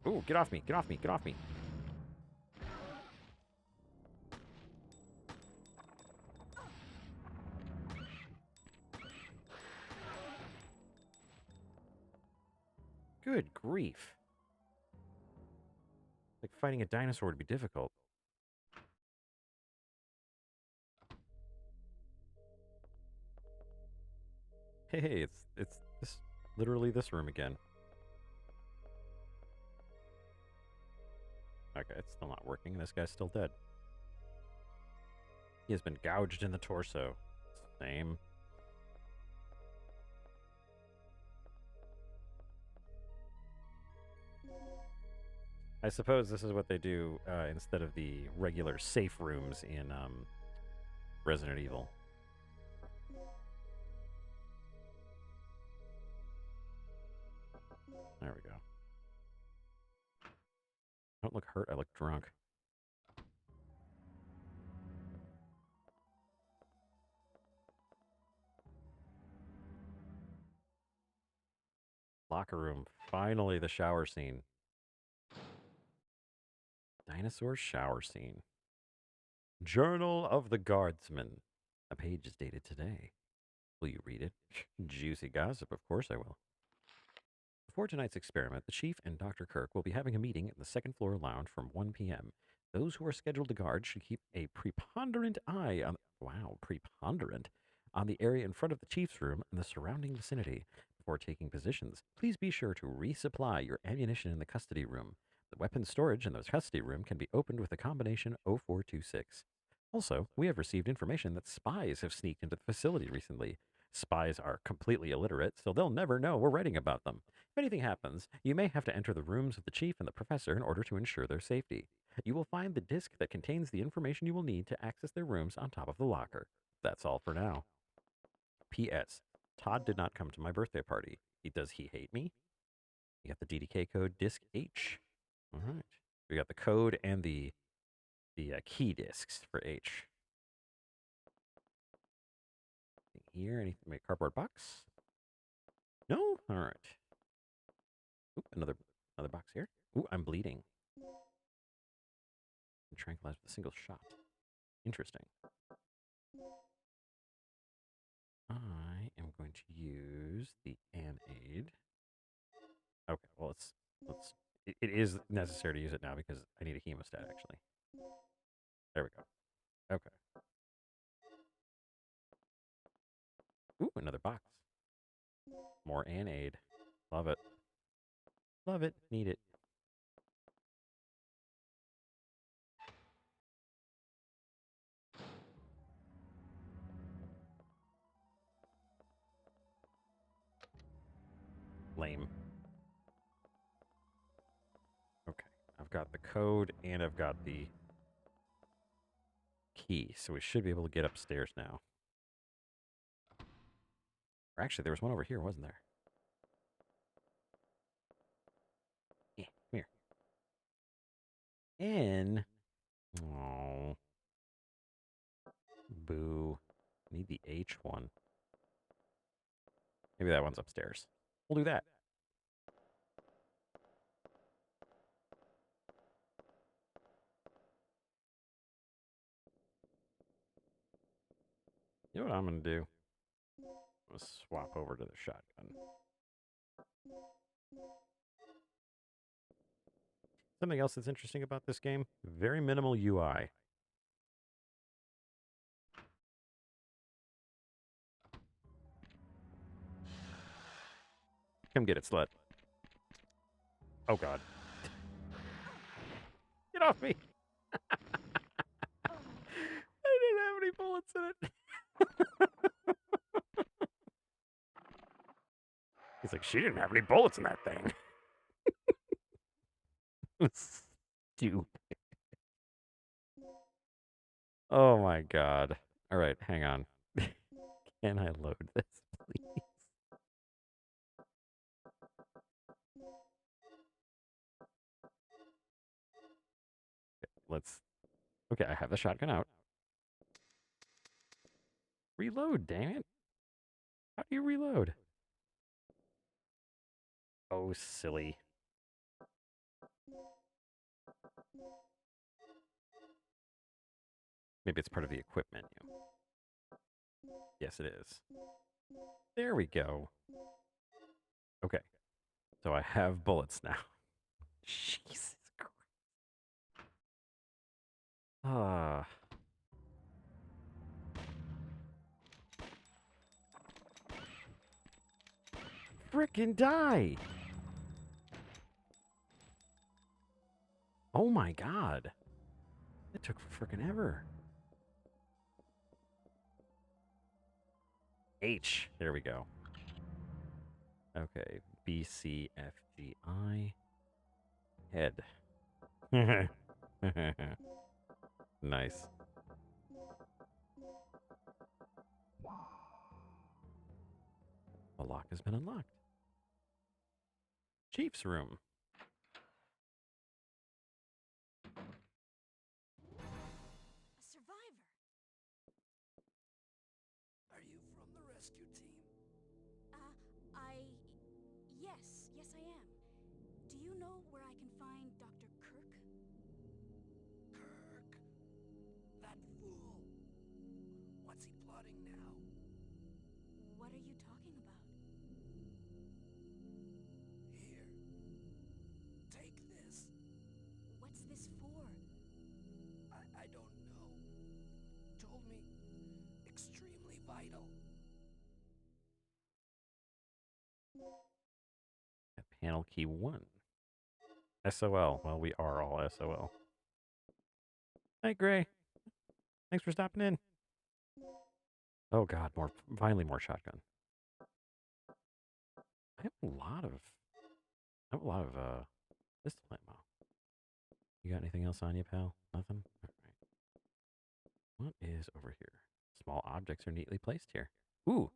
Ooh, get off me, get off me, get off me. Good grief. Like fighting a dinosaur would be difficult. Hey, it's literally this room again. Okay, it's still not working. This guy's still dead. He has been gouged in the torso. Same. I suppose this is what they do instead of the regular safe rooms in Resident Evil. There we go. I don't look hurt, I look drunk. Locker room. Finally, the shower scene. Dinosaur shower scene. Journal of the Guardsman. A page is dated today. Will you read it? Juicy gossip, of course I will. Before tonight's experiment, the Chief and Dr. Kirk will be having a meeting in the second floor lounge from 1 p.m. Those who are scheduled to guard should keep a preponderant eye on... Wow, preponderant. On the area in front of the Chief's room and the surrounding vicinity. Before taking positions, please be sure to resupply your ammunition in the custody room. The weapons storage in the custody room can be opened with the combination 0426. Also, we have received information that spies have sneaked into the facility recently. Spies are completely illiterate, so they'll never know we're writing about them. If anything happens, you may have to enter the rooms of the chief and the professor in order to ensure their safety. You will find the disk that contains the information you will need to access their rooms on top of the locker. That's all for now. P.S. Todd did not come to my birthday party. Does he hate me? You got the DDK code disk H. All right. We got the code and the key disks for H. Anything here? Anything? Cardboard box? No? All right. Ooh, another box here. Ooh, I'm bleeding. I'm tranquilized with a single shot. Interesting. I am going to use the An-Aid. Okay, well, it is necessary to use it now because I need a hemostat, actually. There we go. Okay. Ooh, another box. More An-Aid. Love it. Love it. Need it. Lame. Okay. I've got the code and I've got the key, so we should be able to get upstairs now. Or actually, there was one over here, wasn't there? Yeah, come here. In. Oh. Boo. Need the H one. Maybe that one's upstairs. We'll do that. You know what I'm going to do? I'm going to swap over to the shotgun. Something else that's interesting about this game, very minimal UI. Come get it, slut. Oh, God. Get off me. I didn't have any bullets in it. He's like, she didn't have any bullets in that thing. Stupid. Oh, my God. All right, hang on. Can I load this, please? Okay, I have the shotgun out. Reload, dang it. How do you reload? Oh, silly. Maybe it's part of the equip menu. Yes, it is. There we go. Okay. So I have bullets now. Jesus Christ. Ah. Frickin' die! Oh my God. It took frickin' ever. H. There we go. Okay. B, C, F, G, I. Head. Nice. The lock has been unlocked. Chief's room. A survivor. Are you from the rescue team? Yes, I am. Do you know where I can find Dr. Kirk? Kirk? That fool! What's he plotting now? What are you talking about? Here. Take this. What's this for? I don't know. Told me extremely vital. Panel key 1. SOL. Well, we are all SOL. Hey, Gray. Thanks for stopping in. Oh, God. Finally more shotgun. I have a lot of pistol ammo. You got anything else on you, pal? Nothing? All right. What is over here? Small objects are neatly placed here. Ooh.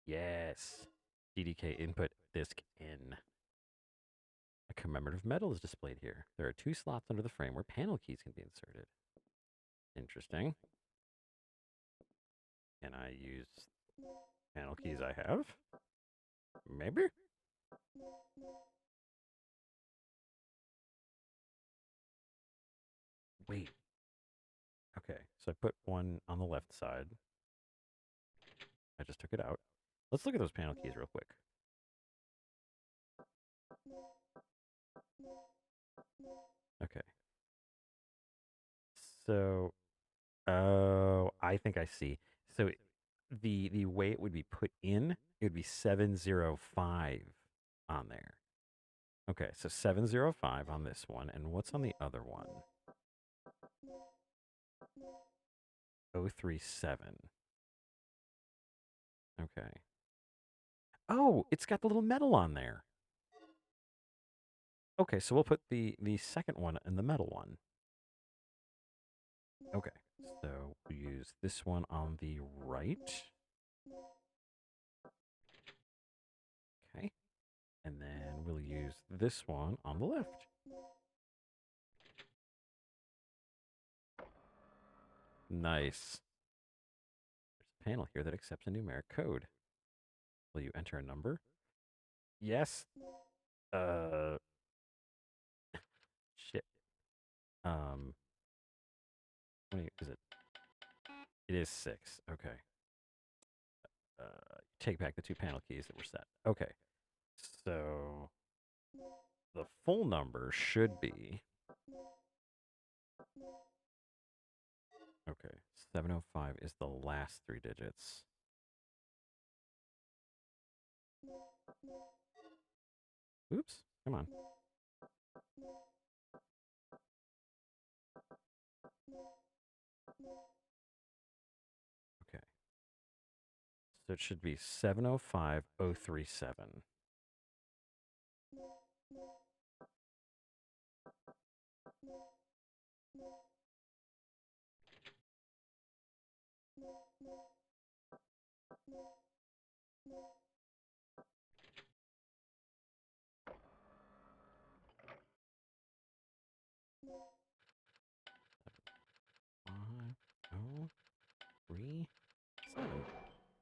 Yes. DDK input disc in. A commemorative medal is displayed here. There are 2 slots under the frame where panel keys can be inserted. Interesting. Can I use panel keys I have? Maybe? Wait. Okay, so I put one on the left side. I just took it out. Let's look at those panel keys real quick. Okay. So, oh, I think I see. So the way it would be put in, it would be 705 on there. Okay, so 705 on this one, and what's on the other one? 037. Okay. Oh, it's got the little metal on there. Okay, so we'll put the second one in the metal one. Okay, so we use this one on the right. Okay, and then we'll use this one on the left. Nice. There's a panel here that accepts a numeric code. Will you enter a number? Yes. Shit. How many is it? It is 6. Okay. Take back the 2 panel keys that were set. Okay. So the full number should be, okay, 705 is the last 3 digits. Oops, come on. Okay. So it should be 705037. Five, 3, 7.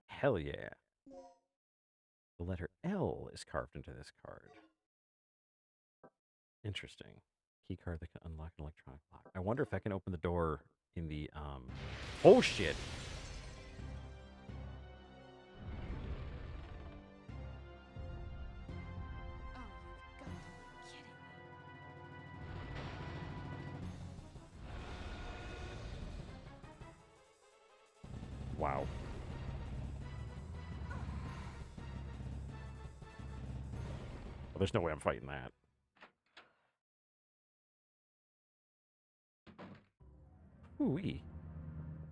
Hell yeah. The letter L is carved into this card. Interesting. Key card that can unlock an electronic lock. I wonder if I can open the door in the oh shit. Oh, you've got to be kidding me. Wow. Well, there's no way I'm fighting that. Ooh-wee.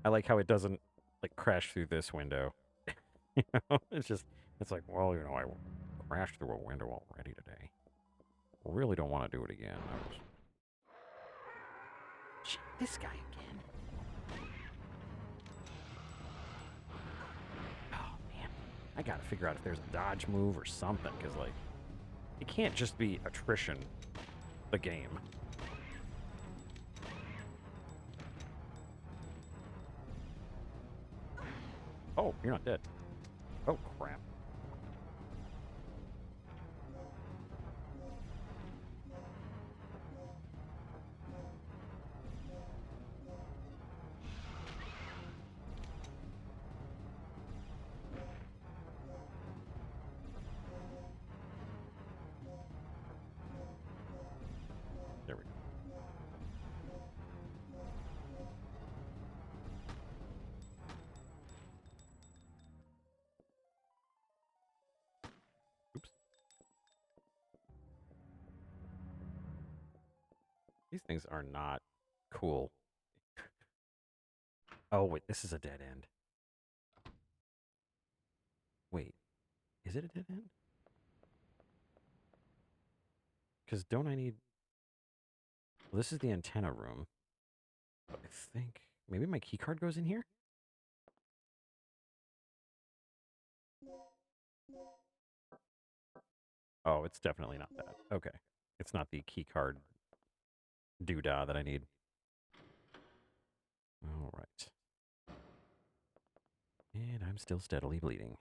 I like how it doesn't, like, crash through this window. You know? It's like, well, you know, I crashed through a window already today. Really don't want to do it again. Shit, this guy again. Oh, man. I gotta figure out if there's a dodge move or something, because, like, it can't just be attrition, the game. Oh, you're not dead. Oh, crap. There we go. Oops. These things are not cool. Oh, wait, this is a dead end. Wait, is it a dead end? Because don't I need... Well, this is the antenna room. But I think... Maybe my key card goes in here? Oh, it's definitely not that. Okay. It's not the key card doodah that I need. All right. And I'm still steadily bleeding.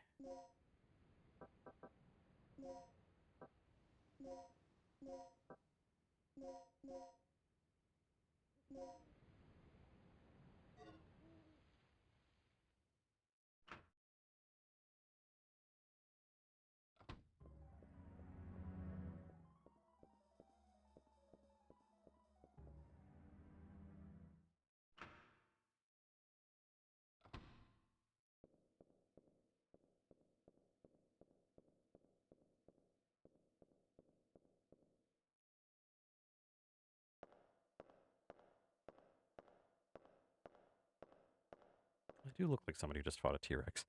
I do look like somebody who just fought a T-Rex.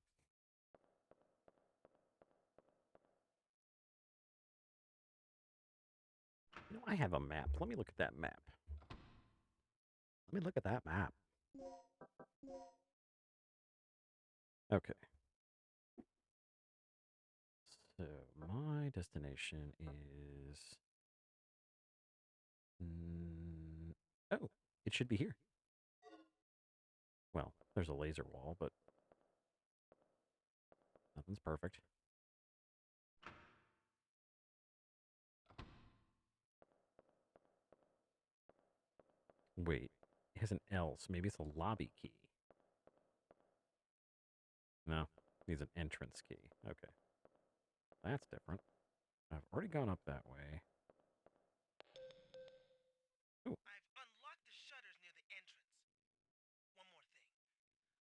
You know, I have a map. Let me look at that map. Let me look at that map. Okay. So my destination is... oh, it should be here. Well, there's a laser wall, but nothing's perfect. Wait, it has an L, so maybe it's a lobby key. No, it needs an entrance key. Okay. That's different. I've already gone up that way. Ooh. I've unlocked the shutters near the entrance. One more thing.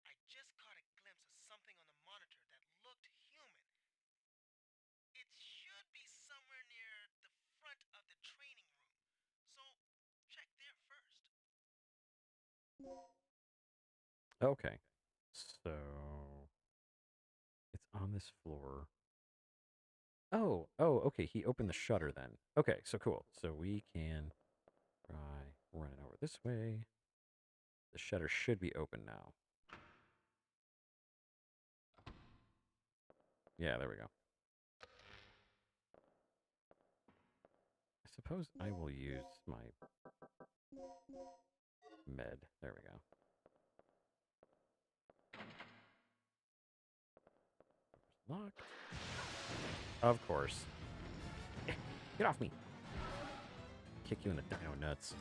I just caught a glimpse of something on the monitor that looked human. It should be somewhere near the front of the training room. So, check there first. Okay. So it's on this floor. Oh, okay. He opened the shutter then. Okay, so cool. So we can try running over this way. The shutter should be open now. Yeah, there we go. I suppose I will use my med. There we go. Locked. Of course. Get off me. Kick you in the dino nuts.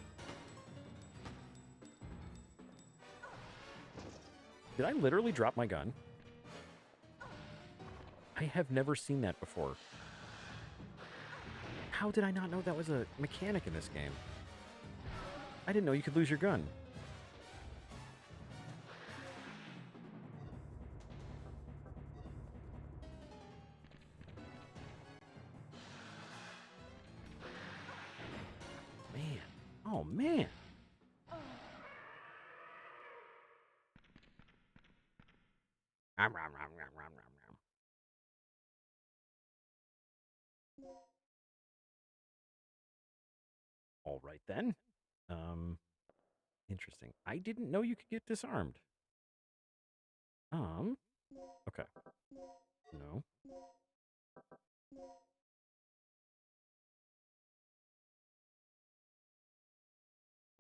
Did I literally drop my gun? I have never seen that before. How did I not know that was a mechanic in this game? I didn't know you could lose your gun. Man. Oh, man. All right, then. Interesting. I didn't know you could get disarmed. Okay. No.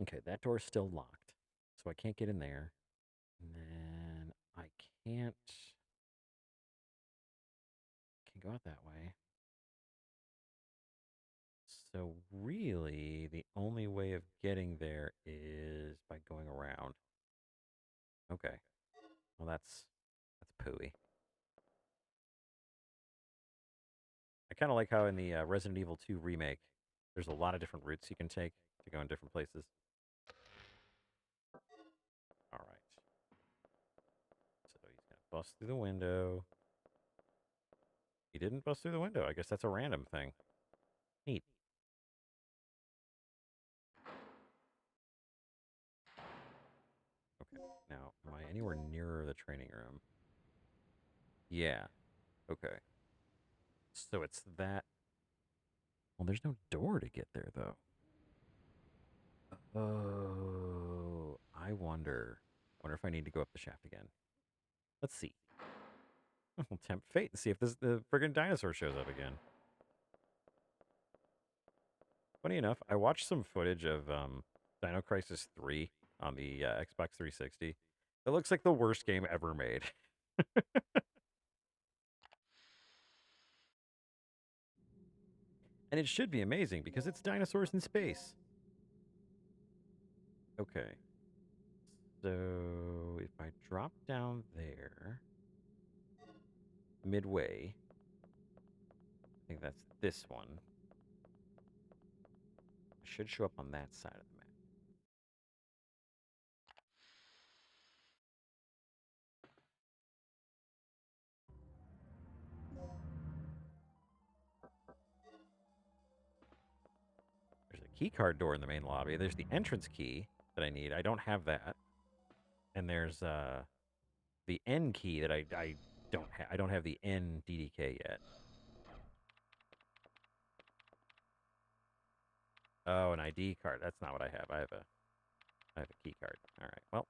Okay, that door's still locked, so I can't get in there. And then I can't go out that way. So really, the only way of getting there is by going around. Okay. Well, that's pooey. I kind of like how in the Resident Evil 2 remake, there's a lot of different routes you can take to go in different places. All right. So he's going to bust through the window. He didn't bust through the window. I guess that's a random thing. Neat. Okay. Now, am I anywhere nearer the training room? Yeah. Okay. So it's that. Well, there's no door to get there, though. Oh, I wonder. Wonder if I need to go up the shaft again. Let's see. We'll tempt fate and see if the friggin' dinosaur shows up again. Funny enough, I watched some footage of Dino Crisis 3 on the Xbox 360. It looks like the worst game ever made. And it should be amazing because it's dinosaurs in space. Okay. So if I drop down there, midway, I think that's this one. It should show up on that side of the map. There's a key card door in the main lobby. There's the entrance key that I need. I don't have that. And there's the N key that I don't have. I don't have the N DDK yet. Oh, an ID card. That's not what I have. I have a key card. All right. Well,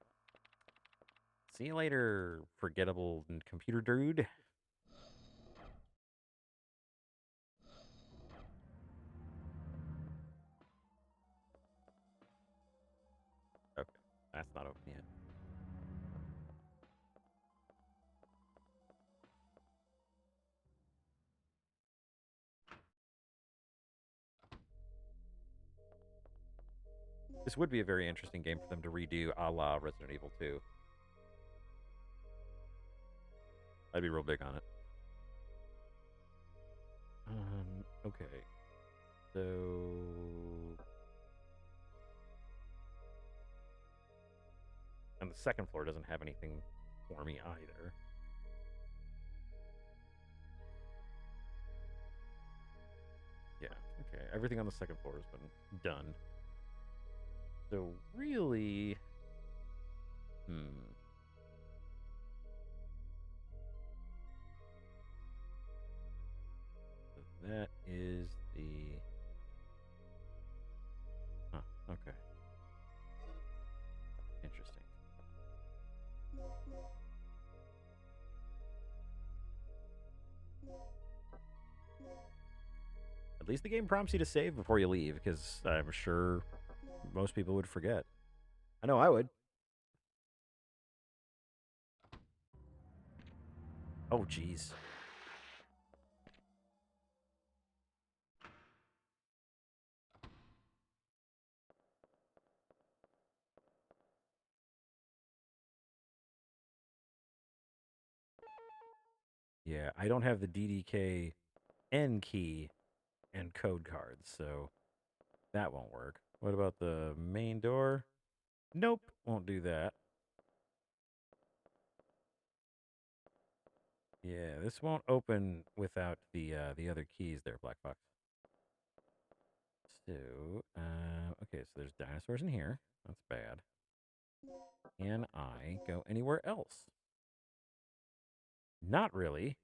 see you later, forgettable computer dude. Okay, that's not open yet. This would be a very interesting game for them to redo, a la Resident Evil 2. I'd be real big on it. Okay. So... And the second floor doesn't have anything for me either. Yeah, okay. Everything on the second floor has been done. So really... So that is the... Huh, okay. Interesting. At least the game prompts you to save before you leave, because I'm sure most people would forget. I know I would. Oh, jeez. Yeah, I don't have the DDK N key and code cards, so that won't work. What about the main door? Nope, won't do that. Yeah, this won't open without the other keys there, Black Fox. So, okay, so there's dinosaurs in here. That's bad. Can I go anywhere else? Not really.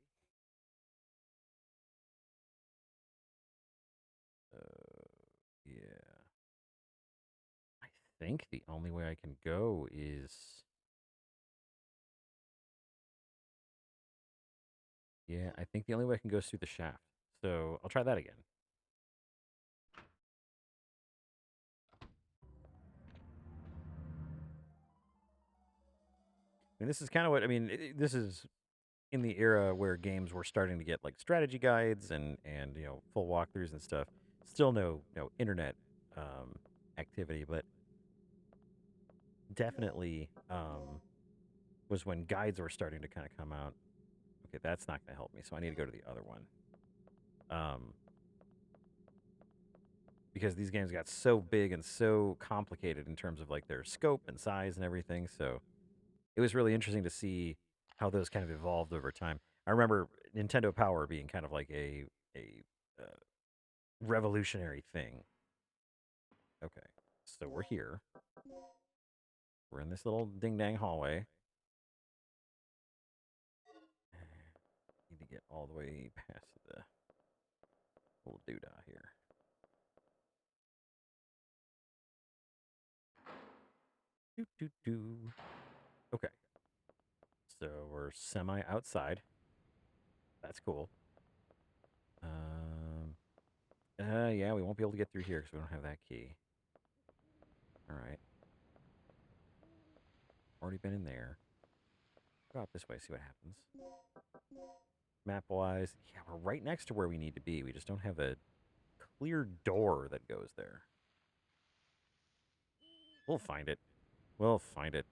Yeah. I think the only way I can go is... Yeah, I think the only way I can go is through the shaft. So I'll try that again. And this is kind of what, I mean, this is in the era where games were starting to get like strategy guides and you know, full walkthroughs and stuff. Still no internet activity, but definitely was when guides were starting to kind of come out. Okay, that's not going to help me, so I need to go to the other one. Because these games got so big and so complicated in terms of like their scope and size and everything, so it was really interesting to see how those kind of evolved over time. I remember Nintendo Power being kind of like a revolutionary thing. Okay, so we're here. We're in this little ding-dang hallway. Need to get all the way past the little doodah here. Okay. So we're semi-outside. That's cool. Yeah, we won't be able to get through here because we don't have that key. All right. Already been in there. Go out this way, see what happens. Map-wise, yeah, we're right next to where we need to be. We just don't have a clear door that goes there. We'll find it. We'll find it.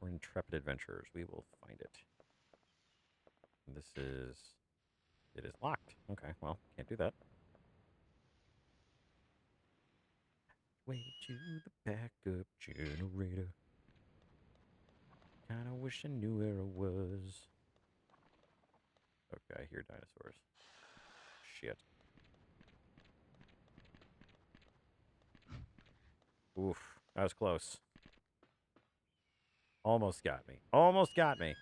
We're intrepid adventurers. We will find it. And this is... It is locked. Okay, well, can't do that. Way to the backup generator. Kinda wish I knew where it was. Okay, I hear dinosaurs. Shit. Oof, that was close. Almost got me. Almost got me.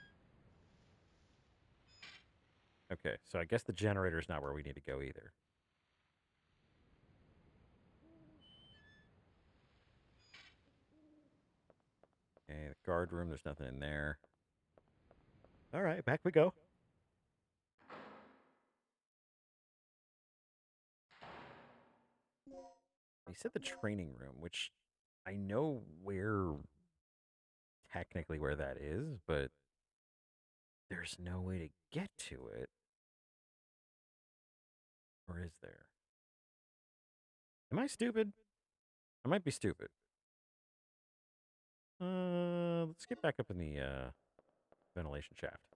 Okay, so I guess the generator's not where we need to go either. Okay, the guard room, there's nothing in there. All right, back we go. He said the training room, which I know technically where that is, but there's no way to get to it. Or is there? Am I stupid? I might be stupid. Let's get back up in the ventilation shaft.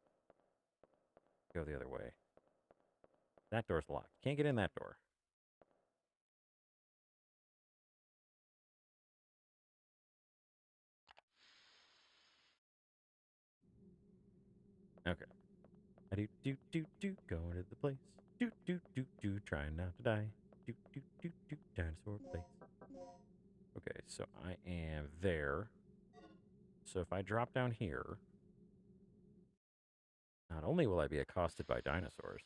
Go the other way. That door's locked. Can't get in that door. Okay. I do going to the place. Do trying not to die. Do dinosaur place. Okay, so I am there. So if I drop down here, not only will I be accosted by dinosaurs.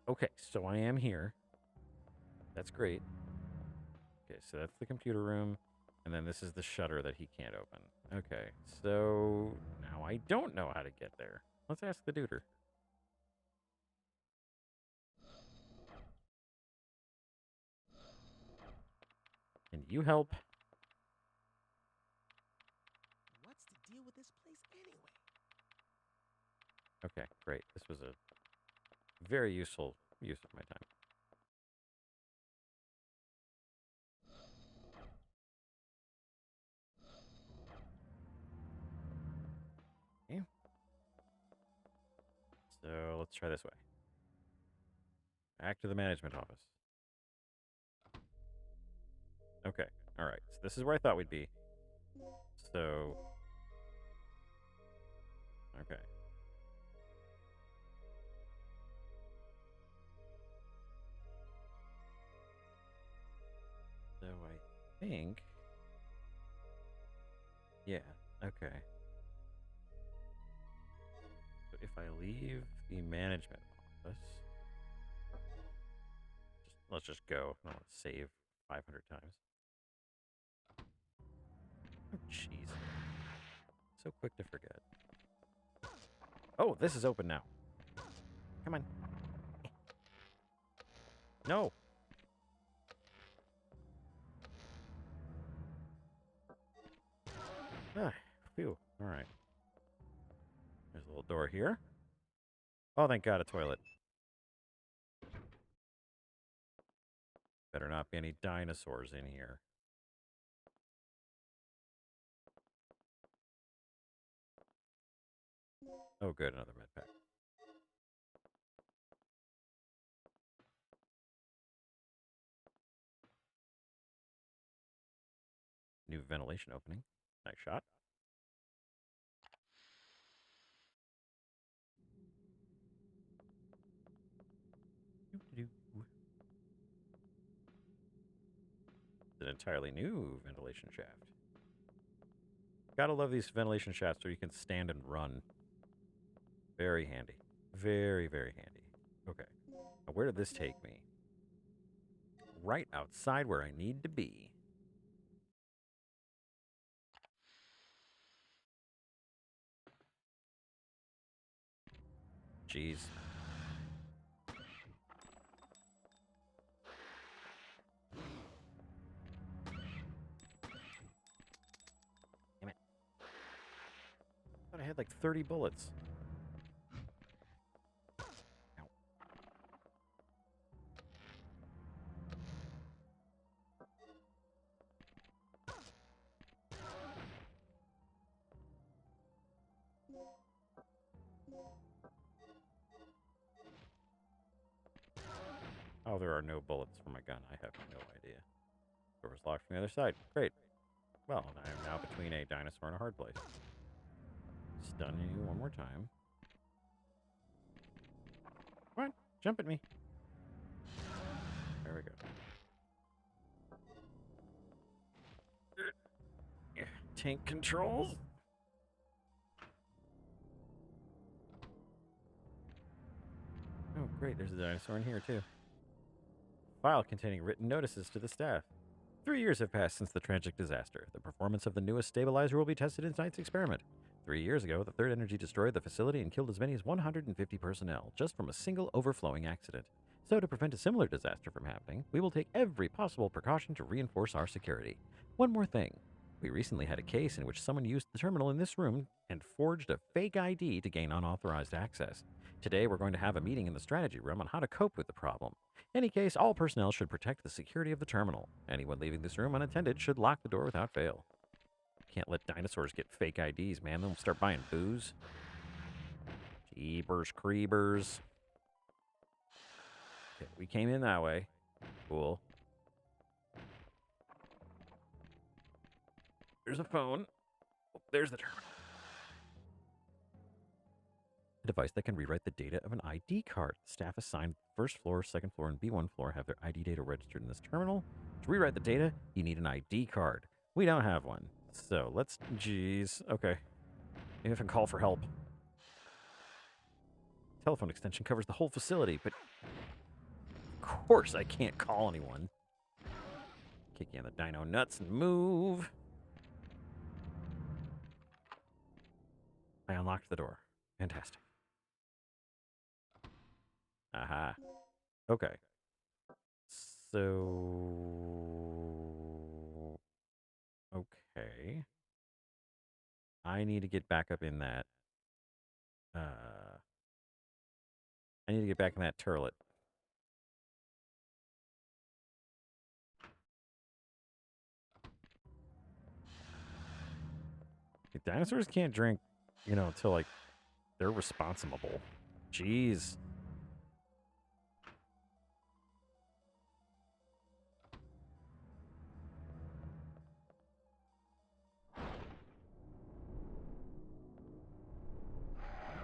Okay, so I am here. That's great. Okay, so that's the computer room. And then this is the shutter that he can't open. Okay, so now I don't know how to get there. Let's ask the duder. Can you help? What's the deal with this place anyway? Okay, great. This was a very useful use of my time. Okay. So let's try this way. Back to the management office. Okay, all right. So this is where I thought we'd be. So, okay. So I think, yeah, okay. So if I leave the management office, let's just go. I don't want to save 500 times. Oh, jeez. So quick to forget. Oh, this is open now. Come on. No. Ah, phew. All right. There's a little door here. Oh, thank God, a toilet. Better not be any dinosaurs in here. Oh, good, another med pack. New ventilation opening. Nice shot. It's an entirely new ventilation shaft. Gotta love these ventilation shafts where you can stand and run. Very handy. Very, very handy. Okay. Now, where did this take me? Right outside where I need to be. Jeez. Damn it. I thought I had like 30 bullets. Oh, there are no bullets for my gun. I have no idea. Door's locked from the other side. Great. Well, I am now between a dinosaur and a hard place. Stun you one more time. Come on, jump at me. There we go. Tank controls. Oh, great. There's a dinosaur in here, too. File containing written notices to the staff. 3 years have passed since the tragic disaster. The performance of the newest stabilizer will be tested in tonight's experiment. 3 years ago, the Third Energy destroyed the facility and killed as many as 150 personnel, just from a single overflowing accident. So, to prevent a similar disaster from happening, we will take every possible precaution to reinforce our security. One more thing. We recently had a case in which someone used the terminal in this room and forged a fake ID to gain unauthorized access. Today, we're going to have a meeting in the strategy room on how to cope with the problem. In any case, all personnel should protect the security of the terminal. Anyone leaving this room unattended should lock the door without fail. Can't let dinosaurs get fake IDs, man. They'll start buying booze. Jeepers creepers. Okay, we came in that way. Cool. There's a phone. Oh, there's the terminal. A device that can rewrite the data of an ID card. Staff assigned first floor, second floor, and B1 floor have their ID data registered in this terminal. To rewrite the data, you need an ID card. We don't have one. So let's... Jeez. Okay. Maybe I can call for help. Telephone extension covers the whole facility, but... Of course I can't call anyone. Kick you in the dino nuts and move. I unlocked the door. Fantastic. Aha. Okay. So... Okay. I need to get back up in that... I need to get back in that turlet. Dinosaurs can't drink, you know, until, like, they're responsible. Jeez.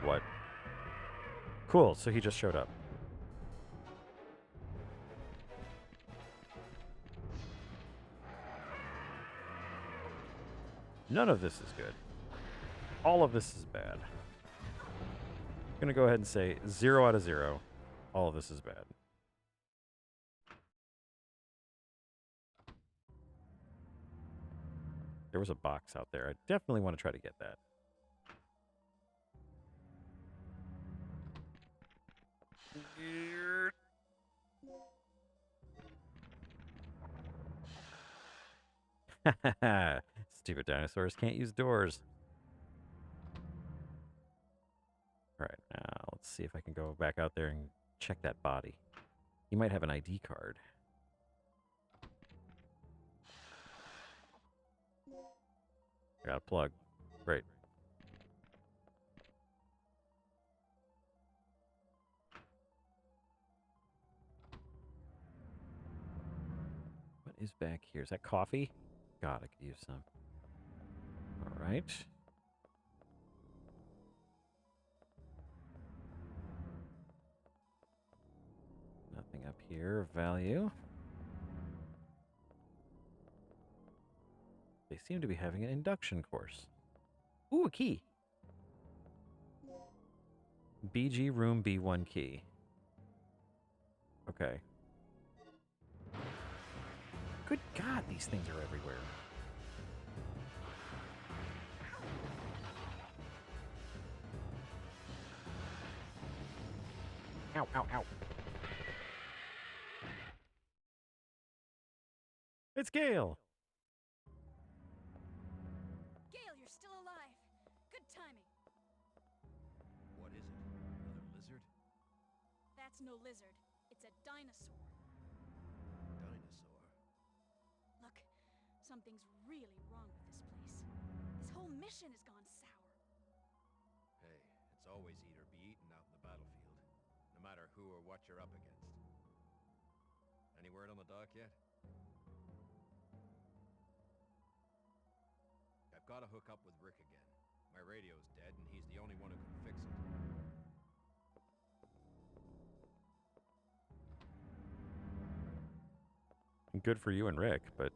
What? Cool, so he just showed up. None of this is good. All of this is bad. I'm going to go ahead and say 0 out of 0. All of this is bad. There was a box out there. I definitely want to try to get that. Stupid dinosaurs can't use doors. Alright, now let's see if I can go back out there and check that body. He might have an ID card. I got a plug. Great. What is back here? Is that coffee? God, I could use some. All right. Nothing up here of value. They seem to be having an induction course. Ooh, a key. BG room B1 key. Okay. Good God, these things are everywhere. Ow, ow, ow. It's Gale. Gale, you're still alive. Good timing. What is it? Another lizard? That's no lizard. It's a dinosaur. Dinosaur? Look, something's really wrong with this place. This whole mission has gone sour. Hey, it's always eat or be eaten out in the battlefield. No matter who or what you're up against. Any word on the dock yet? I've got to hook up with Rick again. My radio's dead, and he's the only one who can fix it. Good for you and Rick, but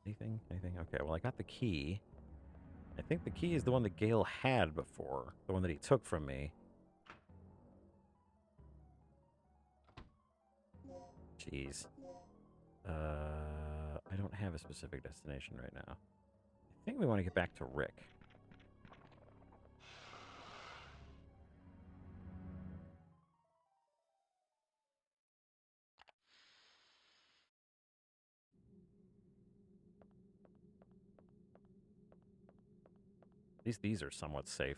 anything? Okay, well, I got the key. I think the key is the one that Gale had before, the one that he took from me. Jeez. I don't have a specific destination right now. I think we want to get back to Rick. At least these are somewhat safe.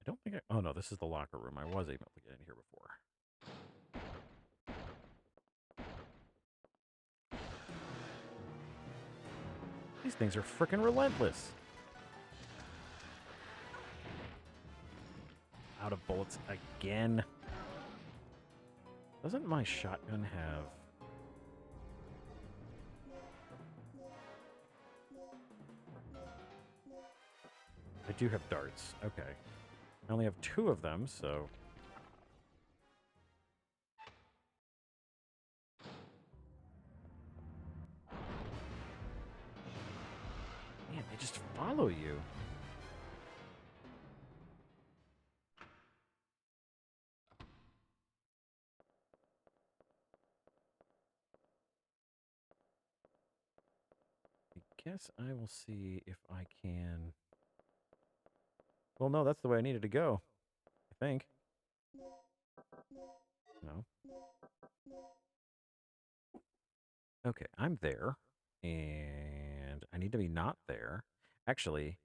I don't think oh no, this is the locker room. I was able to get in here before. These things are freaking relentless. Out of bullets again. Doesn't my shotgun have... I do have darts. Okay. I only have 2 of them, so... Man, they just follow you. I guess I will see if I can... Well, no, that's the way I needed to go. I think. No. Okay, I'm there. And I need to be not there. Actually,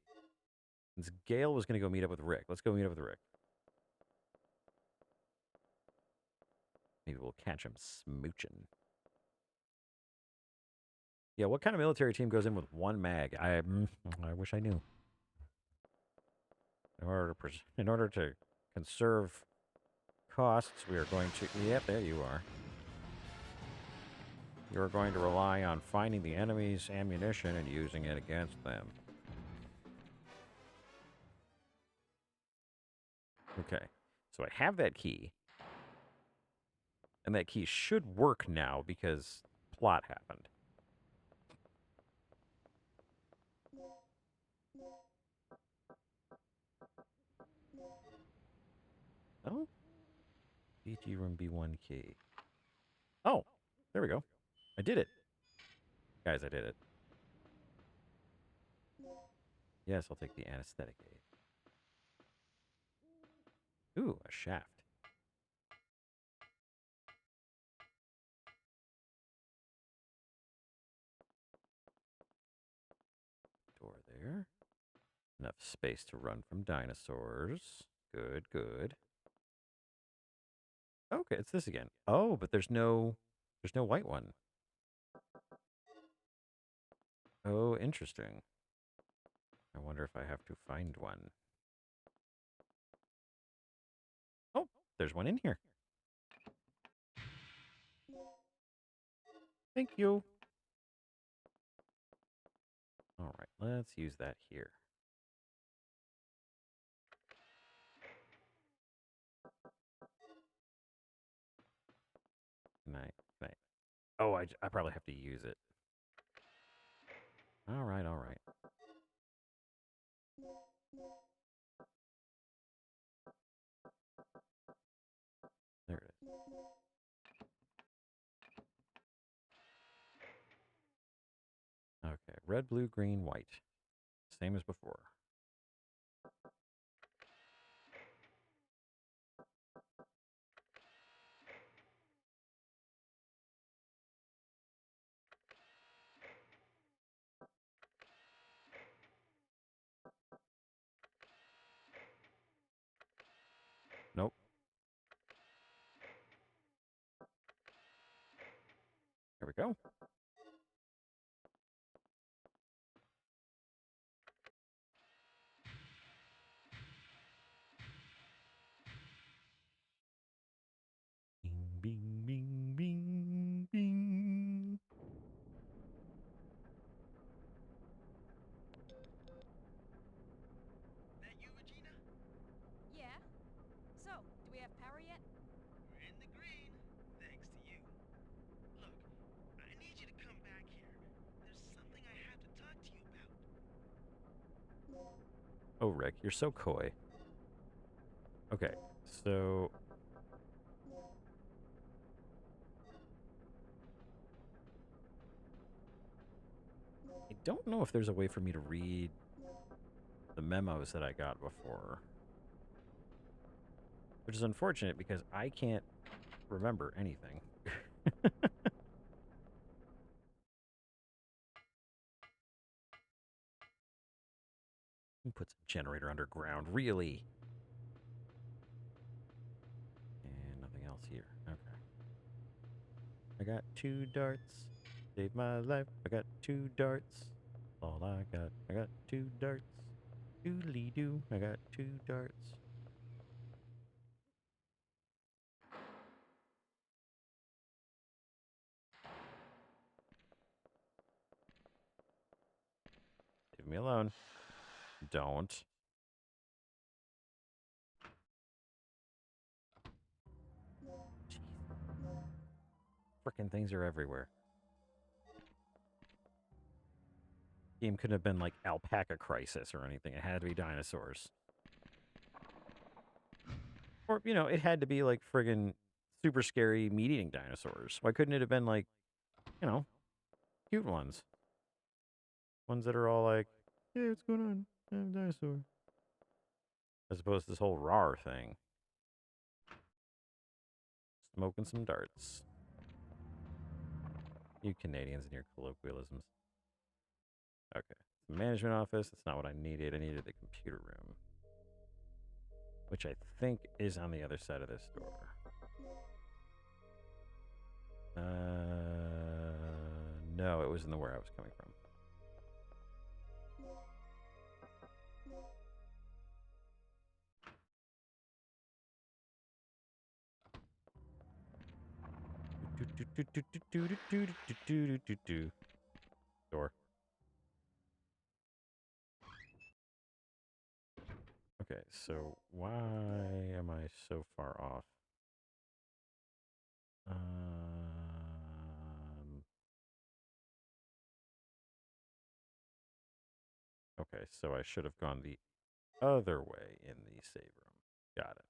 since Gale was going to go meet up with Rick, let's go meet up with Rick. Maybe we'll catch him smooching. Yeah, what kind of military team goes in with 1 mag? I wish I knew. In order to conserve costs, we are going to... Yep, there you are. You are going to rely on finding the enemy's ammunition and using it against them. Okay, so I have that key. And that key should work now because plot happened. Oh. BG room B1 key. Oh, there we go. I did it. Guys, I did it. Yes, I'll take the anesthetic aid. Ooh, a shaft. Door there. Enough space to run from dinosaurs. Good, good. Okay, it's this again. Oh, but there's no white one. Oh, interesting. I wonder if I have to find one. Oh, there's one in here. Thank you. All right, let's use that here. Night. Oh, I probably have to use it. All right, all right. red, blue, green, white. Same as before. Nope. There we go. Bing, bing, bing, bing, bing. That you, Regina? Yeah? So, do we have power yet? We're in the green, thanks to you. Look, I need you to come back here. There's something I have to talk to you about. Oh, Rick, you're so coy. Okay, so... I don't know if there's a way for me to read the memos that I got before. Which is unfortunate because I can't remember anything. Who puts a generator underground? Really? And nothing else here. Okay. I got 2 darts. Saved my life. I got 2 darts. All I got. I got 2 darts. Doodly doo. I got 2 darts. Leave me alone. Don't. Frickin' things are everywhere. Game couldn't have been like Alpaca Crisis or anything. It had to be dinosaurs. Or, you know, it had to be like friggin' super scary meat-eating dinosaurs. Why couldn't it have been like, you know, cute ones? Ones that are all like, hey, what's going on? I'm a dinosaur. As opposed to this whole rawr thing. Smoking some darts. You Canadians and your colloquialisms. Okay. Management office. That's not what I needed. I needed the computer room. Which I think is on the other side of this door. No, it was in the where I was coming from. Door. Okay, so why am I so far off? Okay, so I should have gone the other way in the save room. Got it.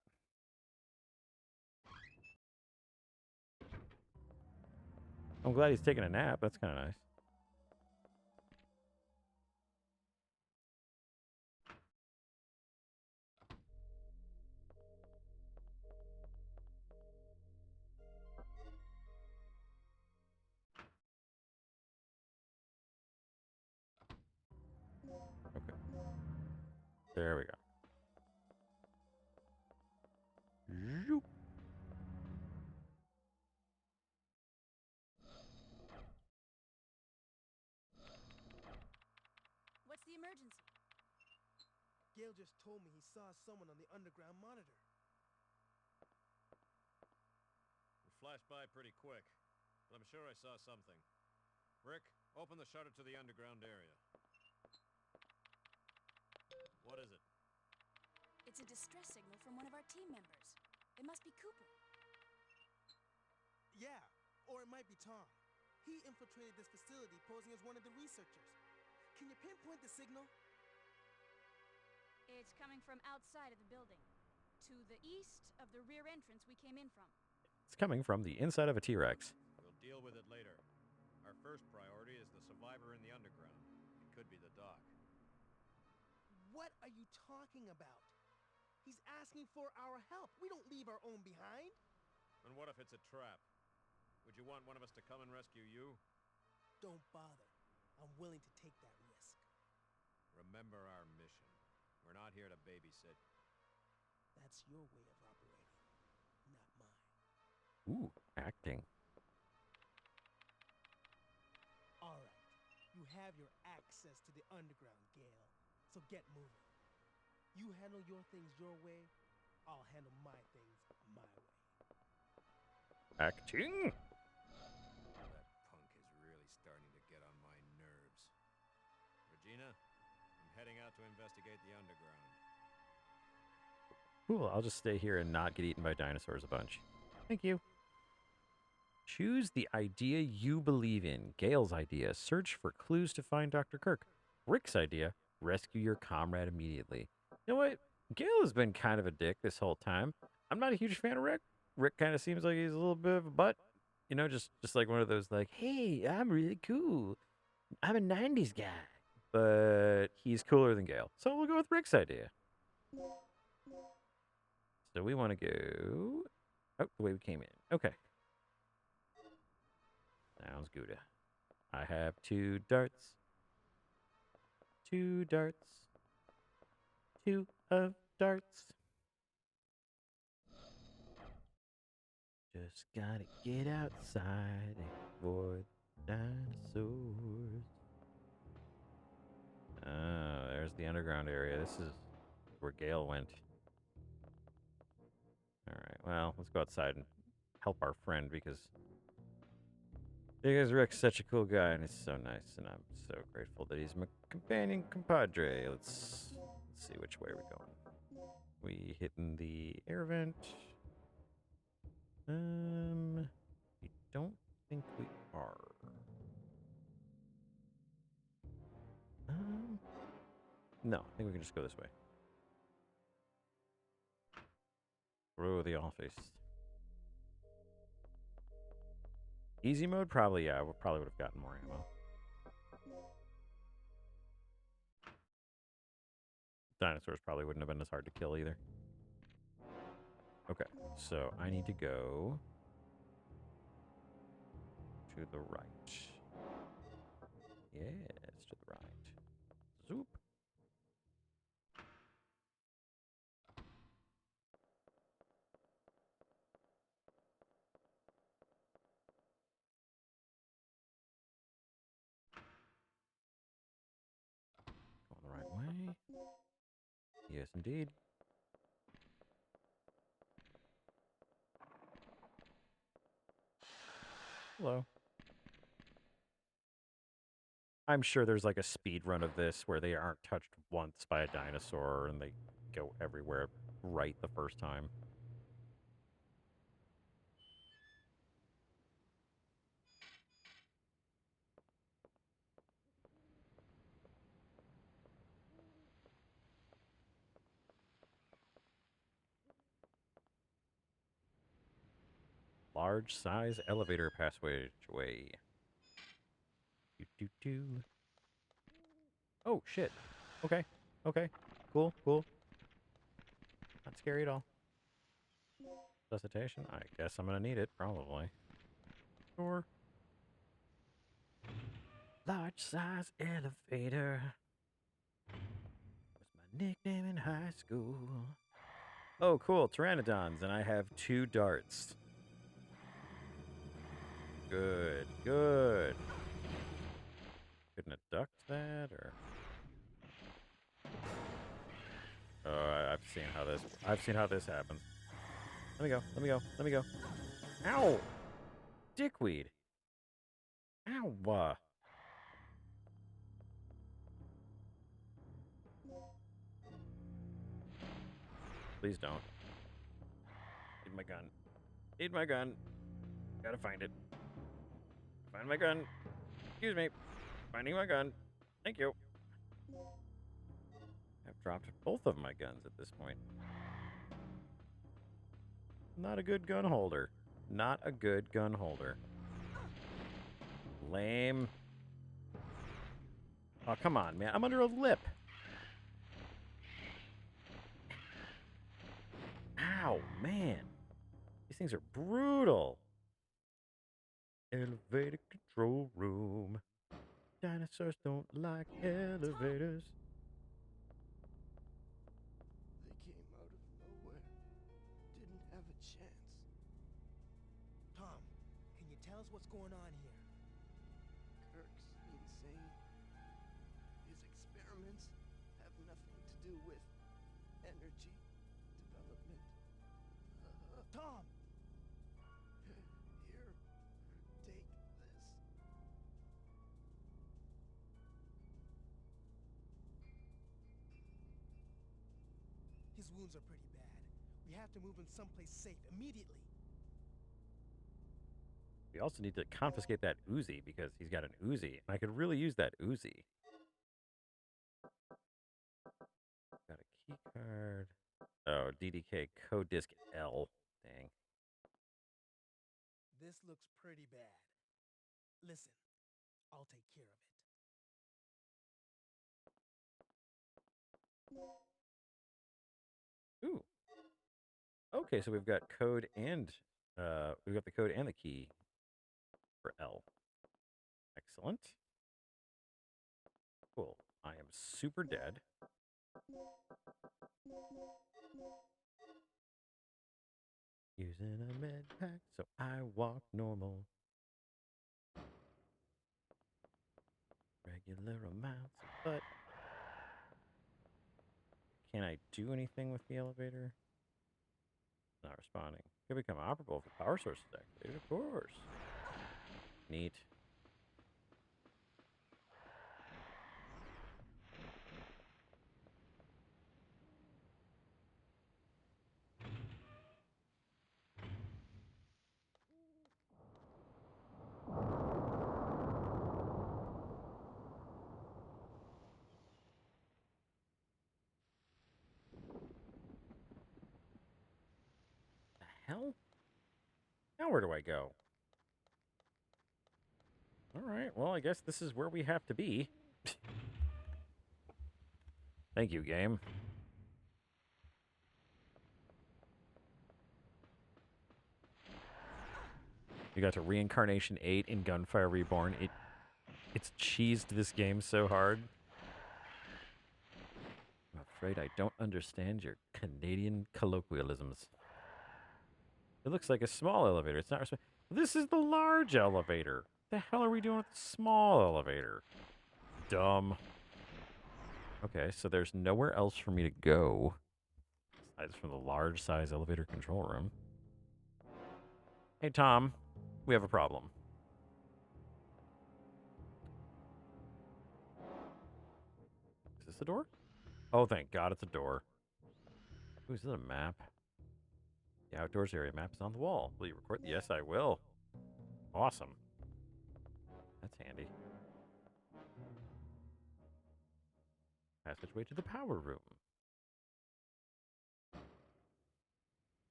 I'm glad he's taking a nap. That's kind of nice. Okay. There we go. Zoop. What's the emergency? Gale just told me he saw someone on the underground monitor. It flashed by pretty quick, but I'm sure I saw something. Rick, open the shutter to the underground area. What is it? It's a distress signal from one of our team members. It must be Cooper. Yeah, or it might be Tom. He infiltrated this facility posing as one of the researchers. Can you pinpoint the signal? It's coming from outside of the building, to the east of the rear entrance we came in from. It's coming from the inside of a T-Rex. We'll deal with it later. Our first priority is the survivor in the underground. you talking about? He's asking for our help. We don't leave our own behind. And what if it's a trap? Would you want one of us to come and rescue you? Don't bother. I'm willing to take that risk. Remember our mission. We're not here to babysit. That's your way of operating, not mine. Ooh, acting. All right. You have your access to the underground, Gale. So get moving. You handle your things your way, I'll handle my things my way. Acting? That punk is really starting to get on my nerves. Regina, I'm heading out to investigate the underground. Cool, I'll just stay here and not get eaten by dinosaurs a bunch. Thank you. Choose the idea you believe in. Gale's idea, search for clues to find Dr. Kirk. Rick's idea, rescue your comrade immediately. You know what? Gale has been kind of a dick this whole time. I'm not a huge fan of Rick. Rick kind of seems like he's a little bit of a butt. You know, just like one of those like, hey, I'm really cool. I'm a 90s guy. But he's cooler than Gale. So we'll go with Rick's idea. So we want to go... Oh, the way we came in. Okay. Sounds good. I have 2 darts. 2 darts. 2 of darts. Just gotta get outside and avoid dinosaurs. Oh, there's the underground area. This is where Gale went. Alright, well, let's go outside and help our friend because Rick's such a cool guy and he's so nice, and I'm so grateful that he's my companion compadre. Let's see which way we're going. We hitting the air vent. I don't think we are. No, I think we can just go this way. Through the office. Easy mode? Probably, yeah. We probably would have gotten more ammo. Dinosaurs probably wouldn't have been as hard to kill either. Okay, so I need to go to the right. Yes, to the right. Zoop. Going the right way. Yes, indeed. Hello. I'm sure there's like a speed run of this where they aren't touched once by a dinosaur and they go everywhere right the first time. Large size elevator passageway. Do. Oh, shit. Okay. Okay. Cool. Cool. Not scary at all. Resuscitation? I guess I'm gonna need it, probably. Sure. Large size elevator. Was my nickname in high school. Oh, cool. Pteranodons, and I have 2 darts. Good. Good. Couldn't have ducked that, or... Oh, I've seen how this happens. Let me go. Let me go. Let me go. Ow! Dickweed. Ow! Please don't. Need my gun. Need my gun. Gotta find it. Find my gun. Excuse me. Finding my gun. Thank you. I've dropped both of my guns at this point. Not a good gun holder. Not a good gun holder. Lame. Oh, come on, man. I'm under a lip. Wow, man. These things are brutal. Elevator control room. Dinosaurs don't like elevators. They came out of nowhere. Didn't have a chance. Tom, can you tell us what's going on here? Kirk's insane. His experiments have nothing to do with energy development. Tom! Here, take this. His wounds are pretty bad. We have to move him someplace safe immediately. We also need to confiscate that Uzi because he's got an Uzi. And I could really use that Uzi. Got a key card. Oh, DDK code disk L. Dang. This looks pretty bad. Listen, I'll take care of it. Ooh. Okay, so we've got code and we've got the code and the key for L. Excellent. Cool. I am super dead. Using a med pack, so I walk normal. Regular amounts, but can I do anything with the elevator? Not responding. Could become operable if the power source is activated, of course. Neat. Hell? Now where do I go? Alright, well, I guess this is where we have to be. Thank you, game. You got to Reincarnation 8 in Gunfire Reborn. It's cheesed this game so hard. I'm afraid I don't understand your Canadian colloquialisms. It looks like a small elevator. It's not. This is the large elevator. The hell are we doing with the small elevator? Dumb. Okay, so there's nowhere else for me to go besides from the large size elevator control room. Hey, Tom, we have a problem. Is this a door? Oh, thank God it's a door. Ooh, is this a map? The outdoors area map is on the wall. Will you record? Yes, I will. Awesome. That's handy. Passageway to the power room.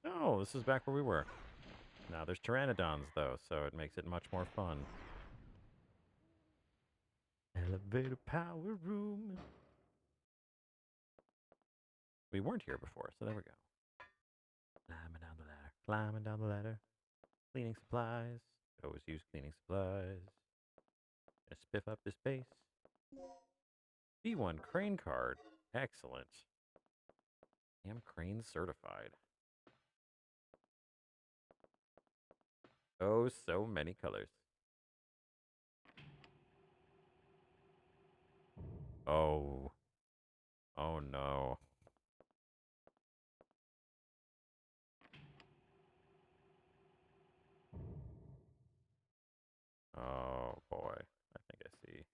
Oh, this is back where we were. Now there's pteranodons, though, so it makes it much more fun. Elevator power room. We weren't here before, so there we go. Climbing down the ladder. Climbing down the ladder. Cleaning supplies. Always use cleaning supplies. Gonna spiff up this base. B1 crane card. Excellent. Am crane certified. Oh, so many colors. Oh. Oh no. Oh boy. I think I see.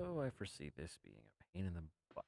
Oh, I foresee this being a pain in the butt.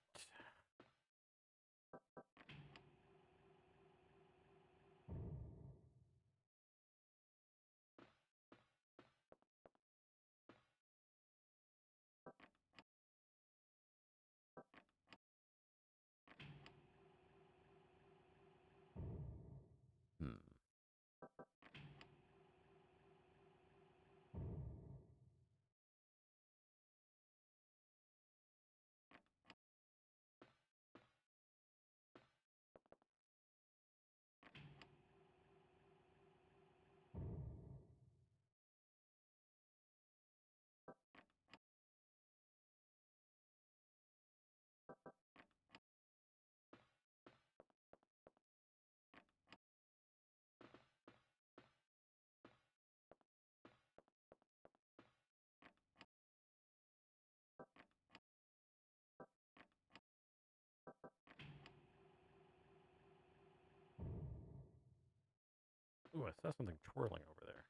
Ooh, I saw something twirling over there.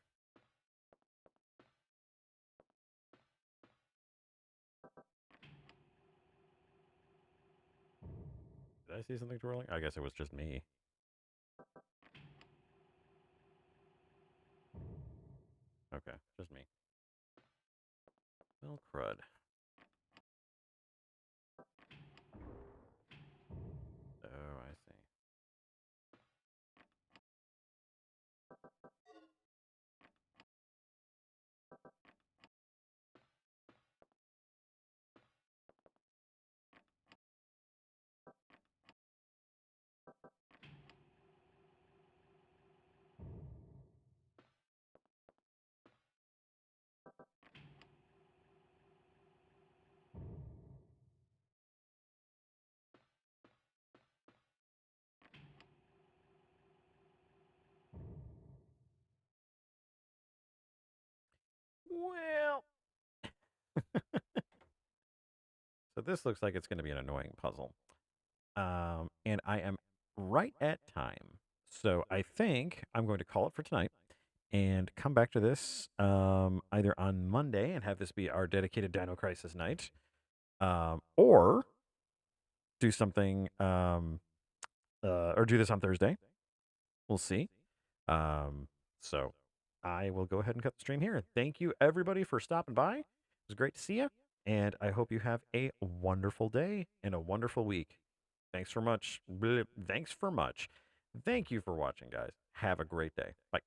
Did I see something twirling? I guess it was just me. Okay, just me. Well, crud. Oh, I see. Well, so this looks like it's going to be an annoying puzzle. And I am right at time. So I think I'm going to call it for tonight and come back to this either on Monday and have this be our dedicated Dino Crisis night, or do something, or do this on Thursday. We'll see. So I will go ahead and cut the stream here. Thank you, everybody, for stopping by. It was great to see you. And I hope you have a wonderful day and a wonderful week. Thanks for much. Thanks for much. Thank you for watching, guys. Have a great day. Bye.